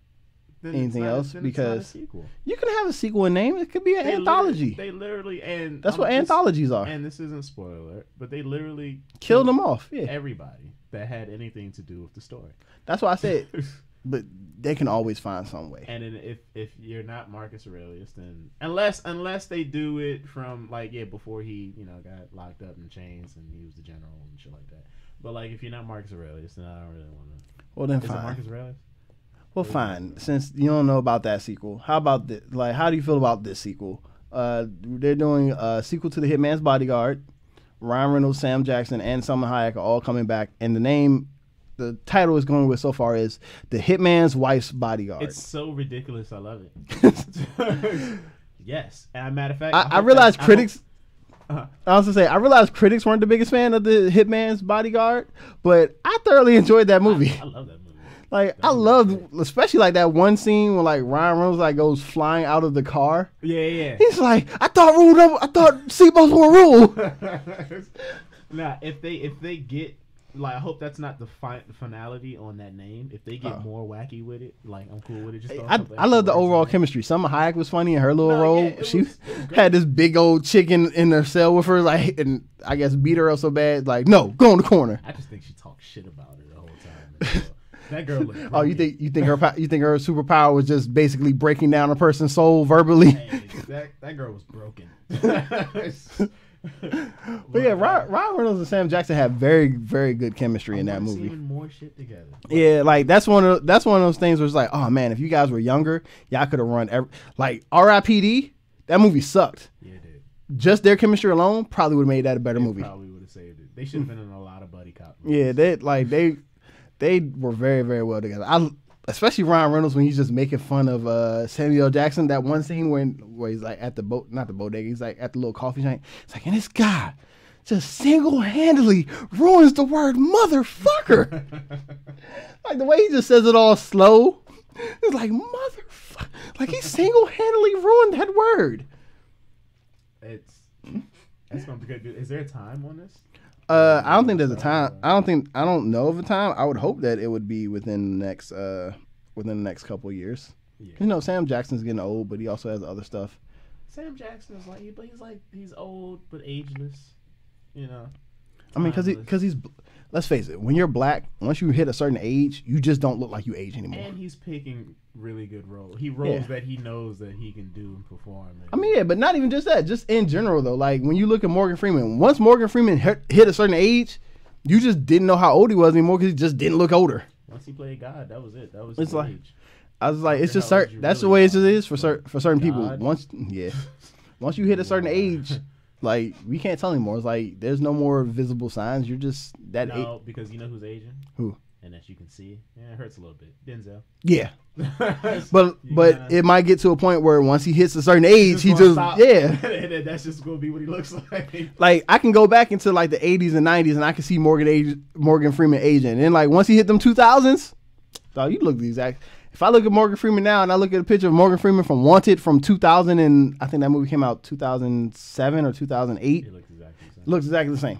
anything else, because you can have a sequel in name. It could be an anthology. They literally, and that's what anthologies are. And this isn't spoiler alert, but they literally killed them off. Yeah, everybody that had anything to do with the story. That's why I said, but they can always find some way. And then if you're not Marcus Aurelius, then unless they do it from before he got locked up in chains and he was the general and shit like that. But like if you're not Marcus Aurelius, then I don't really want to. Well then, is fine. It Marcus Aurelius? Well, fine. Since you don't know about that sequel, how about this? Like, how do you feel about this sequel? They're doing a sequel to The Hitman's Bodyguard. Ryan Reynolds, Sam Jackson, and Salma Hayek are all coming back, and the title is going with so far is The Hitman's Wife's Bodyguard. It's so ridiculous. I love it. Yes, and matter of fact, I realized critics. I was gonna say I realized critics weren't the biggest fan of The Hitman's Bodyguard, but I thoroughly enjoyed that movie. I love that movie. Like I loved, especially like that one scene when like Ryan Reynolds like goes flying out of the car. Yeah. He's like, I thought seatbelts were a rule. Now, if they get like I hope that's not the finality on that name. If they get more wacky with it, like I'm cool with it. Just I love the overall chemistry. Salma Hayek was funny in her little role. Yeah, She had this big old chicken in her cell with her, like, and I guess beat her up so bad, like, no, go in the corner. I just think she talked shit about her the whole time. That girl looked broken. Oh, you think her superpower was just basically breaking down a person's soul verbally? Hey, that girl was broken. But yeah, Ryan Reynolds and Sam Jackson have very, very good chemistry in that movie. Even more shit together. Yeah, like that's one of those things where it's like, oh man, if you guys were younger, y'all could have run like R.I.P.D. That movie sucked. Yeah, it did. Just their chemistry alone probably would have made that a better movie. Probably would have saved it. They should have been in a lot of buddy cop movies. Yeah, they were very, very well together. Especially Ryan Reynolds when he's just making fun of Samuel L. Jackson. That one scene where he's like at the not the bodega, he's like at the little coffee joint. It's like, and this guy just single-handedly ruins the word motherfucker. Like the way he just says it all slow. It's like motherfucker. Like he single-handedly ruined that word. That's gonna be good. Is there a time on this? I don't think there's a time. I don't know of a time. I would hope that it would be within the next couple of years. Yeah. You know, Sam Jackson's getting old, but he also has other stuff. Sam Jackson is he's old but ageless. You know. I mean, because he's let's face it, when you're black, once you hit a certain age, you just don't look like you age anymore. And he's picking really good roles. Roles that he knows that he can do and perform. I mean, yeah, but not even just that. Just in general, though. Like, when you look at Morgan Freeman, once Morgan Freeman hit a certain age, you just didn't know how old he was anymore because he just didn't look older. Once he played God, that was it. That was his like, age. I was like, it's just certain. That's the way it is for certain people. Once you hit a certain age, like, we can't tell anymore. It's like there's no more visible signs. You're just that. No, because you know who's aging. Who? And that you can see. Yeah, it hurts a little bit. Denzel. Yeah. but it might get to a point where once he hits a certain age, he just that's just gonna be what he looks like. Like I can go back into like the 80s and 90s and I can see Morgan Freeman aging. And then like once he hit them 2000s, dog, you look the exact. If I look at Morgan Freeman now and I look at a picture of Morgan Freeman from Wanted from 2000 and I think that movie came out 2007 or 2008, it looks exactly the same.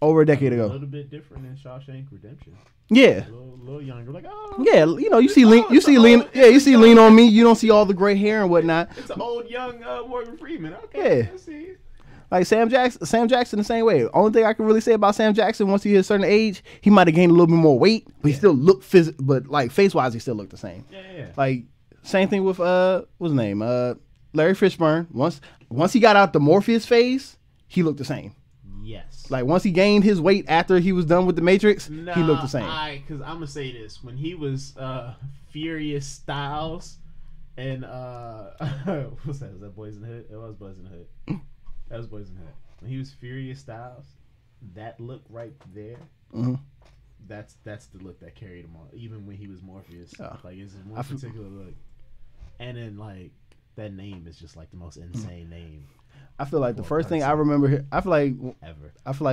Over a decade ago. A little bit different than Shawshank Redemption. Yeah. A little younger, like yeah, you know, you see Lean on Me. You don't see all the gray hair and whatnot. It's an old young Morgan Freeman. Okay, yeah. I see. Like Sam Jackson the same way. Only thing I can really say about Sam Jackson, once he hit a certain age, he might have gained a little bit more weight, but he still looked but like face wise, he still looked the same. Yeah. Like same thing with what's his name, Larry Fishburne. Once he got out the Morpheus phase, he looked the same. Yes. Like once he gained his weight after he was done with the Matrix, he looked the same. Because I'm gonna say this: when he was Furious Styles, and what's that? Was that Boys in the Hood? It was Boys in the Hood. That was Boys in the Hood. When he was Furious Styles, that look right there, that's the look that carried him on. Even when he was Morpheus, like it's a more particular look. And then like that name is just like the most insane name. I feel like the first thing I remember, I feel like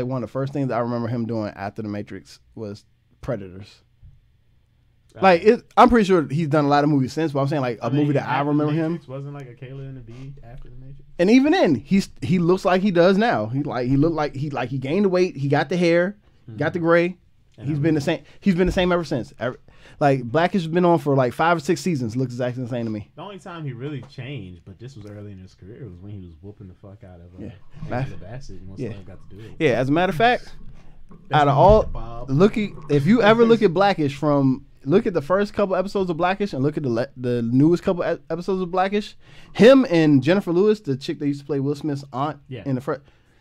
one of the first things I remember him doing after the Matrix was Predators. Like I'm pretty sure he's done a lot of movies since, but I'm saying like a movie that I remember him. Wasn't like a Kayla and the Bee after the Matrix. And even then, he looks like he does now. He looked like he gained the weight. He got the hair, got the gray. He's been the same. He's been the same ever since. Like Blackish has been on for like 5 or 6 seasons. Looks exactly the same to me. The only time he really changed, but this was early in his career, was when he was whooping the fuck out of Angela Bassett and once they got to do it. Yeah, as a matter of fact, out of all if you ever look at Blackish look at the first couple episodes of Blackish and look at the newest couple episodes of Blackish, him and Jennifer Lewis, the chick that used to play Will Smith's aunt in the first.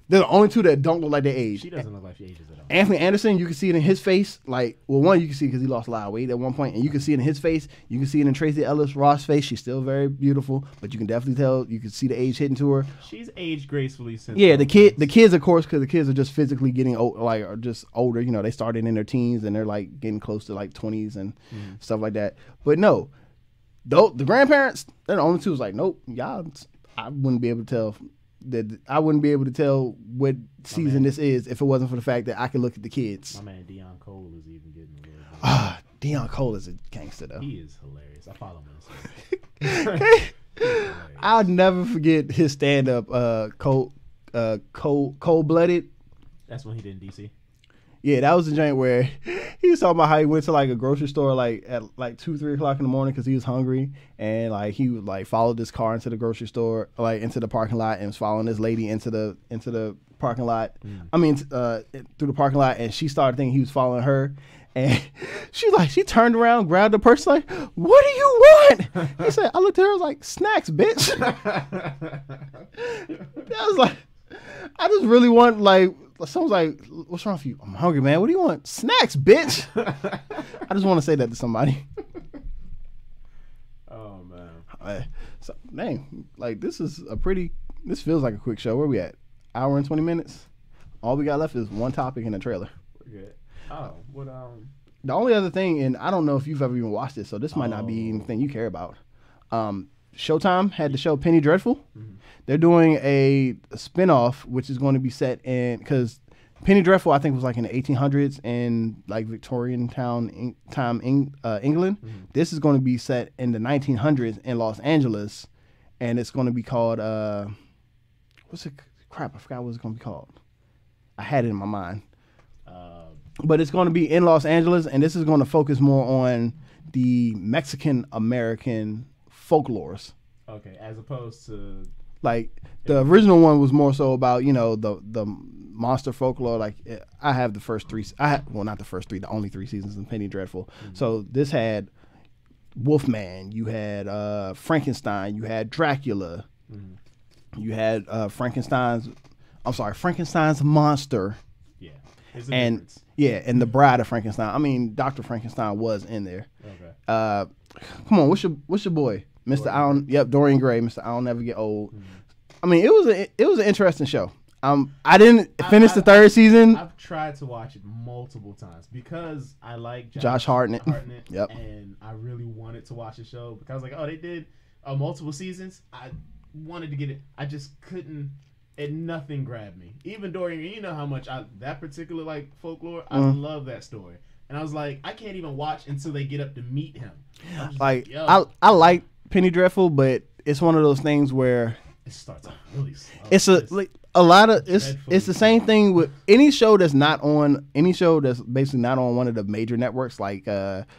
They're the only two that don't look like they age. She doesn't look like she ages at all. Anthony Anderson, you can see it in his face. Like, well, one, you can see because he lost a lot of weight at one point, and you can see it in his face. You can see it in Tracy Ellis Ross' face. She's still very beautiful, but you can definitely tell. You can see the age hitting to her. She's aged gracefully since. Yeah, the kids, of course, because the kids are just physically getting old, like, are just older. You know, they started in their teens and they're like getting close to like 20s and stuff like that. But no, the grandparents, they're the only two. Was like, nope, y'all. I wouldn't be able to tell. That I wouldn't be able to tell what season this is if it wasn't for the fact that I could look at the kids. My man Deion Cole is even getting a little bit. Deion Cole is a gangster though. He is hilarious. I follow him on Instagram. I'll never forget his stand up Cold Blooded. That's when he did in DC. Yeah, that was the joint where he was talking about how he went to like a grocery store like at like 2-3 o'clock in the morning because he was hungry, and like he would like followed this car into the grocery store, like into the parking lot, and was following this lady into the parking lot. I mean, through the parking lot, and she started thinking he was following her. And she turned around, grabbed the purse, like, what do you want? He said, I looked at her, I was like, snacks, bitch. I was like, I just really want, like, someone's like, what's wrong with you? I'm hungry, man. What do you want? Snacks, bitch. I just want to say that to somebody. Oh, man. So, dang, like, this feels like a quick show. Where we at? Hour and 20 minutes? All we got left is one topic in the trailer. We're good. Oh, what The only other thing, and I don't know if you've ever even watched it, so this might not be anything you care about. Showtime had the show Penny Dreadful. Mm-hmm. They're doing a spinoff, which is going to be set in, because Penny Dreadful, I think, was like in the 1800s in like Victorian time, England. Mm-hmm. This is going to be set in the 1900s in Los Angeles, and it's going to be called, what's it? Crap, I forgot what it's going to be called. I had it in my mind. But it's going to be in Los Angeles, and this is going to focus more on the Mexican-American folklores. Okay, as opposed to... Like, the original one was more so about, you know, the monster folklore. Like, I have the first three... well, not the first three, the only 3 seasons of Penny Dreadful. Mm-hmm. So this had Wolfman, you had Frankenstein, you had Dracula, you had Frankenstein's monster. Yeah. And difference. Yeah, and the Bride of Frankenstein. I mean, Dr. Frankenstein was in there. Okay. Come on, what's your boy, Mr. I'll? Yep, Dorian Gray, Mr. I'll Never Get Old. Mm-hmm. I mean, it was an interesting show. I didn't finish the 3rd season. I've tried to watch it multiple times because I like Josh Hartnett. Yep. And I really wanted to watch the show because I was like, oh, they did multiple seasons. I wanted to get it. I just couldn't. And nothing grabbed me. Even Dorian, you know how much that particular like folklore, I love that story. And I was like, I can't even watch until they get up to meet him. Like, I like Penny Dreadful, but it's one of those things where it starts off really slow. It's it's the same thing with any show that's basically not on one of the major networks like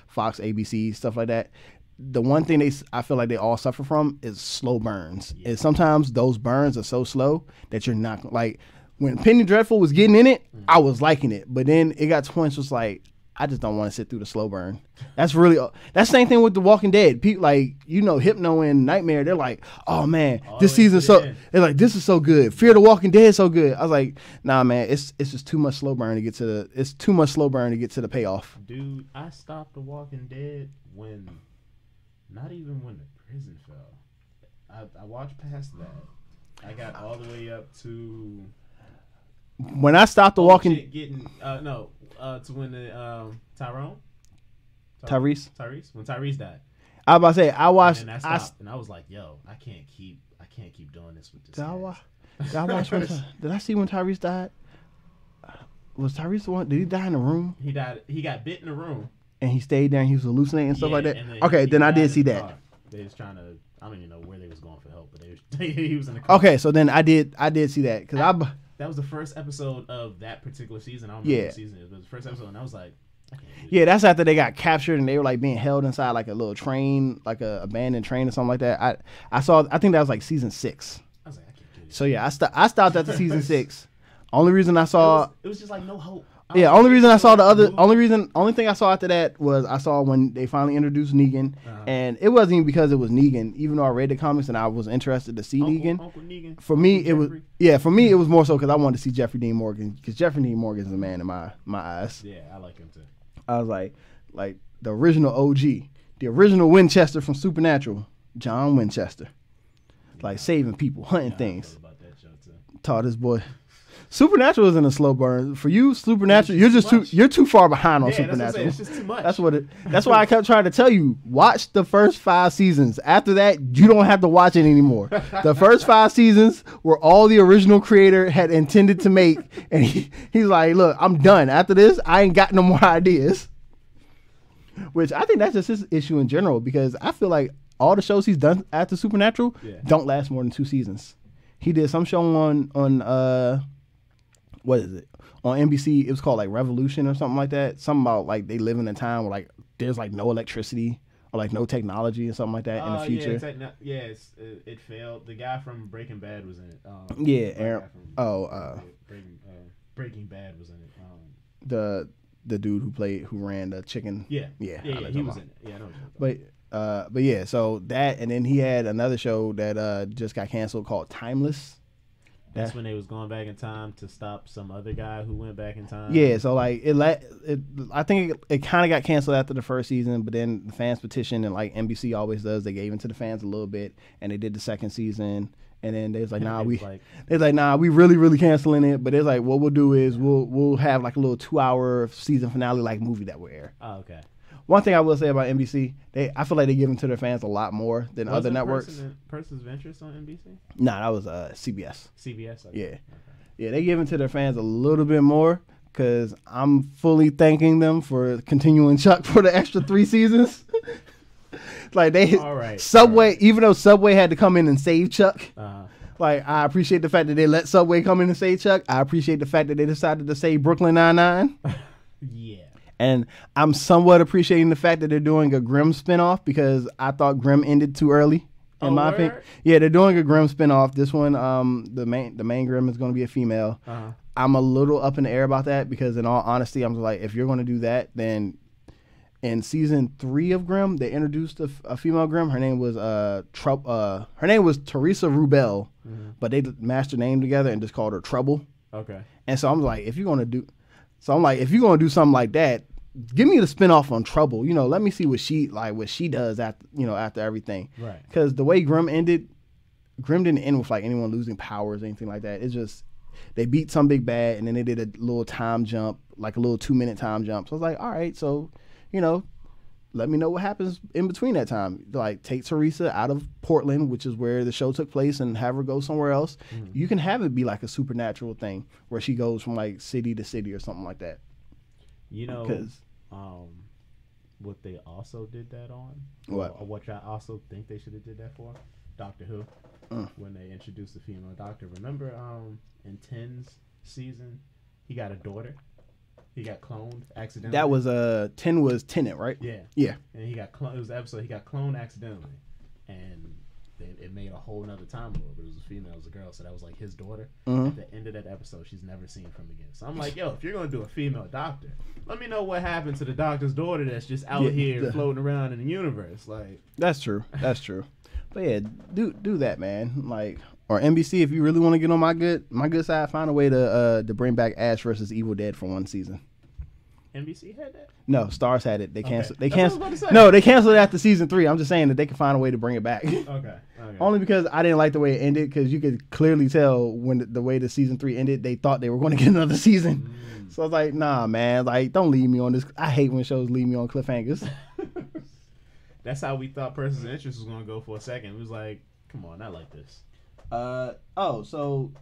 Fox, ABC, stuff like that. The one thing I feel like they all suffer from is slow burns. Yeah. And sometimes those burns are so slow that you're not, like, when Penny Dreadful was getting in it, I was liking it. But then it got to points was like, I just don't want to sit through the slow burn. That's the same thing with The Walking Dead. People like, you know, Hypno and Nightmare, they're like, oh man, this season they're like, this is so good. Fear the Walking Dead is so good. I was like, nah man, it's just too much slow burn to get to the payoff. Dude, I stopped The Walking Dead not even when the prison fell. I watched past that. I got all the way up to when I stopped The Walking to when the Tyrese when Tyrese died. I was about to say I watched and I stopped, and I was like, yo, I can't keep doing this with this. Did I watch did I see when Tyrese died? Was Tyrese the one? Did he die in the room? He died. He got bit in the room. And he stayed there and he was hallucinating and stuff like that? Okay, then I did see that. They was trying to, I don't even know where they was going for help, but he was in the car. Okay, so then I did see that. That was the first episode of that particular season. I don't know what season it was, but it was the first episode, and I was like, I can't do yeah, that's after they got captured and they were like being held inside like a little train, like a abandoned train or something like that. I think that was like season 6. I was like, I can't do this. So yeah, I stopped after season 6. Only reason I saw... It was just like no hope. Yeah, only thing I saw after that was I saw when they finally introduced Negan, and it wasn't even because it was Negan, even though I read the comics and I was interested to see Negan. Uncle Negan. For me, it was more so because I wanted to see Jeffrey Dean Morgan, because Jeffrey Dean Morgan is a man in my eyes. Yeah, I like him too. I was like the original OG, the original Winchester from Supernatural, John Winchester, like saving people, hunting things. About that show too. Taught this boy. Supernatural isn't a slow burn for you. Supernatural, you're too far behind on Supernatural. It's just too much. That's why I kept trying to tell you, watch the first 5 seasons. After that, you don't have to watch it anymore. The first 5 seasons were all the original creator had intended to make, and he's like, look, I'm done. After this, I ain't got no more ideas. Which I think that's just his issue in general, because I feel like all the shows he's done after Supernatural don't last more than 2 seasons. He did some show on what is it? On NBC, it was called like Revolution or something like that. Something about like they live in a time where like there's like no electricity or like no technology or something like that in the future. It failed. The guy from Breaking Bad was in it. Aaron. Breaking Bad was in it. The dude who ran the chicken. Yeah, he was in it. Yeah, I know. But yeah, so that, and then he had another show that just got canceled called Timeless. That's when they was going back in time to stop some other guy who went back in time. Yeah, so like I think it kind of got canceled after the first season, but then the fans petitioned, and like NBC always does, they gave in to the fans a little bit, and they did the second season, and then they was like, nah, we really canceling it, but it's like what we'll do is we'll have like a little 2-hour season finale like movie that will air. Oh, okay. One thing I will say about NBC, I feel like they give them to their fans a lot more than other networks. Persons of Interest on NBC? Nah, that was CBS. CBS? Okay. Yeah. Okay. Yeah, they give them to their fans a little bit more because I'm fully thanking them for continuing Chuck for the extra 3 seasons. Like Subway, even though Subway had to come in and save Chuck, like I appreciate the fact that they let Subway come in and save Chuck. I appreciate the fact that they decided to save Brooklyn Nine-Nine. Yeah. And I'm somewhat appreciating the fact that they're doing a Grimm spinoff because I thought Grimm ended too early, in my opinion. Yeah, they're doing a Grimm spinoff. This one, the main Grimm is going to be a female. I'm a little up in the air about that because, in all honesty, I'm like, if you're going to do that, then in season 3 of Grimm, they introduced a female Grimm. Her name was Teresa Rubel, but they mashed her name together and just called her Trouble. Okay. And so I'm like, if you're going to do something like that, give me the spinoff on Trouble. You know, let me see what she does after everything. Right. Because the way Grimm ended, Grimm didn't end with like anyone losing powers or anything like that. It's just they beat some big bad and then they did a little time jump, like a little 2-minute time jump. So I was like, all right, so let me know what happens in between that time. Like take Teresa out of Portland, which is where the show took place, and have her go somewhere else. You can have it be like a supernatural thing where she goes from like city to city or something like that. Because what they also did that on, what? Or what I also think they should have did that for, Doctor Who, when they introduced the female doctor. Remember, in 10's season, he got a daughter. He got cloned accidentally. That was 10 was Tenet, right? Yeah. Yeah. And he got cloned. It was the episode. He got cloned accidentally, and it made a whole nother Time Lord, but it was a female, it was a girl, so that was like his daughter. At the end of that episode, she's never seen from again. So I'm like, yo, if you're gonna do a female doctor, let me know what happened to the doctor's daughter that's just out here floating around in the universe. Like that's true. But yeah, do that, man. Like, or NBC, if you really want to get on my good side, find a way to bring back Ash versus Evil Dead for 1 season. NBC had that? No, Stars had it. They canceled. Okay. They canceled. No, they canceled it after season 3. I'm just saying that they can find a way to bring it back. Okay. Only because I didn't like the way it ended, because you could clearly tell when the way the season 3 ended, they thought they were going to get another season. So I was like, nah, man, like don't leave me on this. I hate when shows leave me on cliffhangers. That's how we thought Persons of Interest was going to go for a second. It was like, come on, not like this. So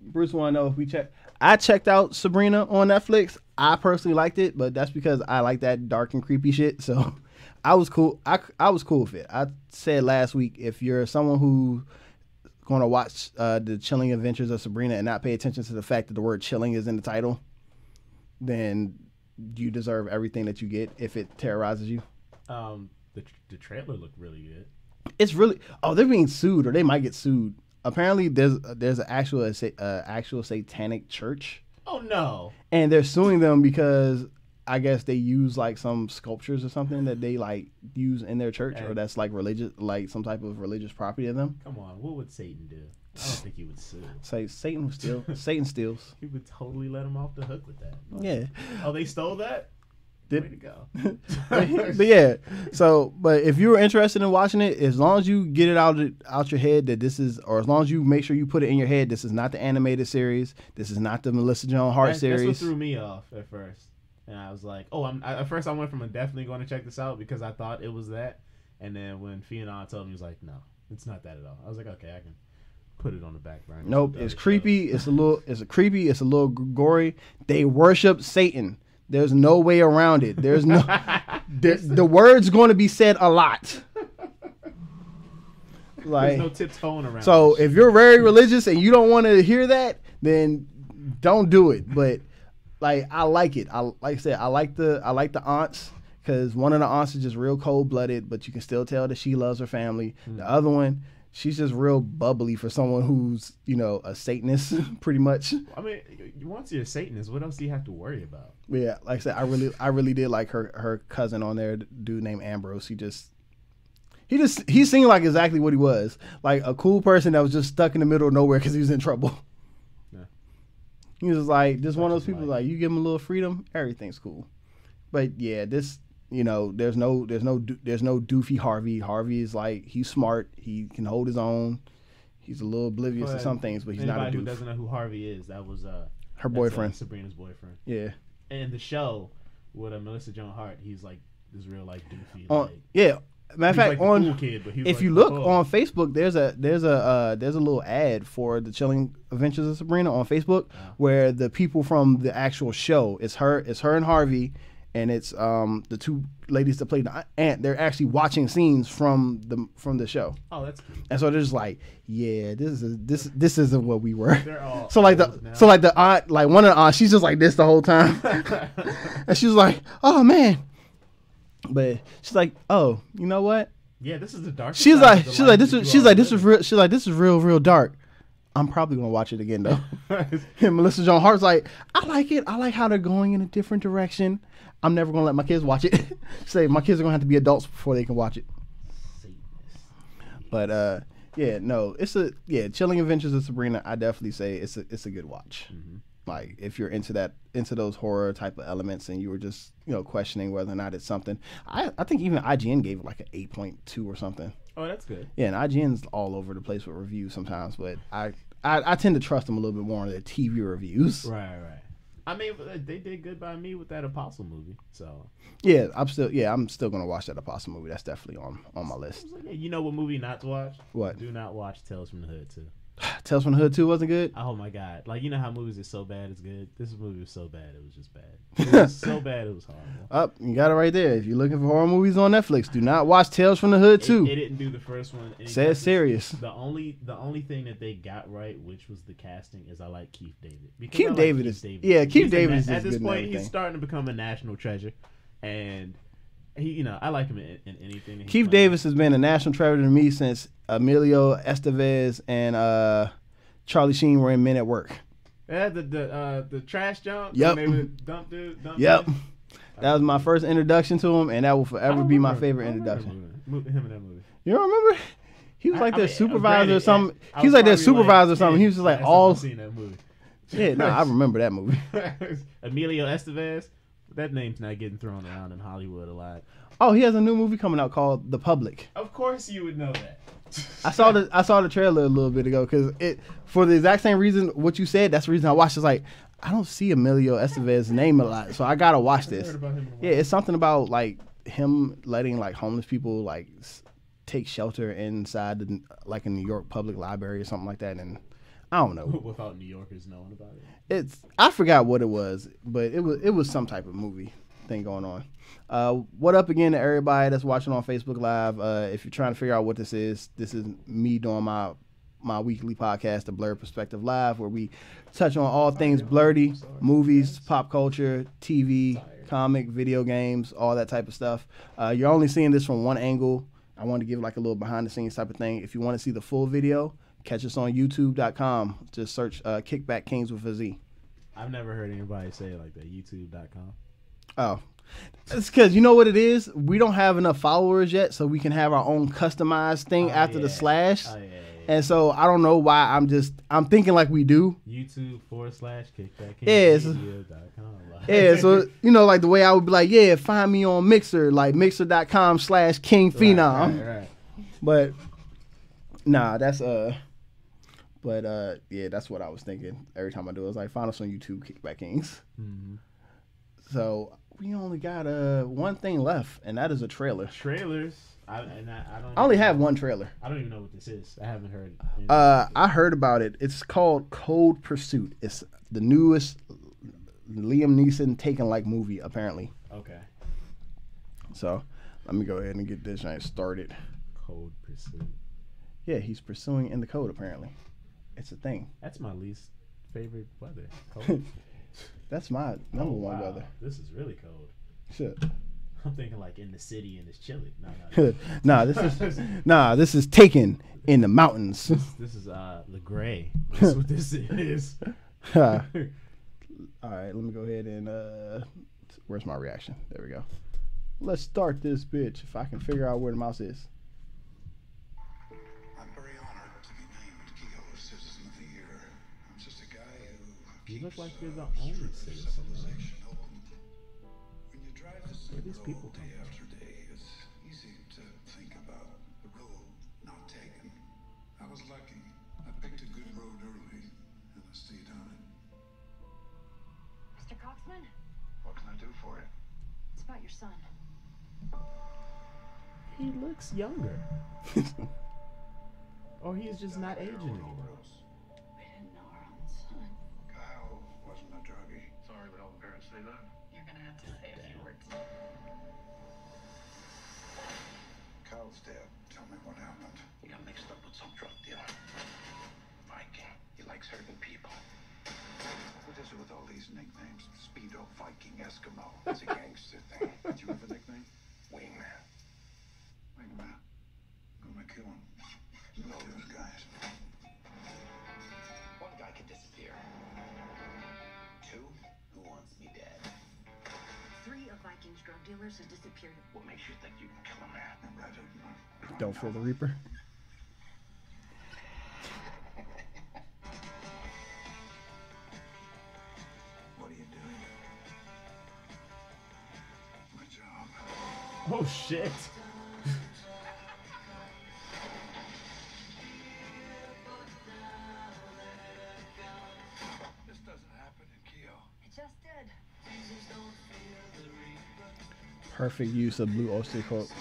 Bruce want to know if we check. I checked out Sabrina on Netflix. I personally liked it, but that's because I like that dark and creepy shit. So I was cool. I was cool with it. I said last week, if you're someone who's going to watch the Chilling Adventures of Sabrina and not pay attention to the fact that the word chilling is in the title, then you deserve everything that you get if it terrorizes you. The trailer looked really good. It's really they're being sued, or they might get sued. Apparently, there's an actual satanic church. Oh no! And they're suing them because I guess they use like some sculptures or something that they like use in their church, or that's like religious, like some type of religious property of them. Come on, what would Satan do? I don't think he would sue. Say Satan would steal. Satan steals. He would totally let him off the hook with that. Yeah. Oh, they stole that? Way to go. But yeah, but if you were interested in watching it, as long as you get it out your head that this is, or as long as you make sure you put it in your head, this is not the animated series. This is not the Melissa Joan Hart series. That's what threw me off at first. And I was like, at first I went from definitely going to check this out because I thought it was that. And then when Fiona told me, he was like, no, it's not that at all. I was like, okay, I can put it on the back burner. Nope, it's creepy. It's a little gory. They worship Satan. There's no way around it. There's no. The word's going to be said a lot. Like, there's no tiptoeing around. So if you're very religious and you don't want to hear that, then don't do it. But like I like it. Like I said, I like the aunts because one of the aunts is just real cold blooded, but you can still tell that she loves her family. The other one, she's just real bubbly for someone who's a Satanist, pretty much. I mean, once you're a Satanist, what else do you have to worry about? Yeah, like I said, I really did like her cousin on there, dude named Ambrose. He seemed like exactly what he was, like a cool person that was just stuck in the middle of nowhere because he was in trouble. Yeah. He was like just one of those people like you give him a little freedom, everything's cool. But yeah, this there's no doofy Harvey. Harvey is like he's smart, he can hold his own. He's a little oblivious to some things, but he's not a doof. Anybody who doesn't know who Harvey is, that was her boyfriend, Sabrina's boyfriend. Yeah. And in the show with Melissa Joan Hart, he's like this real like doofy. Yeah. Matter of fact, like cool kid, but if you look on Facebook, there's a little ad for the Chilling Adventures of Sabrina on Facebook, where the people from the actual show, it's her and Harvey, and it's the two ladies that played the aunt. They're actually watching scenes from the show. Oh, that's cool. And so they're just like, yeah, this isn't what we were. They're all so like the aunt, like one of the aunts, she's just like this the whole time, and she's like, oh man. But she's like, oh, you know what? Yeah, this is the dark. She's like, this is real dark. I'm probably gonna watch it again though. And Melissa Joan Hart's like, I like it. I like how they're going in a different direction. I'm never gonna let my kids watch it. She say my kids are gonna have to be adults before they can watch it. But Chilling Adventures of Sabrina. I definitely say it's a good watch. Mm-hmm. Like if you're into those horror type of elements and you were just questioning whether or not it's something, I think even IGN gave it like an 8.2 or something. Oh, that's good. Yeah, and IGN's all over the place with reviews sometimes, but I tend to trust them a little bit more on their TV reviews. Right. I mean, they did good by me with that Apostle movie. So yeah, I'm still gonna watch that Apostle movie. That's definitely on my list. You know what movie not to watch? What? Do not watch Tales from the Hood 2. Tales from the Hood 2 wasn't good? Oh my god. Like, you know how movies are so bad it's good? This movie was so bad it was just bad. It was so bad it was horrible. You got it right there. If you're looking for horror movies on Netflix, do not watch Tales from the Hood 2. It didn't do the first one. Say it serious. The only thing that they got right, which was the casting, is I like Keith David. Keith David is good. At this point, he's starting to become a national treasure, and I like him in anything. Keith Davis has been a national treasure to me since Emilio Estevez and Charlie Sheen were in Men at Work. Yeah, the trash jump. Yep. They would dump dude. Yep. That was my first introduction to him, and that will forever be my favorite introduction. Him in that movie. You don't remember? He was like their supervisor or something. He was like their supervisor or something. He was just like all. Seen that movie. Yeah, no, I remember that movie. Emilio Estevez. That name's not getting thrown around in Hollywood a lot. Oh, he has a new movie coming out called The Public. Of course you would know that. I saw the trailer a little bit ago because for the exact same reason what you said. That's the reason I watched. It's like I don't see Emilio Estevez's name a lot, so I gotta watch this. Yeah, it's something about like him letting like homeless people like take shelter inside like a New York public library or something like that, and I don't know. Without New Yorkers knowing about it. I forgot what it was, but it was some type of movie thing going on. What up again to everybody that's watching on Facebook Live. If you're trying to figure out what this is me doing my weekly podcast, The Blurred Perspective Live, where we touch on all things blurry, movies, pop culture, TV, comic, video games, all that type of stuff. You're only seeing this from one angle. I wanted to give like a little behind the scenes type of thing. If you want to see the full video, catch us on youtube.com. Just search Kickback Kings with a Z. I've never heard anybody say it like that, youtube.com. Oh, it's because you know what it is? We don't have enough followers yet, so we can have our own customized thing after the slash. Oh, yeah. And so I don't know why I'm thinking like we do. YouTube/kickbackkingsmedia.com. Yeah, so like the way I would be like, yeah, find me on Mixer, like mixer.com/KingPhenom. Right. But nah, that's that's what I was thinking every time I do it. I was like, find us on YouTube, Kickback Kings. Mm-hmm. So we only got one thing left, and that is a trailer. Trailers. I only have one trailer. I don't even know what this is. I haven't heard. I heard about it. It's called Cold Pursuit. It's the newest Liam Neeson Taken-like movie, apparently. Okay. So let me go ahead and get this thing started. Cold Pursuit. Yeah, he's pursuing in the code, apparently. It's a thing. That's my least favorite weather? Cold? That's my number one weather. This is really cold. Shit. I'm thinking like in the city and it's chilly. This is taken in the mountains. This is LeGray. That's what this is. All right, let me go ahead and where's my reaction? There we go. Let's start this bitch. If I can figure out where the mouse is. I'm very honored to be named Keo Citizen of the Year. I'm just a guy who You look like you're the only citizen. civilization open. When you drive this Where these road people day come after day, it's easy to think about the road not taken. I was lucky. I picked a good road early, and I stayed on it. Mr. Coxman, What can I do for you? it's about your son. He looks younger. Or he's just not aging anymore. We didn't know our own son. Kyle wasn't a druggie. Sorry, but all the parents say that. You're gonna have to say a few words. Kyle's dead. Tell me what happened. He got mixed up with some drug dealer. Viking. He likes hurting people. What is it with all these nicknames? Speedo, Viking, Eskimo. It's a gangster thing. Did you have a nickname? Wingman. Wingman. I'm gonna kill him. You know those guys. One guy can disappear. Two, who wants me dead? 3 of Viking's drug dealers have disappeared. What makes you think you can kill a man? I read it in a crime Don't fear the novel. Reaper. What are you doing? My job. Oh shit. This doesn't happen in Keo. It just did. Perfect use of Blue Oyster Cult.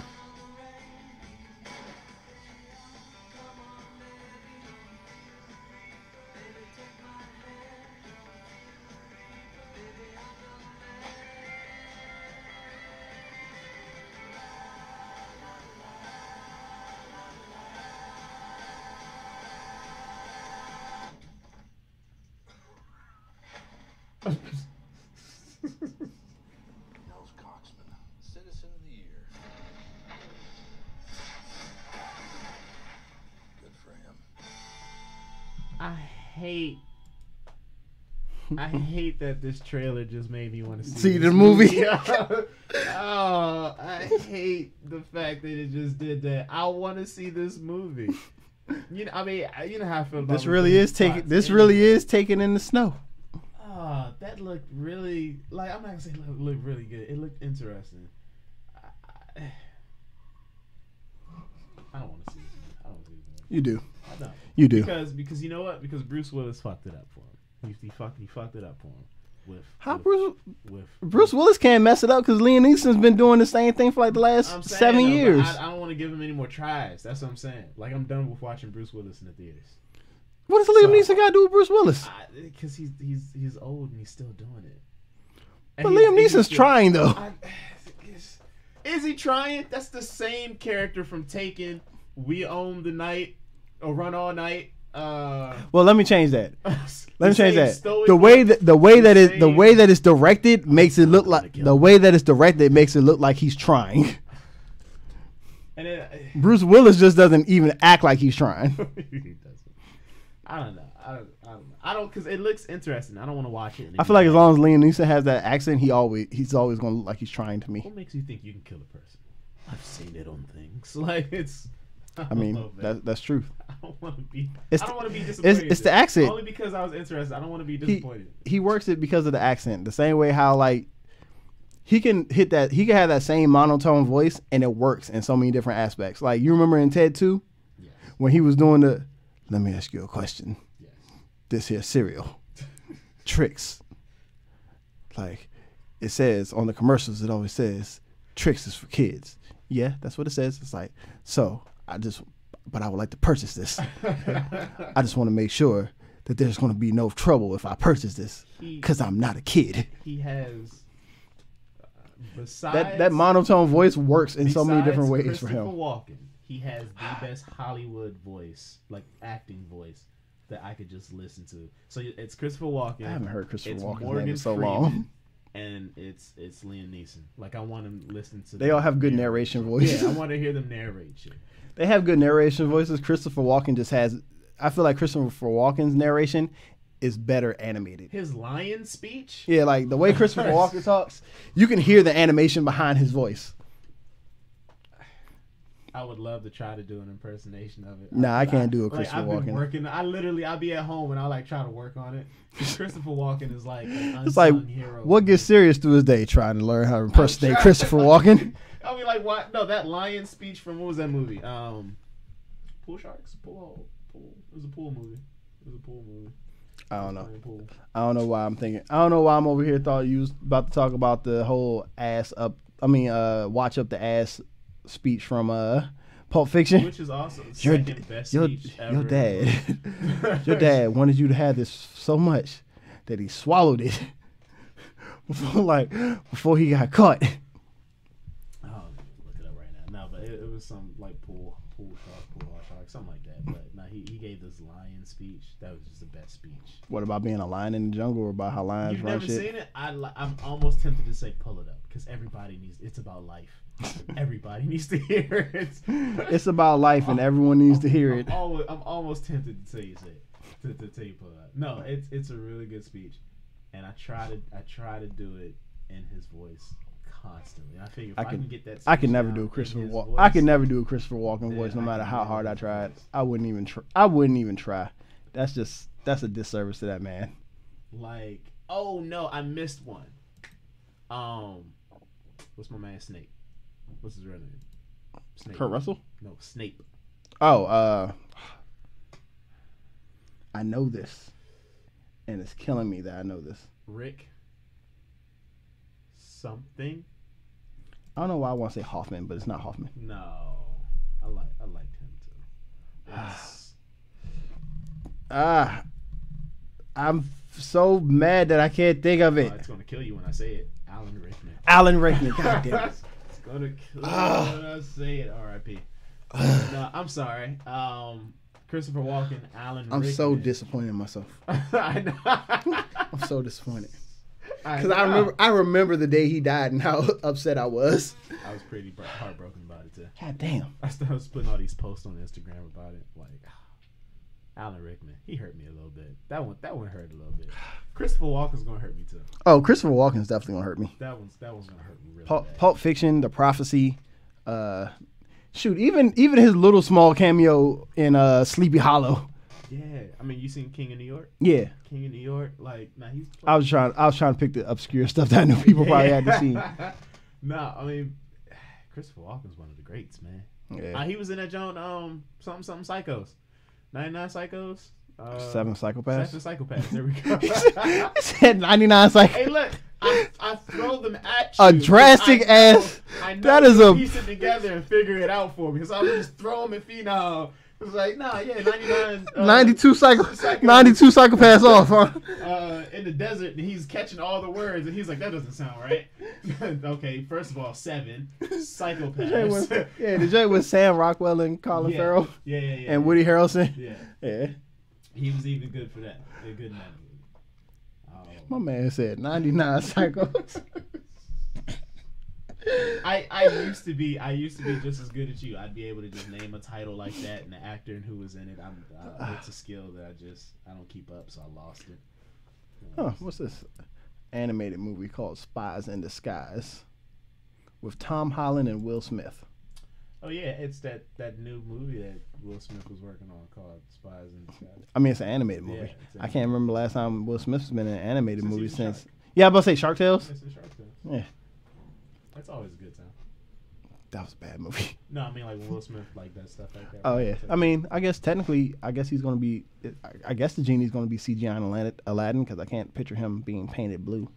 Nels Coxman, Citizen of the Year. Good for him. I hate that this trailer just made me want to See this the movie? Oh, I hate the fact that it just did that. I want to see this movie. You know, I mean, you know how I feel about This really is taken. plots This anyway. really is taken in the snow. Oh, that looked really like I'm not gonna say looked really good. It looked interesting. I don't want to see this movie. I don't want to see this movie. You do. I don't. You do. Because you know what? Because Bruce Willis fucked it up for him. He fucked it up for him with How with, Bruce Willis can't mess it up because Liam Neeson's been doing the same thing for like the last I'm saying, 7 though, but years. I don't want to give him any more tries. That's what I'm saying. Like I'm done with watching Bruce Willis in the theaters. What does Liam Neeson got to do with Bruce Willis? Because he's old and he's still doing it. And But he's- Liam and he's Neeson's still- trying though. Is he trying? That's the same character from Taken, We Own the Night, or Run All Night. Well, let me change that. Let me change that. Stoic The way one, that it's directed makes it look like makes it look like he's trying. And then, Bruce Willis just doesn't even act like he's trying. he doesn't. I don't know. I don't because it looks interesting. I don't want to watch it. I feel like as long as Liam Neeson has that accent, he's always gonna look like he's trying to me. What makes you think you can kill a person? I've seen it on things. Like it's. I mean, don't know, man. that's truth. I don't want to be. It's I don't the- want to be disappointed. it's the accent. Only because I was interested. I don't want to be disappointed. He works it because of the accent. The same way how like he can have that same monotone voice and it works in so many different aspects. Like you remember in Ted 2 Yes. when he was doing the let me ask you a question. Yes. This here cereal. Tricks. Like it says on the commercials, it always says Tricks is for kids. Yeah, that's what it says. It's like, so but I would like to purchase this. I just want to make sure that there's going to be no trouble if I purchase this because I'm not a kid. He has besides That monotone voice works in so many different ways for Christopher him. Walken, he has the best Hollywood voice, like acting voice that I could just listen to. So it's Christopher Walken. I haven't heard Christopher it's Walken's Morgan name in so Freeman, long. And it's Liam Neeson. Like I want to listen to. They all have good narration voices. Yeah, I want to hear them narrate shit. They have good narration voices. Christopher Walken just has. I feel like Christopher Walken's narration is better animated. His lion speech. Yeah, like the way Christopher Walken talks, you can hear the animation behind his voice. I would love to try to do an impersonation of it. Nah, I can't do a Christopher I've been Walken. working. I'll be at home and I like try to work on it. Christopher Walken is like an unsung It's like, hero. what gets serious through his day trying to learn how to impersonate Christopher Walken? I mean, like, what? No, that lion speech from, what was that movie? Pool Sharks? Pool. It was a pool movie. I don't know. I don't know why I'm thinking. I don't know why I'm over here thought you was about to talk about the whole watch up the ass speech from Pulp Fiction. Which is also the second best speech ever. Your dad. Your dad wanted you to have this so much that he swallowed it before he got caught. Oh, look it up right now. No, but it was some like pool shark, something like that. But no, he gave this lion speech. That was just the best speech. What about being a lion in the jungle, or about how lions You've run never shit? seen it? I'm almost tempted to say pull it up because everybody needs. It's about life. Everybody needs to hear it. It's about life, and everyone needs to hear it. I'm almost tempted to tell you to tell you pull it up. No, it's a really good speech, and I try to do it in his voice constantly. I figure if I can get that. I can never do a Christopher Walken. I can never do a Christopher Walken voice, no matter how hard I tried. I wouldn't even try. That's a disservice to that man. Like, oh no, I missed one. What's my man Snape? What's his real name? Snape. Kurt Russell? No, Snape. Oh, I know this, and it's killing me that I know this. Rick. Something. I don't know why I want to say Hoffman, but it's not Hoffman. No, I liked him too. I'm so mad that I can't think of it. It's gonna kill you when I say it. Alan Rickman. God damn it. It's gonna kill you when I say it. R.I.P. No, I'm sorry. Christopher Walken, Alan Rickman. I'm so disappointed in myself. I know. I'm so disappointed. Because I remember the day he died and how upset I was. I was pretty heartbroken about it too. God damn. I was putting all these posts on Instagram about it. Like, Alan Rickman, he hurt me a little bit. That one hurt a little bit. Christopher Walken's gonna hurt me too. Oh, Christopher Walken's definitely gonna hurt me. That one's gonna hurt me really bad. Pulp Fiction, The Prophecy. Even his little small cameo in Sleepy Hollow. Yeah, I mean, you seen King of New York? Yeah. King of New York, like, nah, he's. I was trying to pick the obscure stuff that I knew people probably had to see. No, I mean, Christopher Walken's one of the greats, man. Yeah. He was in that joint, something Psychos, 99 Psychos. 7 Psychopaths. 7 Psychopaths. There we go. He said 99 Psychopaths. Hey, look, I throw them at you. A drastic ass. I know That is you a piece it together and figure it out for me. So I would just throw them at Phenom. It was like, nah, yeah, 99. 92 psychopaths off, huh? In the desert, and he's catching all the words, and he's like, that doesn't sound right. Okay, first of all, 7 psychopaths. The joint was Sam Rockwell and Colin Farrell. Yeah. And Woody Harrelson. Yeah. He was even good for that. They're good in that movie. My man said 99 psychos. I used to be just as good as you. I'd be able to just name a title like that and the actor and who was in it. It's a skill that I don't keep up, so I lost it. Huh, what's this animated movie called Spies in Disguise with Tom Holland and Will Smith? Oh yeah, it's that new movie that Will Smith was working on called Spies in Disguise. I mean, it's an animated movie. Yeah, I can't remember the last time Will Smith's been in an animated movie he's a since. shark. Yeah, I'm about to say Shark Tales. It's in Shark Tale. Yeah, That's always a good time. that was a bad movie. No, I mean like when Will Smith like that stuff like that. Oh yeah, I mean, I guess technically, he's gonna be. I guess the genie's gonna be CGI in Aladdin because I can't picture him being painted blue.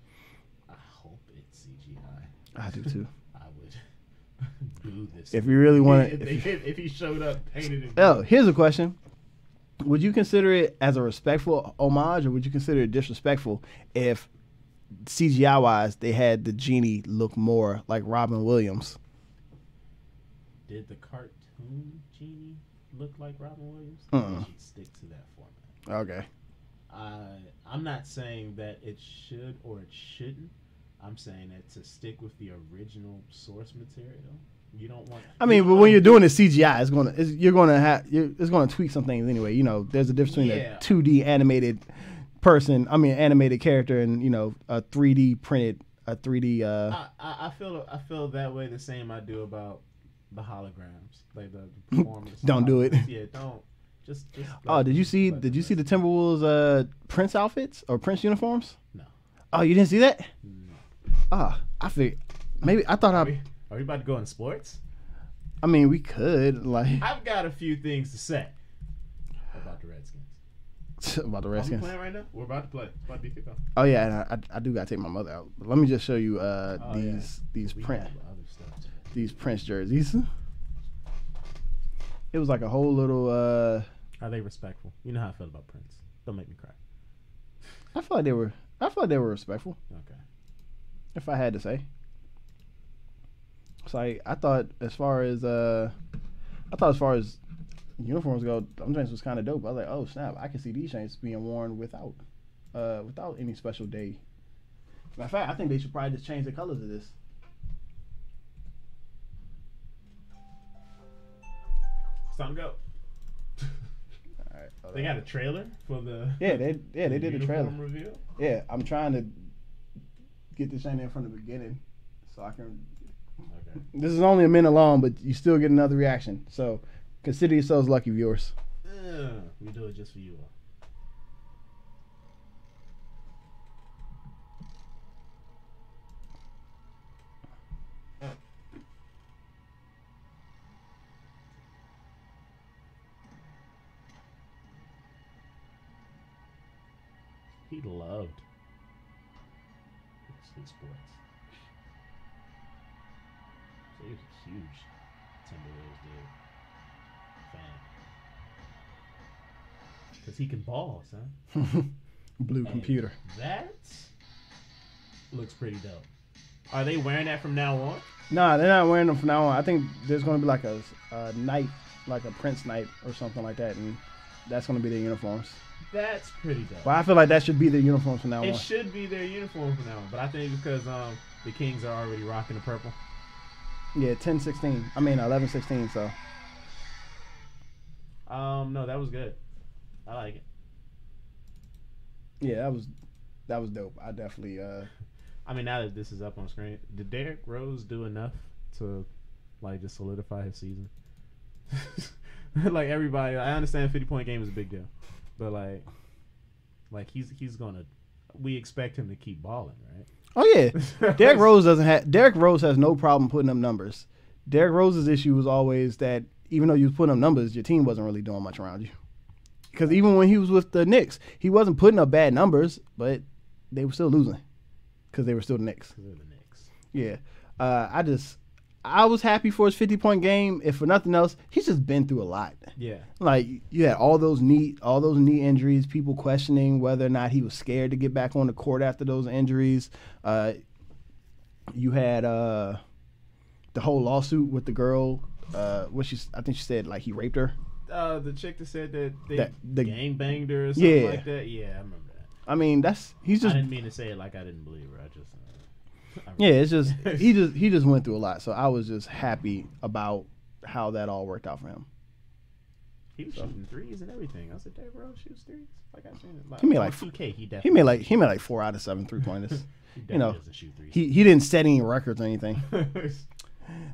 I hope it's CGI. I do too. I would boo this. If you really want to, if he showed up painted in oh, here's a question: would you consider it as a respectful homage, or would you consider it disrespectful if CGI wise they had the genie look more like Robin Williams? Did the cartoon genie look like Robin Williams? Or did she stick to that format? Okay. I'm not saying that it should or it shouldn't. I'm saying that to stick with the original source material. You don't want. I mean, but when you're doing the CGI, it's gonna tweak some things anyway. You know, there's a difference between a 2D animated animated character, and a 3D printed, a 3D. I feel that way the same I do about the holograms, like the performance. Don't do it. Yeah, don't. Just Oh, did you see the Timberwolves Prince outfits or Prince uniforms? No. Oh, you didn't see that? No. I figured maybe I thought Are we about to go in sports? I mean, we could I've got a few things to say about the Redskins. about the Are we Redskins. playing right now? We're about to play. It's about to be kickoff. Oh yeah, and I do gotta take my mother out. But let me just show you these We print have other stuff too. these Prince jerseys. It was like a whole little. Are they respectful? You know how I feel about Prince. Don't make me cry. I feel like they were respectful. Okay. If I had to say. So I thought as far as uniforms go, them chains was kind of dope. I was like, oh snap, I can see these chains being worn without any special day. Matter of fact, I think they should probably just change the colors of this. It's time to go. All right, They got a trailer for the. Yeah, they did a trailer. Reveal. Yeah, I'm trying to get this chain in from the beginning, so I can. Okay. This is only a minute long, but you still get another reaction. So consider yourselves lucky viewers. We do it just for you all. He loved his sports. So he was a huge Timberwolves dude. Fan. Because he can ball, son. Blue And computer. That looks pretty dope. Are they wearing that from now on? Nah, they're not wearing them from now on. I think there's going to be like a night, like a Prince night or something like that, and that's going to be their uniforms. That's pretty dope. But I feel like that should be their uniforms from now on. It should be their uniform from now on. But I think because the Kings are already rocking the purple. Yeah, 10-16. I mean 11-16. So. No, that was good. I like it. Yeah, that was dope. I definitely. I mean, now that this is up on screen, did Derrick Rose do enough to like just solidify his season? Like everybody, I understand 50-point game is a big deal, but like he's gonna. We expect him to keep balling, right? Oh yeah, Derrick Rose has no problem putting up numbers. Derrick Rose's issue was always that even though you was putting up numbers, your team wasn't really doing much around you. Because even when he was with the Knicks, he wasn't putting up bad numbers, but they were still losing because they were still the Knicks. They're the Knicks. Yeah, I was happy for his 50-point game. If for nothing else, he's just been through a lot. Yeah. Like you had all those knee injuries, people questioning whether or not he was scared to get back on the court after those injuries. You had the whole lawsuit with the girl. I think she said like he raped her. The chick that said that they gang banged her or yeah. something like that. Yeah, I remember that. I mean, he's just. I didn't mean to say it like I didn't believe her. Yeah, it's just he just went through a lot. So I was just happy about how that all worked out for him. He was shooting threes and everything. I said, Derrick Rose shoots threes. Like I seen it. Like, He made like 2K. He he made like 4 out of 7 3-pointers. He You know, doesn't shoot threes. he didn't set any records or anything.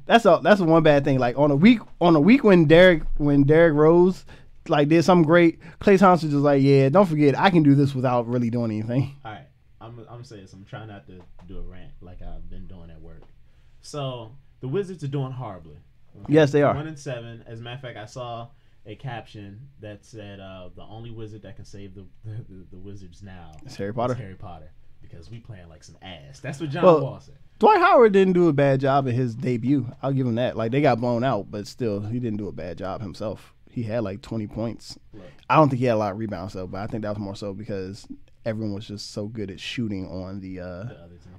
That's one bad thing. Like on a week when Derrick Rose like did something great, Klay Thompson just like, yeah, don't forget I can do this without really doing anything. All right, I'm gonna say this. I'm trying not to do a rant like I've been doing at work. So the Wizards are doing horribly. Okay? Yes, they are. 1-7. As a matter of fact, I saw a caption that said the only wizard that can save the Wizards now It's Harry Potter. is Harry Potter, because we playing like some ass. That's what John Wall said. Dwight Howard didn't do a bad job in his debut. I'll give him that. Like they got blown out, but still, he didn't do a bad job himself. He had like 20 points. Look. I don't think he had a lot of rebounds though, but I think that was more so because everyone was just so good at shooting on the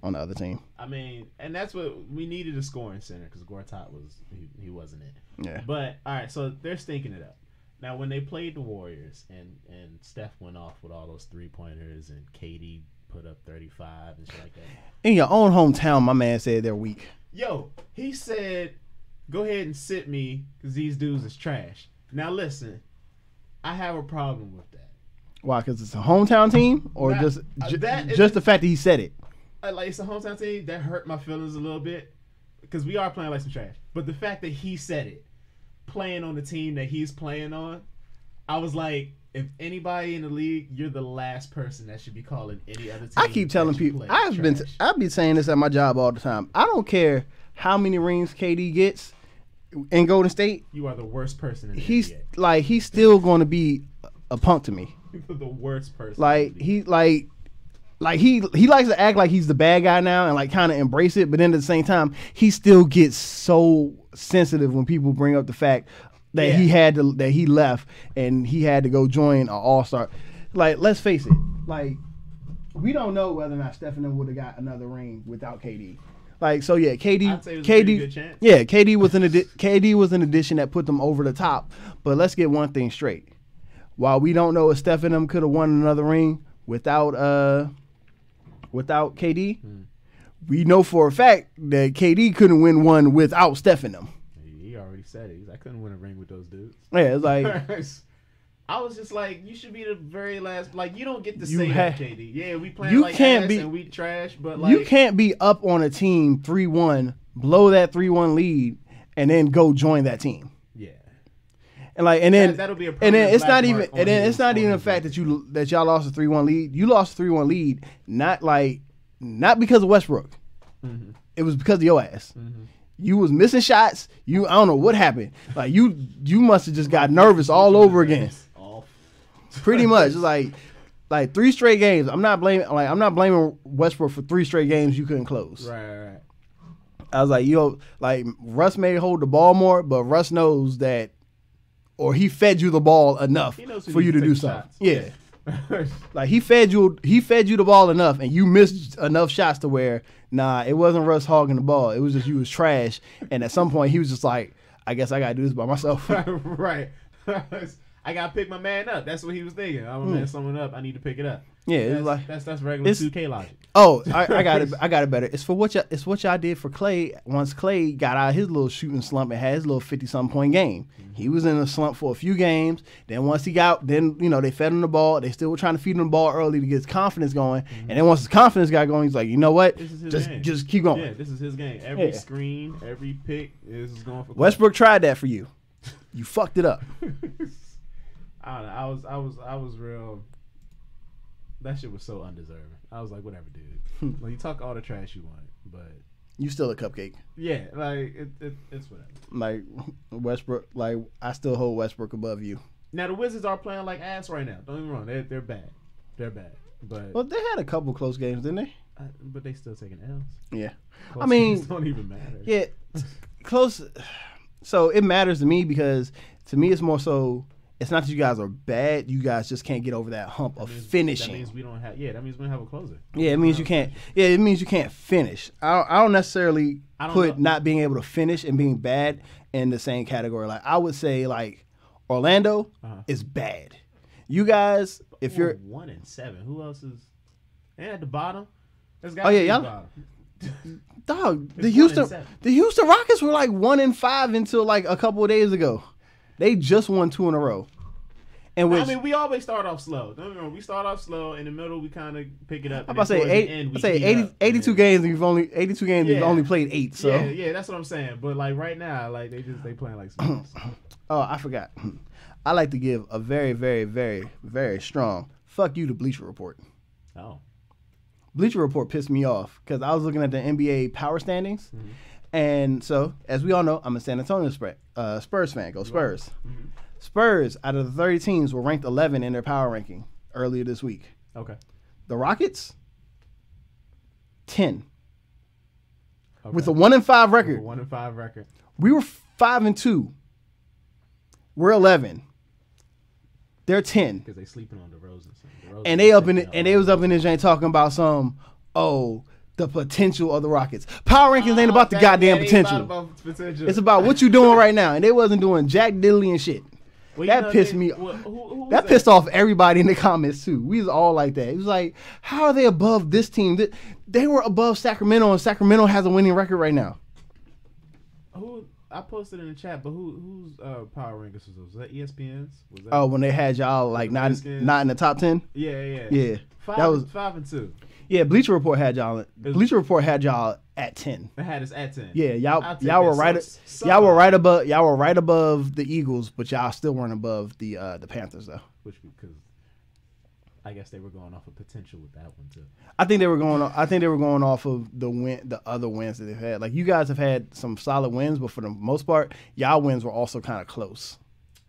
other team. I mean, and that's what we needed, a scoring center, because Gortat he wasn't it. Yeah. But all right, so they're stinking it up. Now, when they played the Warriors and Steph went off with all those 3-pointers and KD put up 35 and shit like that. In your own hometown, my man said they're weak. Yo, he said, go ahead and sit me because these dudes is trash. Now, listen, I have a problem with that. Why? Because it's a hometown team, or Not- just that just the fact that he said it. Like, it's a hometown team. That hurt my feelings a little bit because we are playing like some trash. But the fact that he said it, playing on the team that he's playing on, I was like, if anybody in the league, you're the last person that should be calling any other team. I keep telling that you people, play trash. I've been saying this at my job all the time. I don't care how many rings KD gets in Golden State. You are the worst person in the He's NBA. like, he's still going to be a punk to me. You're the worst person. Like in the he he likes to act like he's the bad guy now and like kind of embrace it, but then at the same time, he still gets so sensitive when people bring up the fact that he left and he had to go join an all-star. Like, let's face it, like, we don't know whether or not Stephen would have got another ring without KD. Like, so yeah, I'd say it was a pretty KD, good chance. yeah, KD was an addition that put them over the top. But let's get one thing straight: while we don't know if Stephen could have won another ring without KD, we know for a fact that KD couldn't win one without Stephen. He already said it. I couldn't win a ring with those dudes. Yeah, it's like I was just like, you should be the very last. Like, you don't get to You say ha- that, KD. Yeah, we playing you like can't ass be- and we trash, but like you can't be up on a team 3-1, blow that 3-1 lead, and then go join that team. Yeah, And like, and then that'll be a and then permanent it's not black even, mark on and then his- it's not on even the his fact record. that y'all lost a 3-1 lead. You lost a 3-1 lead, not because of Westbrook. Mhm. It was because of your ass. Mhm. You was missing shots. I don't know what happened. Like you must have just got nervous all over again. Off. Pretty much. It's like 3 straight games. I'm not blaming Westbrook for 3 straight games you couldn't close. Right. I was like, Russ may hold the ball more, but Russ knows that, or he fed you the ball enough He knows who for you to needs do take something. shots. Yeah. Like he fed you the ball enough, and you missed enough shots to where it wasn't Russ hogging the ball. It was just you was trash, and at some point he was just like, I guess I gotta do this by myself. Right. I gotta pick my man up. That's what he was thinking. I'm gonna man someone up. I need to pick it up. Yeah, it's like that's regular 2K logic. Oh, I got it. I got it better. It's what y'all did for Clay. Once Clay got out of his little shooting slump and had his little 50-something point game, he was in a slump for a few games. Then once he got, they fed him the ball. They still were trying to feed him the ball early to get his confidence going. And then once his confidence got going, he's like, you know what? This is his game. Just keep going. Yeah, this is his game. Every Yeah. screen, every pick is going for Clay. Westbrook tried that for you. You fucked it up. I don't know. I was real. That shit was so undeserving. I was like, whatever, dude. Like, you talk all the trash you want, but You still a cupcake. yeah, like it's whatever. Like Westbrook. Like I still hold Westbrook above you. Now the Wizards are playing like ass right now. Don't get me wrong. They're bad. They're bad. But Well, they had a couple close games, didn't they? but they still taking L's. Yeah. Close I mean, games don't even matter. Yeah, close. So it matters to me because to me it's more so. It's not that you guys are bad. You guys just can't get over that hump of finishing. That means we don't have. Yeah, that means we don't have a closer. Yeah, it means you can't. Yeah, it means you can't finish. I don't necessarily put not being able to finish and being bad in the same category. Like I would say, like Orlando is bad. You guys, if you're 1-7, who else is? And at the bottom. There's Oh yeah, y'all. Dog, the Houston Rockets were like 1-5 until like a couple of days ago. They just won 2 in a row. And I mean, we always start off slow. Don't get me wrong. We start off slow. In the middle, we kind of pick it up. I'm about to say 82 games. We've only played 8. So yeah, that's what I'm saying. But like right now, like they playing like some. Oh, I forgot. I like to give a very, very, very, very strong fuck you to Bleacher Report. Oh. Bleacher Report pissed me off because I was looking at the NBA power standings. And so, as we all know, I'm a San Antonio Spurs fan. Go Spurs. Spurs, out of the 30 teams, were ranked 11 in their power ranking earlier this week. Okay. The Rockets, 10. Okay. With a 1-5 record. 1-5 record. We were 5-2. We're 11. They're 10. Because they sleeping on DeRozan. And they was up in this joint talking about the potential of the Rockets. Power rankings ain't about the goddamn potential. About potential. It's about what you doing right now. And they wasn't doing jack diddly and shit. Well, that pissed me. Who That pissed off everybody in the comments too. We was all like that. It was like, how are they above this team? They were above Sacramento, and Sacramento has a winning record right now. Who I posted in the chat, but whose power rankings was that? ESPN's? Was that? Oh, when they had y'all like not in the top 10. Yeah. That was 5 and 2. Yeah, Bleacher Report had y'all. Bleacher Report had y'all at 10. They had us at 10. Yeah, y'all were right. Y'all were right above. Y'all were right above the Eagles, but y'all still weren't above the Panthers though. Which because I guess they were going off of potential with that one too. I think they were going off of the other wins that they've had. Like you guys have had some solid wins, but for the most part, y'all wins were also kind of close.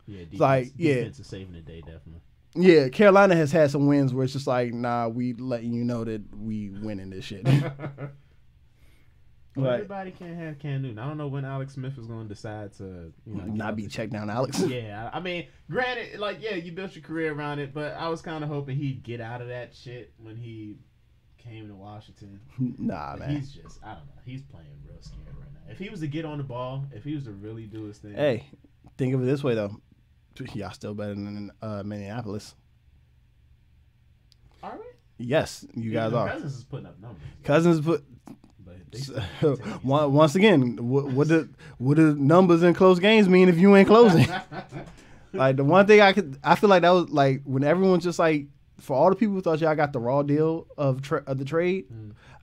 Yeah, defense is saving the day definitely. Yeah, Carolina has had some wins where it's just like, nah, we letting you know that we winning this shit. Well, everybody can't have Cam Newton. I don't know when Alex Smith is going to decide to not be checked down, Alex. Yeah, I mean, granted, you built your career around it, but I was kind of hoping he'd get out of that shit when he came to Washington. Nah, man. He's just, I don't know. He's playing real scared right now. If he was to get on the ball, if he was to really do his thing. Hey, think of it this way though. Y'all still better than Minneapolis. Are we? Yes, you guys are. Cousins is putting up numbers. Cousins put. Once again, what do numbers in close games mean if you ain't closing? Like the one thing I feel like that was like when everyone's just like, for all the people who thought y'all got the raw deal of the trade,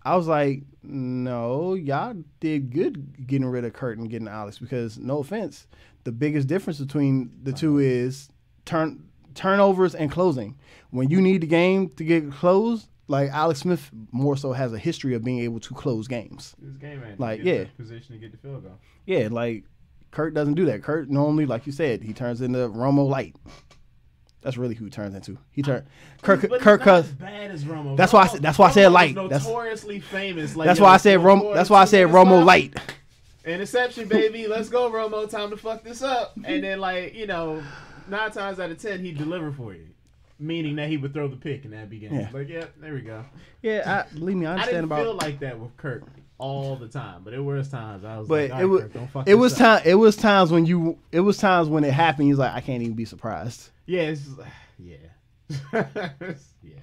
I was like, no, y'all did good getting rid of Kurt and getting Alex, because no offense, the biggest difference between the two is turnovers and closing. When you need the game to get closed, like Alex Smith more so has a history of being able to close games. This game ain't like position to get the field goal. Yeah, like Kurt doesn't do that. Kurt normally, like you said, he turns into Romo Light. That's really who he turns into. Kirk as bad as Romo. That's why I said light. Notoriously famous. That's why I said Romo. That's why I said Romo Light. Interception, baby. Let's go, Romo. Time to fuck this up. And then 9 times out of 10 he'd deliver for you. Meaning that he would throw the pick in that beginning. Yeah. Like, yeah, there we go. Yeah, believe me, I understand I didn't feel like that with Kirk all the time, but there was times I was but like, Kirk, don't fuck this up. It was times when it happened. He's like, I can't even be surprised. Yeah, it's just, yeah. Yeah.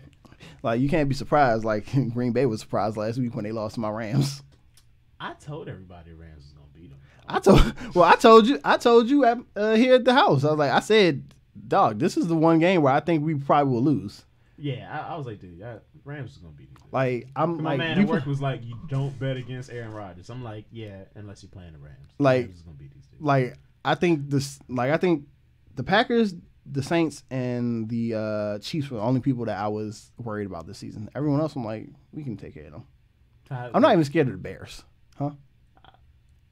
Like you can't be surprised. Like Green Bay was surprised last week when they lost to my Rams. I told everybody the Rams was gonna beat them. I told you here at the house. I said, dog, this is the one game where I think we probably will lose. Yeah, I was like, dude, Rams is gonna beat these. Like my man at work was like, you don't bet against Aaron Rodgers. I'm like, yeah, unless you're playing the Rams. Rams is gonna beat these dudes. Like I think the Packers, the Saints, and the Chiefs were the only people that I was worried about this season. Everyone else, I'm like, we can take care of them. I'm not even scared of the Bears, huh?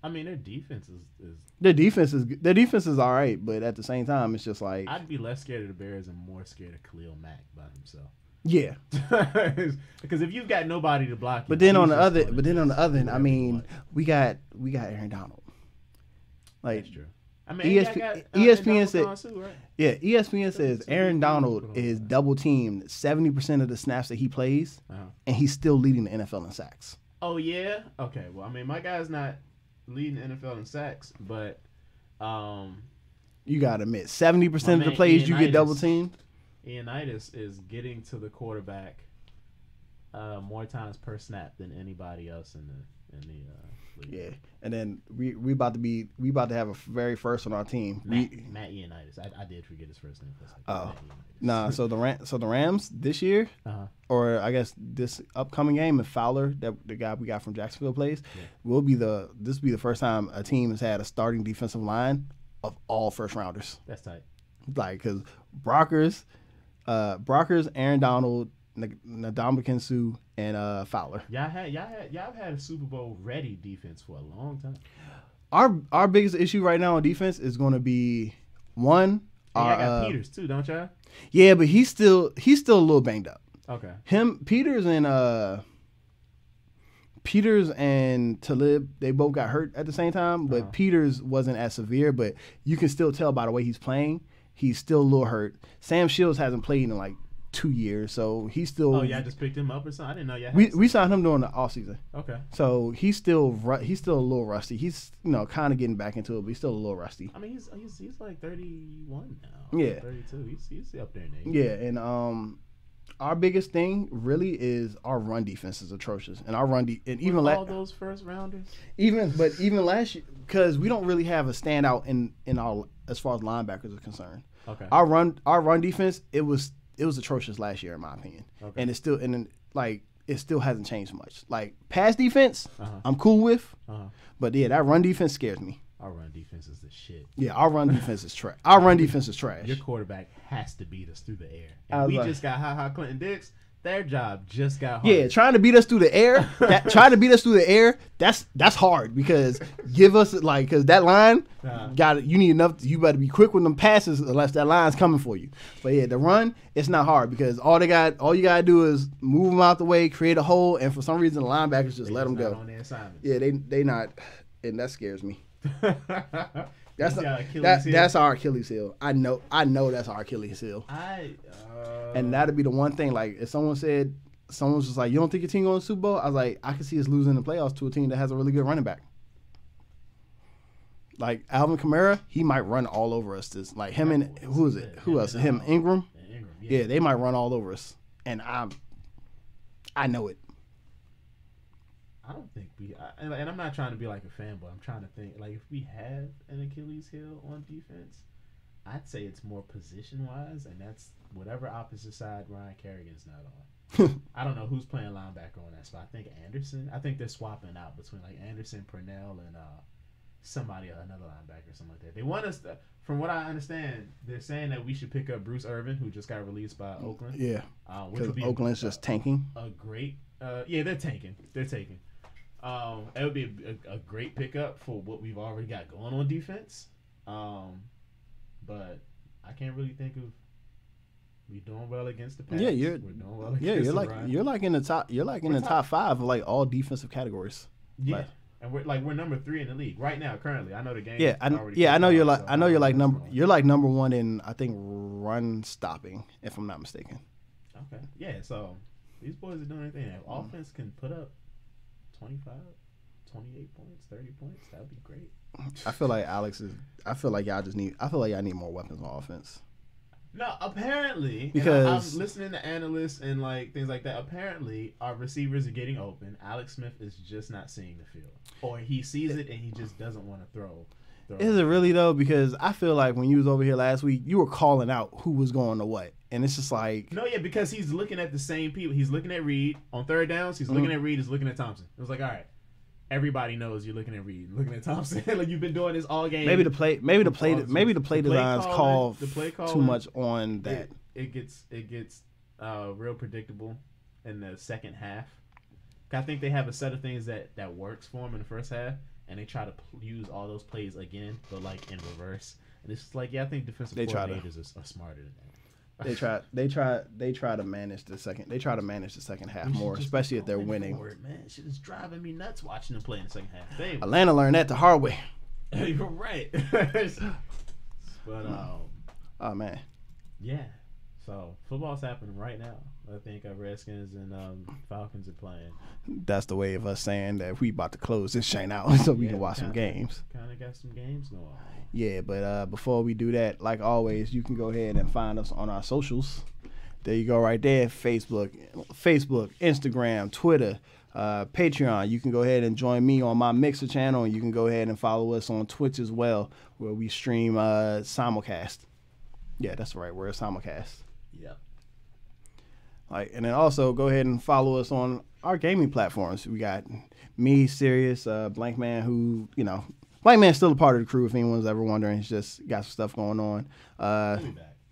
I mean, their defense is their defense is all right, but at the same time, it's just like I'd be less scared of the Bears and more scared of Khalil Mack by himself. Yeah, because if you've got nobody to block, but then on the other end, I mean, we got Aaron Donald. Like, that's true. I mean, ESPN said, right? Yeah, ESPN says Aaron Donald is double teamed 70% of the snaps that he plays, and he's still leading the NFL in sacks. Oh yeah, okay. Well, I mean, my guy's not leading the NFL in sacks, but you gotta admit 70% of the plays you get double teamed. Ianitis is getting to the quarterback more times per snap than anybody else in the league. Yeah, and then we about to have a very first on our team. Matt Ianitis. I did forget his first name. Nah. So the Rams this year, or I guess this upcoming game, if Fowler, the guy we got from Jacksonville, plays, this will be the first time a team has had a starting defensive line of all first rounders. That's tight. Like, because Brockers, Aaron Donald, Ndamukong Suh, and Fowler. Y'all have had a Super Bowl ready defense for a long time. Our biggest issue right now on defense is going to be one. Y'all got Peters too, don't y'all? Yeah, but he's still a little banged up. Okay. Peters and Talib, they both got hurt at the same time, but Peters wasn't as severe. But you can still tell by the way he's playing, he's still a little hurt. Sam Shields hasn't played in like 2 years, so he's still. Oh, yeah, I just picked him up or something. I didn't know. Yeah, We signed him during the off season. Okay. So he's still a little rusty. He's kind of getting back into it, but he's still a little rusty. I mean, he's like 31 now. Yeah. 32. He's up there in age. Yeah, and our biggest thing really is our run defense is atrocious, and our and even all those first rounders. Even last year, because we don't really have a standout in our as far as linebackers are concerned. Okay. Our run defense it was atrocious last year in my opinion, okay. and it still hasn't changed much. Like pass defense, I'm cool with, but yeah, that run defense scares me. Our run defense is the shit. Yeah, our run defense is trash. Our run defense is trash. Your quarterback has to beat us through the air. And we just got Clinton Dix. Their job just got hard. Yeah, trying to beat us through the air. That's hard because because that line you need enough. You better be quick with them passes unless that line's coming for you. But yeah, the run it's not hard because all you gotta do is move them out the way, create a hole, and for some reason the linebackers just let them go. On their assignments. Yeah, they not, and that scares me. That's our Achilles heel. I know that's our Achilles heel. And that'd be the one thing. Like if someone's just like, you don't think your team going to the Super Bowl? I was like, I can see us losing the playoffs to a team that has a really good running back. Like Alvin Kamara, he might run all over us. Like him and who is it? Who else? Him, Ingram. Yeah, they might run all over us, and I know it. I don't think and I'm not trying to be like a fanboy. I'm trying to think like if we have an Achilles heel on defense, I'd say it's more position wise, and that's whatever opposite side Ryan Kerrigan's not on. I don't know who's playing linebacker on that spot. I think Anderson. I think they're swapping out between like Anderson, Purnell, and another linebacker or something like that. They want us to, from what I understand, they're saying that we should pick up Bruce Irvin, who just got released by Oakland. Yeah, because Oakland's just tanking. A great, yeah, they're tanking. They're taking. It would be a great pickup for what we've already got going on defense. But I can't really think of. We're doing well against the pass. Yeah, we're doing well against you're the like run. you're like in the top. You're like in the top 5 of like all defensive categories. Yeah, like, and we're number 3 in the league right now. Currently, I know the game. Yeah, I know you're like number 1 in I think run stopping, if I'm not mistaken. Okay, yeah. So these boys are doing anything. If offense can put up 25, 28 points, 30 points, that would be great. I feel like y'all need more weapons on offense. No, apparently, because I'm listening to analysts and like things like that. Apparently, our receivers are getting open. Alex Smith is just not seeing the field, or he sees it and he just doesn't want to throw. Is it really though? Because I feel like when you was over here last week, you were calling out who was going to what, and it's just like no, yeah, because he's looking at the same people. He's looking at Reed on third downs. He's looking at Reed. He's looking at Thompson. It was like, all right. Everybody knows you're looking at Reed, looking at Thompson. Like you've been doing this all game. Maybe the play designs call too much on that. It gets real predictable in the second half. I think they have a set of things that works for them in the first half, and they try to use all those plays again, but like in reverse. And it's just like, yeah, I think defensive coordinators are smarter than that. They try to manage the second. They try to manage the second half more, especially if they're winning. Forward, man, shit is driving me nuts watching them play in the second half. Atlanta learned that the hard way. You're right. But oh man, yeah. So football's happening right now. I think Redskins and Falcons are playing. That's the way of us saying that we about to close this chain out so we can watch some games. Kind of got some games going on. Yeah, but before we do that, like always, you can go ahead and find us on our socials. There you go right there. Facebook, Instagram, Twitter, Patreon. You can go ahead and join me on my Mixer channel, and you can go ahead and follow us on Twitch as well, where we stream simulcast. Yeah, that's the right word, simulcast. Yep. And then also go ahead and follow us on our gaming platforms. We got me, Sirius, Blank Man, who, Blank Man's still a part of the crew if anyone's ever wondering. He's just got some stuff going on.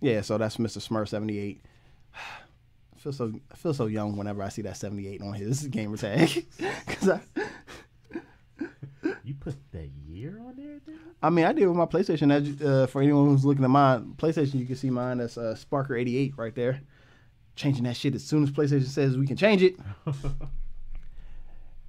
Yeah, so that's Mr. Smurf 78. I feel so young whenever I see that 78 on his gamer tag. You put the year on there, dude? I mean, I did with my PlayStation. For anyone who's looking at my PlayStation, you can see mine. That's Sparker 88 right there. Changing that shit as soon as PlayStation says we can change it.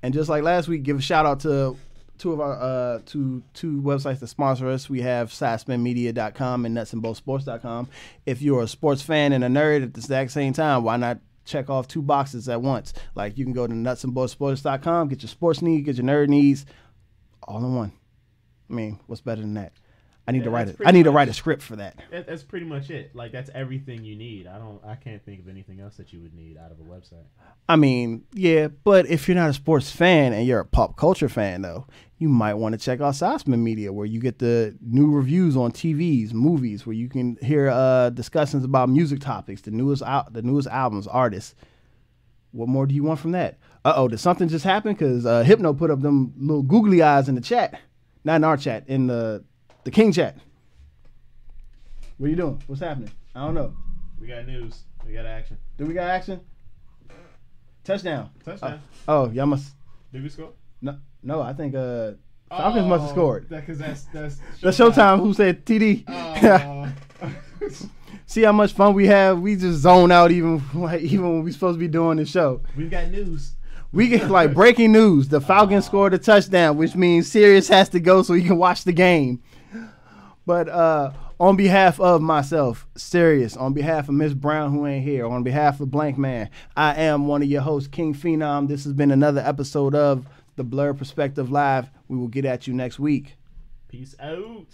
And just like last week, give a shout out to two websites that sponsor us. We have SideSpinMedia.com and nutsandboltsports.com. If you're a sports fan and a nerd at the exact same time, why not check off 2 boxes at once? Like, you can go to nutsandboltsports.com, get your sports needs, get your nerd needs, all in one. I mean, what's better than that? I need to write it. I need to write a script for that. That's pretty much it. Like, that's everything you need. I can't think of anything else that you would need out of a website. I mean, yeah, but if you're not a sports fan and you're a pop culture fan, though, you might want to check out Sidespin Media, where you get the new reviews on TVs, movies, where you can hear discussions about music topics, the newest albums, artists. What more do you want from that? Did something just happen? Because Hypno put up them little googly eyes in the chat. Not in our chat, in the King chat. What are you doing? What's happening? I don't know. We got news. We got action. Do we got action? Touchdown. Touchdown. Y'all must. Did we score? No. I think Falcons must have scored. Because that's Showtime. Who said TD? See how much fun we have. We just zone out even when we supposed to be doing the show. We've got news. We get like breaking news. The Falcons scored a touchdown, which means Sirius has to go so he can watch the game. But on behalf of myself, Sirius, on behalf of Miss Brown, who ain't here, on behalf of Blank Man, I am one of your hosts, King Phenom. This has been another episode of The Blurred Perspective Live. We will get at you next week. Peace out.